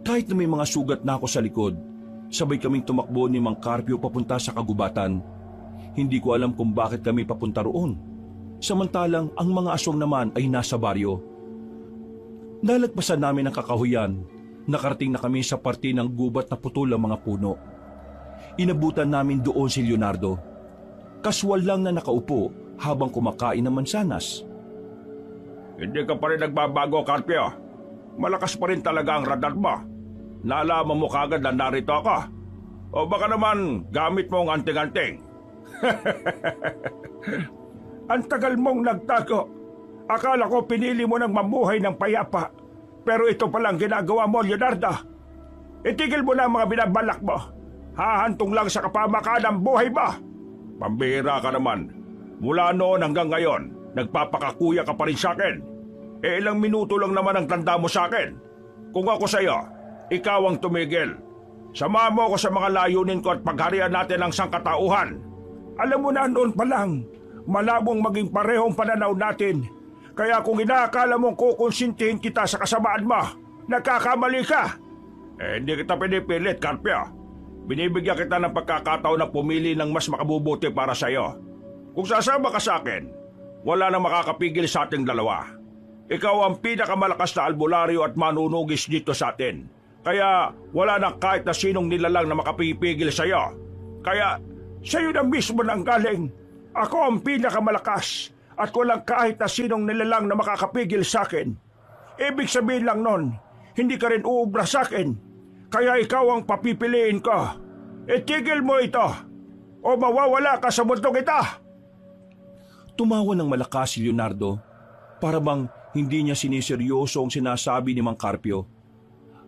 [SPEAKER 1] Kahit na may mga sugat na ako sa likod, sabay kaming tumakbo ni Mang Carpio papunta sa kagubatan. Hindi ko alam kung bakit kami papunta roon. Samantalang ang mga aswang naman ay nasa baryo. Nalagpasan namin ang kakahuyan. Nakarating na kami sa parte ng gubat na putol ang mga puno. Inabutan namin doon si Leonardo. Kaswal lang na nakaupo habang kumakain ng mansanas.
[SPEAKER 3] Hindi ka pa rin nagbabago, Carpio. Malakas pa rin talaga ang radar mo. Naalaman mo kagad na narito ako. O baka naman gamit mo ang anting-anting. Ang tagal mong nagtago. Akala ko pinili mo ng mamuhay ng payapa. Pero ito palang ginagawa mo, Leonardo. Itigil mo na ang mga binabalak mo. Hahantong lang sa kapamakaan ng buhay mo. Pambihira ka naman. Mula noon hanggang ngayon, nagpapakakuya ka pa rin sa akin. Ilang minuto lang naman ang tanda mo sa akin. Kung ako sa'yo, ikaw ang tumigil. Samahan mo ako sa mga layunin ko at pagharian natin ang sangkatauhan. Alam mo na noon pa lang, malabong maging parehong pananaw natin. Kaya kung inaakala mong kukonsintihin kita sa kasamaan mo, nagkakamali ka. Hindi kita pinipilit, Carpio. Binibigyan kita ng pagkakataon na pumili ng mas makabubuti para sa'yo. Kung sasama ka sa akin, wala nang makakapigil sa ating dalawa. Ikaw ang pinakamalakas na albularyo at manunugis dito sa atin. Kaya wala nang kahit na sinong nilalang na makapipigil sa'yo. Kaya sa'yo na mismo nang galing. Ako ang pinakamalakas at walang kahit na sinong nilalang na makakapigil sa akin. Ibig sabihin lang nun, hindi ka rin uubra sa akin. Kaya ikaw ang papipiliin ko. Itigil mo ito o mawawala ka sa mundong ito.
[SPEAKER 1] Tumawa ng malakas si Leonardo para bang hindi niya siniseryoso ang sinasabi ni Mang Carpio.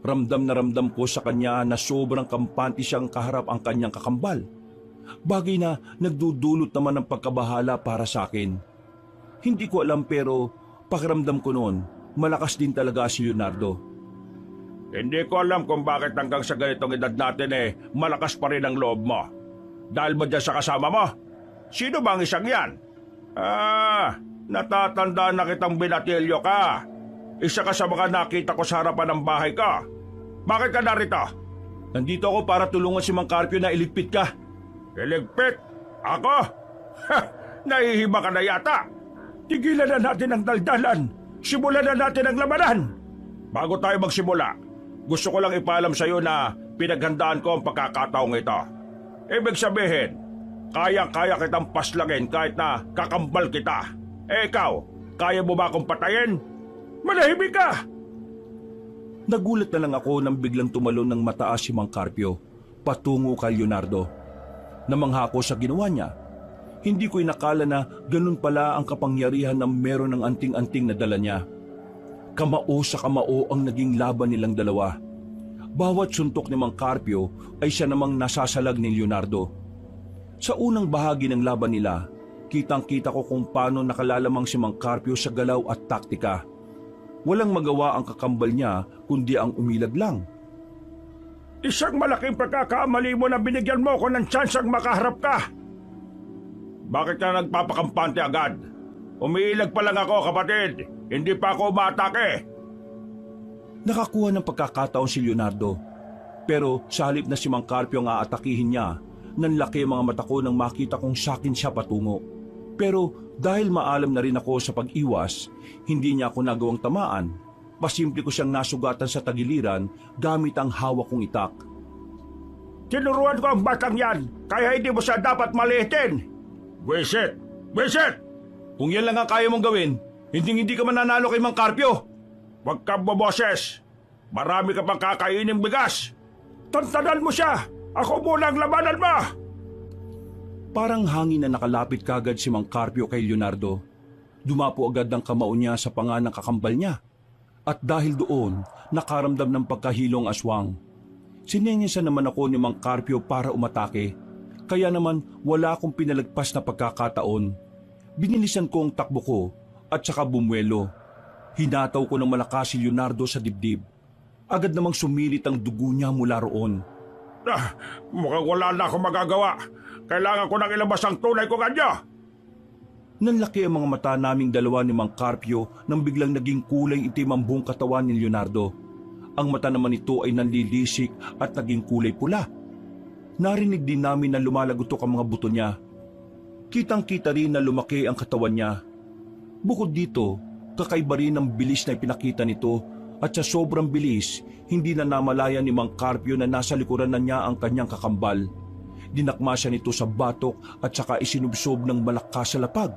[SPEAKER 1] Ramdam na ramdam ko sa kanya na sobrang kampante siyang kaharap ang kanyang kakambal. Bagay na nagdudulot naman ng pagkabahala para sa akin. Hindi ko alam pero pakiramdam ko noon, malakas din talaga si Leonardo.
[SPEAKER 3] Hindi ko alam kung bakit hanggang sa ganitong edad natin malakas pa rin ang loob mo. Dahil ba dyan sa kasama mo? Sino bang isang yan? Natatandaan na kitang binatilyo ka. Isa ka sa mga nakita ko sa harapan ng bahay ka. Bakit ka narito?
[SPEAKER 1] Nandito ako para tulungan si Mang Carpio na iligpit ka.
[SPEAKER 3] Iligpit? Ako? Nahihiba ka na yata. Tigilan na natin ang daldalan. Simulan na natin ang labanan. Bago tayo magsimula, gusto ko lang ipaalam sa iyo na pinaghandaan ko ang pagkakataong ito. Ibig sabihin, kaya-kaya kitang paslagin kahit na kakambal kita. Ikaw, kaya mo ba akong patayin? Manahimik ka!
[SPEAKER 1] Nagulat na lang ako nang biglang tumalon ng mataas si Mang Carpio patungo kay Leonardo. Namangha ako sa ginawa niya. Hindi ko inakala na ganun pala ang kapangyarihan na meron ng anting-anting na dala niya. Kamao sa kamao ang naging laban nilang dalawa. Bawat suntok ni Mang Carpio ay siya namang nasasalag ni Leonardo. Sa unang bahagi ng laban nila, kitang-kita ko kung paano nakalalamang si Mang Carpio sa galaw at taktika. Walang magawa ang kakambal niya kundi ang umilag lang.
[SPEAKER 3] Isang malaking pagkakamali mo na binigyan mo ko ng tsansang makaharap ka. Bakit ka nagpapakampante agad? Umiilag pa lang ako, kapatid. Hindi pa ako umatake.
[SPEAKER 1] Nakakuha ng pagkakataon si Leonardo. Pero sa halip na si Mang Carpio ang aatakihin niya, nanlaki ang mga mata ko nang makita kong sakin siya patungo. Pero dahil maalam na rin ako sa pag-iwas, hindi niya ako nagawang tamaan. Pasimple ko siyang nasugatan sa tagiliran gamit ang hawak kong itak.
[SPEAKER 3] Tinuruan ko ang batang yan, kaya hindi mo siya dapat maliitin. Wisit! Wisit!
[SPEAKER 1] Kung yan lang ang kaya mong gawin, hindi ka mananalo kay Mang Carpio.
[SPEAKER 3] Huwag kang boboses. Marami ka pang kakainin bigas. Tantanan mo siya. Ako muna ang labanan mo.
[SPEAKER 1] Parang hangin na nakalapit kagad si Mang Carpio kay Leonardo. Dumapo agad ang kamao niya sa panga ng kakambal niya. At dahil doon, nakaramdam ng pagkahilong aswang. Sinenyesan naman ako ni Mang Carpio para umatake. Kaya naman wala akong pinalagpas na pagkakataon. Binilisan ko ang takbo ko at saka bumuelo. Hinataw ko ng malakas si Leonardo sa dibdib. Agad namang sumilit ang dugo niya mula roon.
[SPEAKER 3] Mukhang wala na akong magagawa. Kailangan ko nang ilabas ang tunay kong anyo.
[SPEAKER 1] Nanlaki ang mga mata naming dalawa ni Mang Carpio nang biglang naging kulay itim ang buong katawan ni Leonardo. Ang mata naman nito ay nanlilisik at naging kulay pula. Narinig din namin na lumalagotok ang mga buto niya. Kitang-kita rin na lumaki ang katawan niya. Bukod dito, kakaiba rin ang bilis na ipinakita nito At sa sobrang bilis, hindi na namalayan ni Mang Carpio na nasa likuran na niya ang kanyang kakambal. Dinakma siya nito sa batok at saka isinubsob ng malakas sa lapag.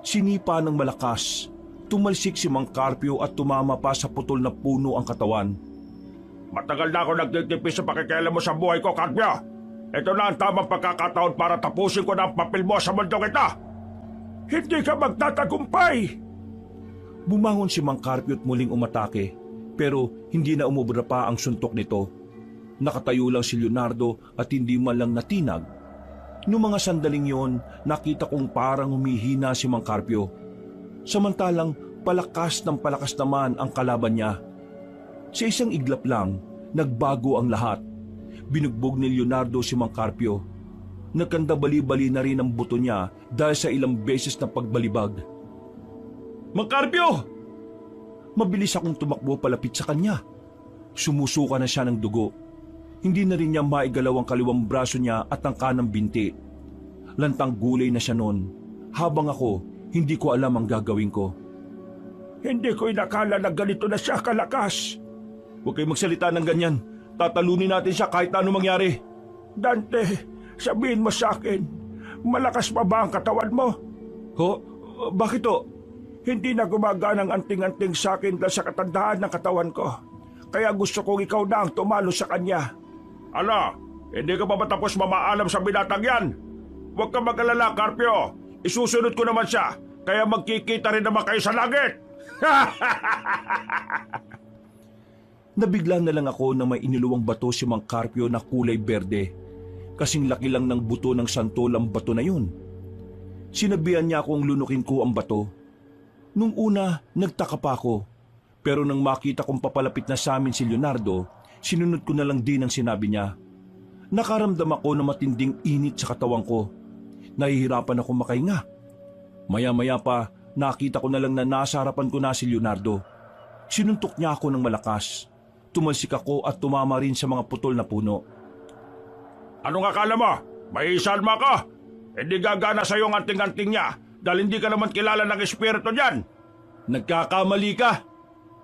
[SPEAKER 1] Sinipa ng malakas. Tumalsik si Mang Carpio at tumama pa sa putol na puno ang katawan.
[SPEAKER 3] Matagal na ako nagtitipis sa pakikialam mo sa buhay ko, Carpio. Ito na ang tamang pagkakataon para tapusin ko na ang papel mo sa mundong ito. Hindi ka magtatagumpay.
[SPEAKER 1] Bumangon si Mang Carpio at muling umatake, pero hindi na umubra pa ang suntok nito. Nakatayo lang si Leonardo at hindi man lang natinag. Noong mga sandaling yon, nakita kong parang humihina si Mang Carpio. Samantalang palakas naman ang kalaban niya. Sa isang iglap lang, nagbago ang lahat. Binugbog ni Leonardo si Mang Carpio. Nagkandabali-bali na rin ang buto niya dahil sa ilang beses na pagbalibag.
[SPEAKER 4] Mang Carpio!
[SPEAKER 1] Mabilis akong tumakbo palapit sa kanya. Sumusuka na siya ng dugo. Hindi na rin niya maigalaw ang kaliwang braso niya at ang kanang binti. Lantang gulay na siya noon. Habang ako, hindi ko alam ang gagawin ko.
[SPEAKER 3] Hindi ko inakala na ganito na siya kalakas.
[SPEAKER 1] Huwag kayong magsalita ng ganyan. Tatalunin natin siya kahit ano mangyari.
[SPEAKER 3] Dante, sabihin mo sa akin, malakas pa ba ang katawan mo?
[SPEAKER 1] Ho? Bakit to?
[SPEAKER 3] Hindi na gumagana ang anting-anting sa akin dahil sa katandaan ng katawan ko. Kaya gusto kong ikaw na ang tumalo sa kanya. Ala, hindi ka pa ba tapos mamaalam sa binatang yan? Huwag ka mag-alala, Carpio. Isusunod ko naman siya, kaya magkikita rin naman kayo sa langit.
[SPEAKER 1] Nabigla na lang ako na may iniluwang bato si Mang Carpio na kulay berde. Kasing laki lang ng buto ng santol ang bato na yun. Sinabihan niya akong lunukin ko ang bato. Nung una, nagtaka pa ako. Pero nang makita kong papalapit na sa amin si Leonardo, sinunod ko na lang din ang sinabi niya. Nakaramdam ako na matinding init sa katawan ko. Nahihirapan ako makahinga. Maya-maya pa, nakita ko na lang na nasa harapan ko na si Leonardo. Sinuntok niya ako ng malakas. Tumalsik ako at tumama rin sa mga putol na puno.
[SPEAKER 3] Anong akala mo? May isalma ka? Hindi gagana sa iyong anting-anting niya dahil hindi ka naman kilala ng espiritu niyan.
[SPEAKER 1] Nagkakamali ka!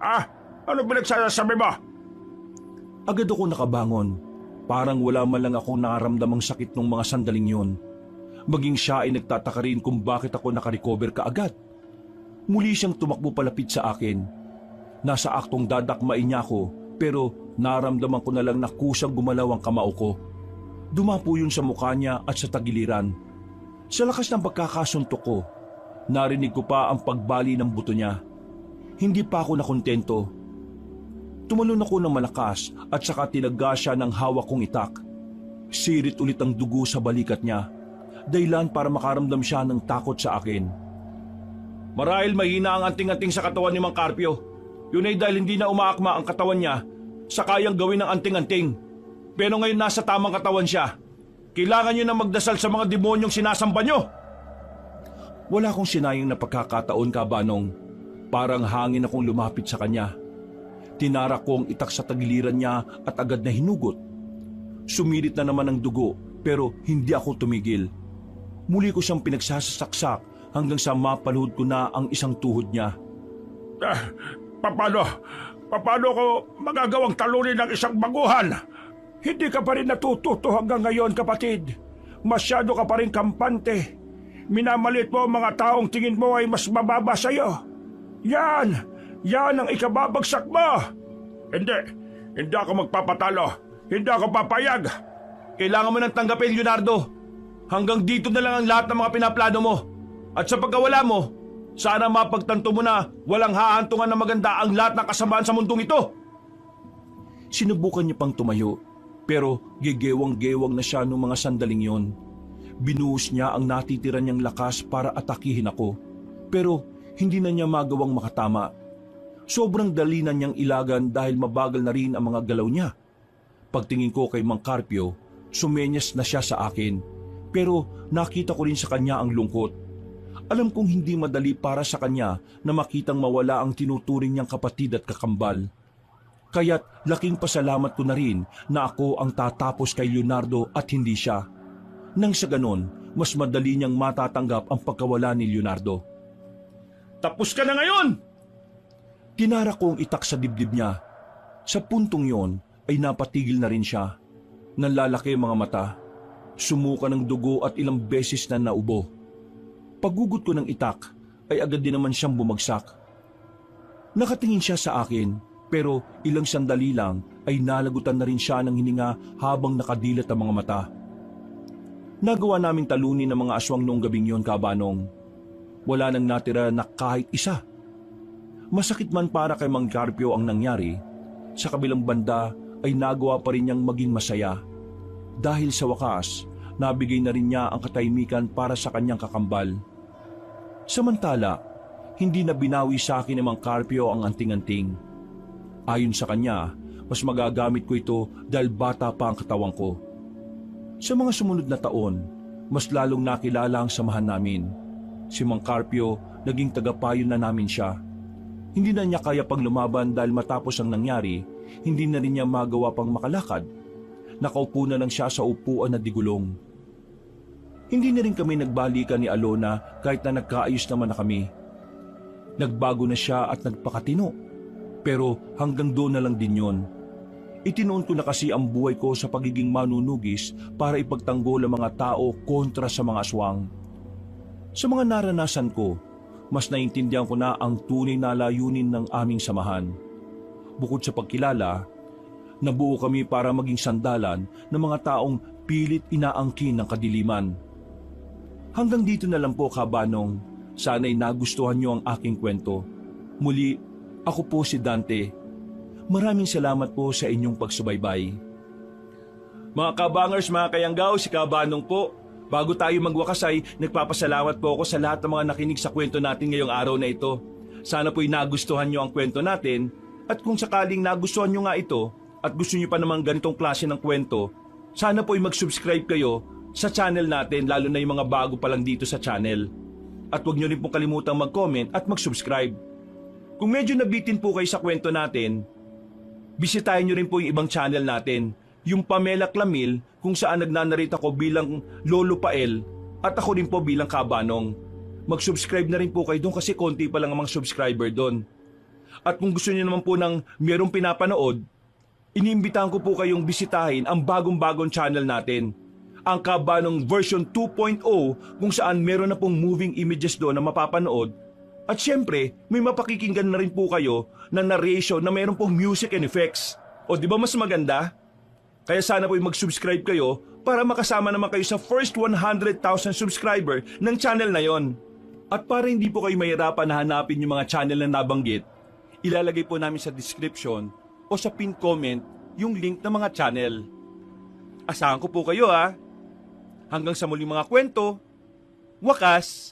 [SPEAKER 3] Ah, ano pinagsasabi mo?
[SPEAKER 1] Agad ako nakabangon. Parang wala man lang akong nakaramdamang sakit nung mga sandaling yun. Maging siya ay nagtataka rin kung bakit ako nakarecover kaagad. Muli siyang tumakbo palapit sa akin. Nasa aktong dadakmain niya ako, pero naramdaman ko na lang na kusang gumalaw ang kamao ko. Dumapo yun sa mukha niya at sa tagiliran. Sa lakas ng pagkakasuntok ko, narinig ko pa ang pagbali ng buto niya. Hindi pa ako nakontento. Tumalon ako ng malakas at saka tinaga siya ng hawak kong itak. Sirit ulit ang dugo sa balikat niya. Dahilan para makaramdam siya ng takot sa akin.
[SPEAKER 4] Marahil mahina ang anting-anting sa katawan ni Mang Carpio. Yun ay dahil hindi na umaakma ang katawan niya sa kayang gawin ng anting-anting. Pero ngayon nasa tamang katawan siya. Kailangan niyo na magdasal sa mga demonyong sinasamba niyo.
[SPEAKER 1] Wala akong sinayang na pagkakataon, Kabanong. Parang hangin akong lumapit sa kanya. Tinarak ko ang itak sa tagiliran niya at agad na hinugot. Sumirit na naman ang dugo pero hindi ako tumigil. Muli ko siyang pinagsasaksak hanggang sa mapaluhod ko na ang isang tuhod niya.
[SPEAKER 3] Paano ko magagawang talunin ng isang baguhan? Hindi ka pa rin natututo hanggang ngayon, kapatid. Masyado ka pa rin kampante. Minamalit mo ang mga taong tingin mo ay mas mababa sa'yo. Yan ang ikababagsak mo. Hindi ako magpapatalo. Hindi ako papayag.
[SPEAKER 4] Kailangan mo nang tanggapin, Leonardo. Hanggang dito na lang ang lahat ng mga pinaplano mo. At sa pagkawala mo, sana mapagtanto mo na walang hahantungan na maganda ang lahat ng kasamaan sa mundong ito.
[SPEAKER 1] Sinubukan niya pang tumayo, pero gegewang-gewang na siya nung mga sandaling yon. Binuhos niya ang natitira niyang lakas para atakihin ako, pero hindi na niya magawang makatama. Sobrang dali na niyang ilagan dahil mabagal na rin ang mga galaw niya. Pagtingin ko kay Mang Carpio, sumenyas na siya sa akin, pero nakita ko rin sa kanya ang lungkot. Alam kong hindi madali para sa kanya na makitang mawala ang tinuturing niyang kapatid at kakambal. Kaya't laking pasalamat ko na rin na ako ang tatapos kay Leonardo at hindi siya. Nang sa ganon, mas madali niyang matatanggap ang pagkawala ni Leonardo.
[SPEAKER 4] Tapos ka na ngayon! Tinara ko ang itak sa dibdib niya. Sa puntong yon ay napatigil na rin siya. Nanlalaki ang mga mata. Sumuka ng dugo at ilang beses na naubo. Paggugot ko ng itak ay agad din naman siyang bumagsak. Nakatingin siya sa akin pero ilang sandali lang ay nalagutan na rin siya ng hininga habang nakadilat ang mga mata. Nagawa naming talunin ng mga aswang noong gabing yon, Kabanong. Wala nang natira na kahit isa. Masakit man para kay Mang Carpio ang nangyari, sa kabilang banda ay nagawa pa rin niyang maging masaya. Dahil sa wakas, nabigay na rin niya ang katahimikan para sa kanyang kakambal. Samantala, hindi na binawi sa akin ni Mang Carpio ang anting-anting. Ayon sa kanya, mas magagamit ko ito dahil bata pa ang katawan ko. Sa mga sumunod na taon, mas lalong nakilala ang samahan namin. Si Mang Carpio, naging tagapayo na namin siya. Hindi na niya kaya pang lumaban dahil matapos ang nangyari, hindi na rin niya magawa pang makalakad. Nakaupo na lang siya sa upuan na digulong. Hindi na rin kami nagbalikan ni Alona kahit na nagkaayos naman na kami. Nagbago na siya at nagpakatino. Pero hanggang doon na lang din yon. Itinuon ko na kasi ang buhay ko sa pagiging manunugis para ipagtanggol ang mga tao kontra sa mga aswang. Sa mga naranasan ko, mas naintindihan ko na ang tunay na layunin ng aming samahan. Bukod sa pagkilala, nabuo kami para maging sandalan ng mga taong pilit inaangkin ng kadiliman. Hanggang dito na lang po, Kabanong. Sana'y nagustuhan niyo ang aking kwento. Muli, ako po si Dante. Maraming salamat po sa inyong pagsubaybay.
[SPEAKER 1] Mga kabangers, mga kayanggaw, si Kabanong po. Bago tayo magwakas ay nagpapasalamat po ako sa lahat ng mga nakinig sa kwento natin ngayong araw na ito. Sana po'y nagustuhan nyo ang kwento natin at kung sakaling nagustuhan nyo nga ito at gusto nyo pa namang ganitong klase ng kwento, sana po'y mag-subscribe kayo sa channel natin, lalo na yung mga bago pa lang dito sa channel. At huwag nyo rin pong kalimutang mag-comment at mag-subscribe. Kung medyo nabitin po kayo sa kwento natin, bisitahin nyo rin po yung ibang channel natin, yung Pamela Clamil, kung saan nagnanarita ko bilang Lolo Pael at ako rin po bilang Kabanong. Mag-subscribe na rin po kayo doon kasi konti pa lang ang mga subscriber doon. At kung gusto niyo naman po ng mayroong pinapanood, iniimbitahan ko po kayong bisitahin ang bagong-bagong channel natin, ang Kabanong version 2.0, kung saan meron na pong moving images doon na mapapanood. At syempre, may mapakikinggan na rin po kayo na narration na meron pong music and effects. O di ba mas maganda? Kaya sana po'y mag-subscribe kayo para makasama naman kayo sa first 100,000 subscriber ng channel na yon. At para hindi po kayo mahirapan na hanapin yung mga channel na nabanggit, ilalagay po namin sa description o sa pin comment yung link ng mga channel. Asahan ko po kayo ha. Hanggang sa muling mga kwento, wakas!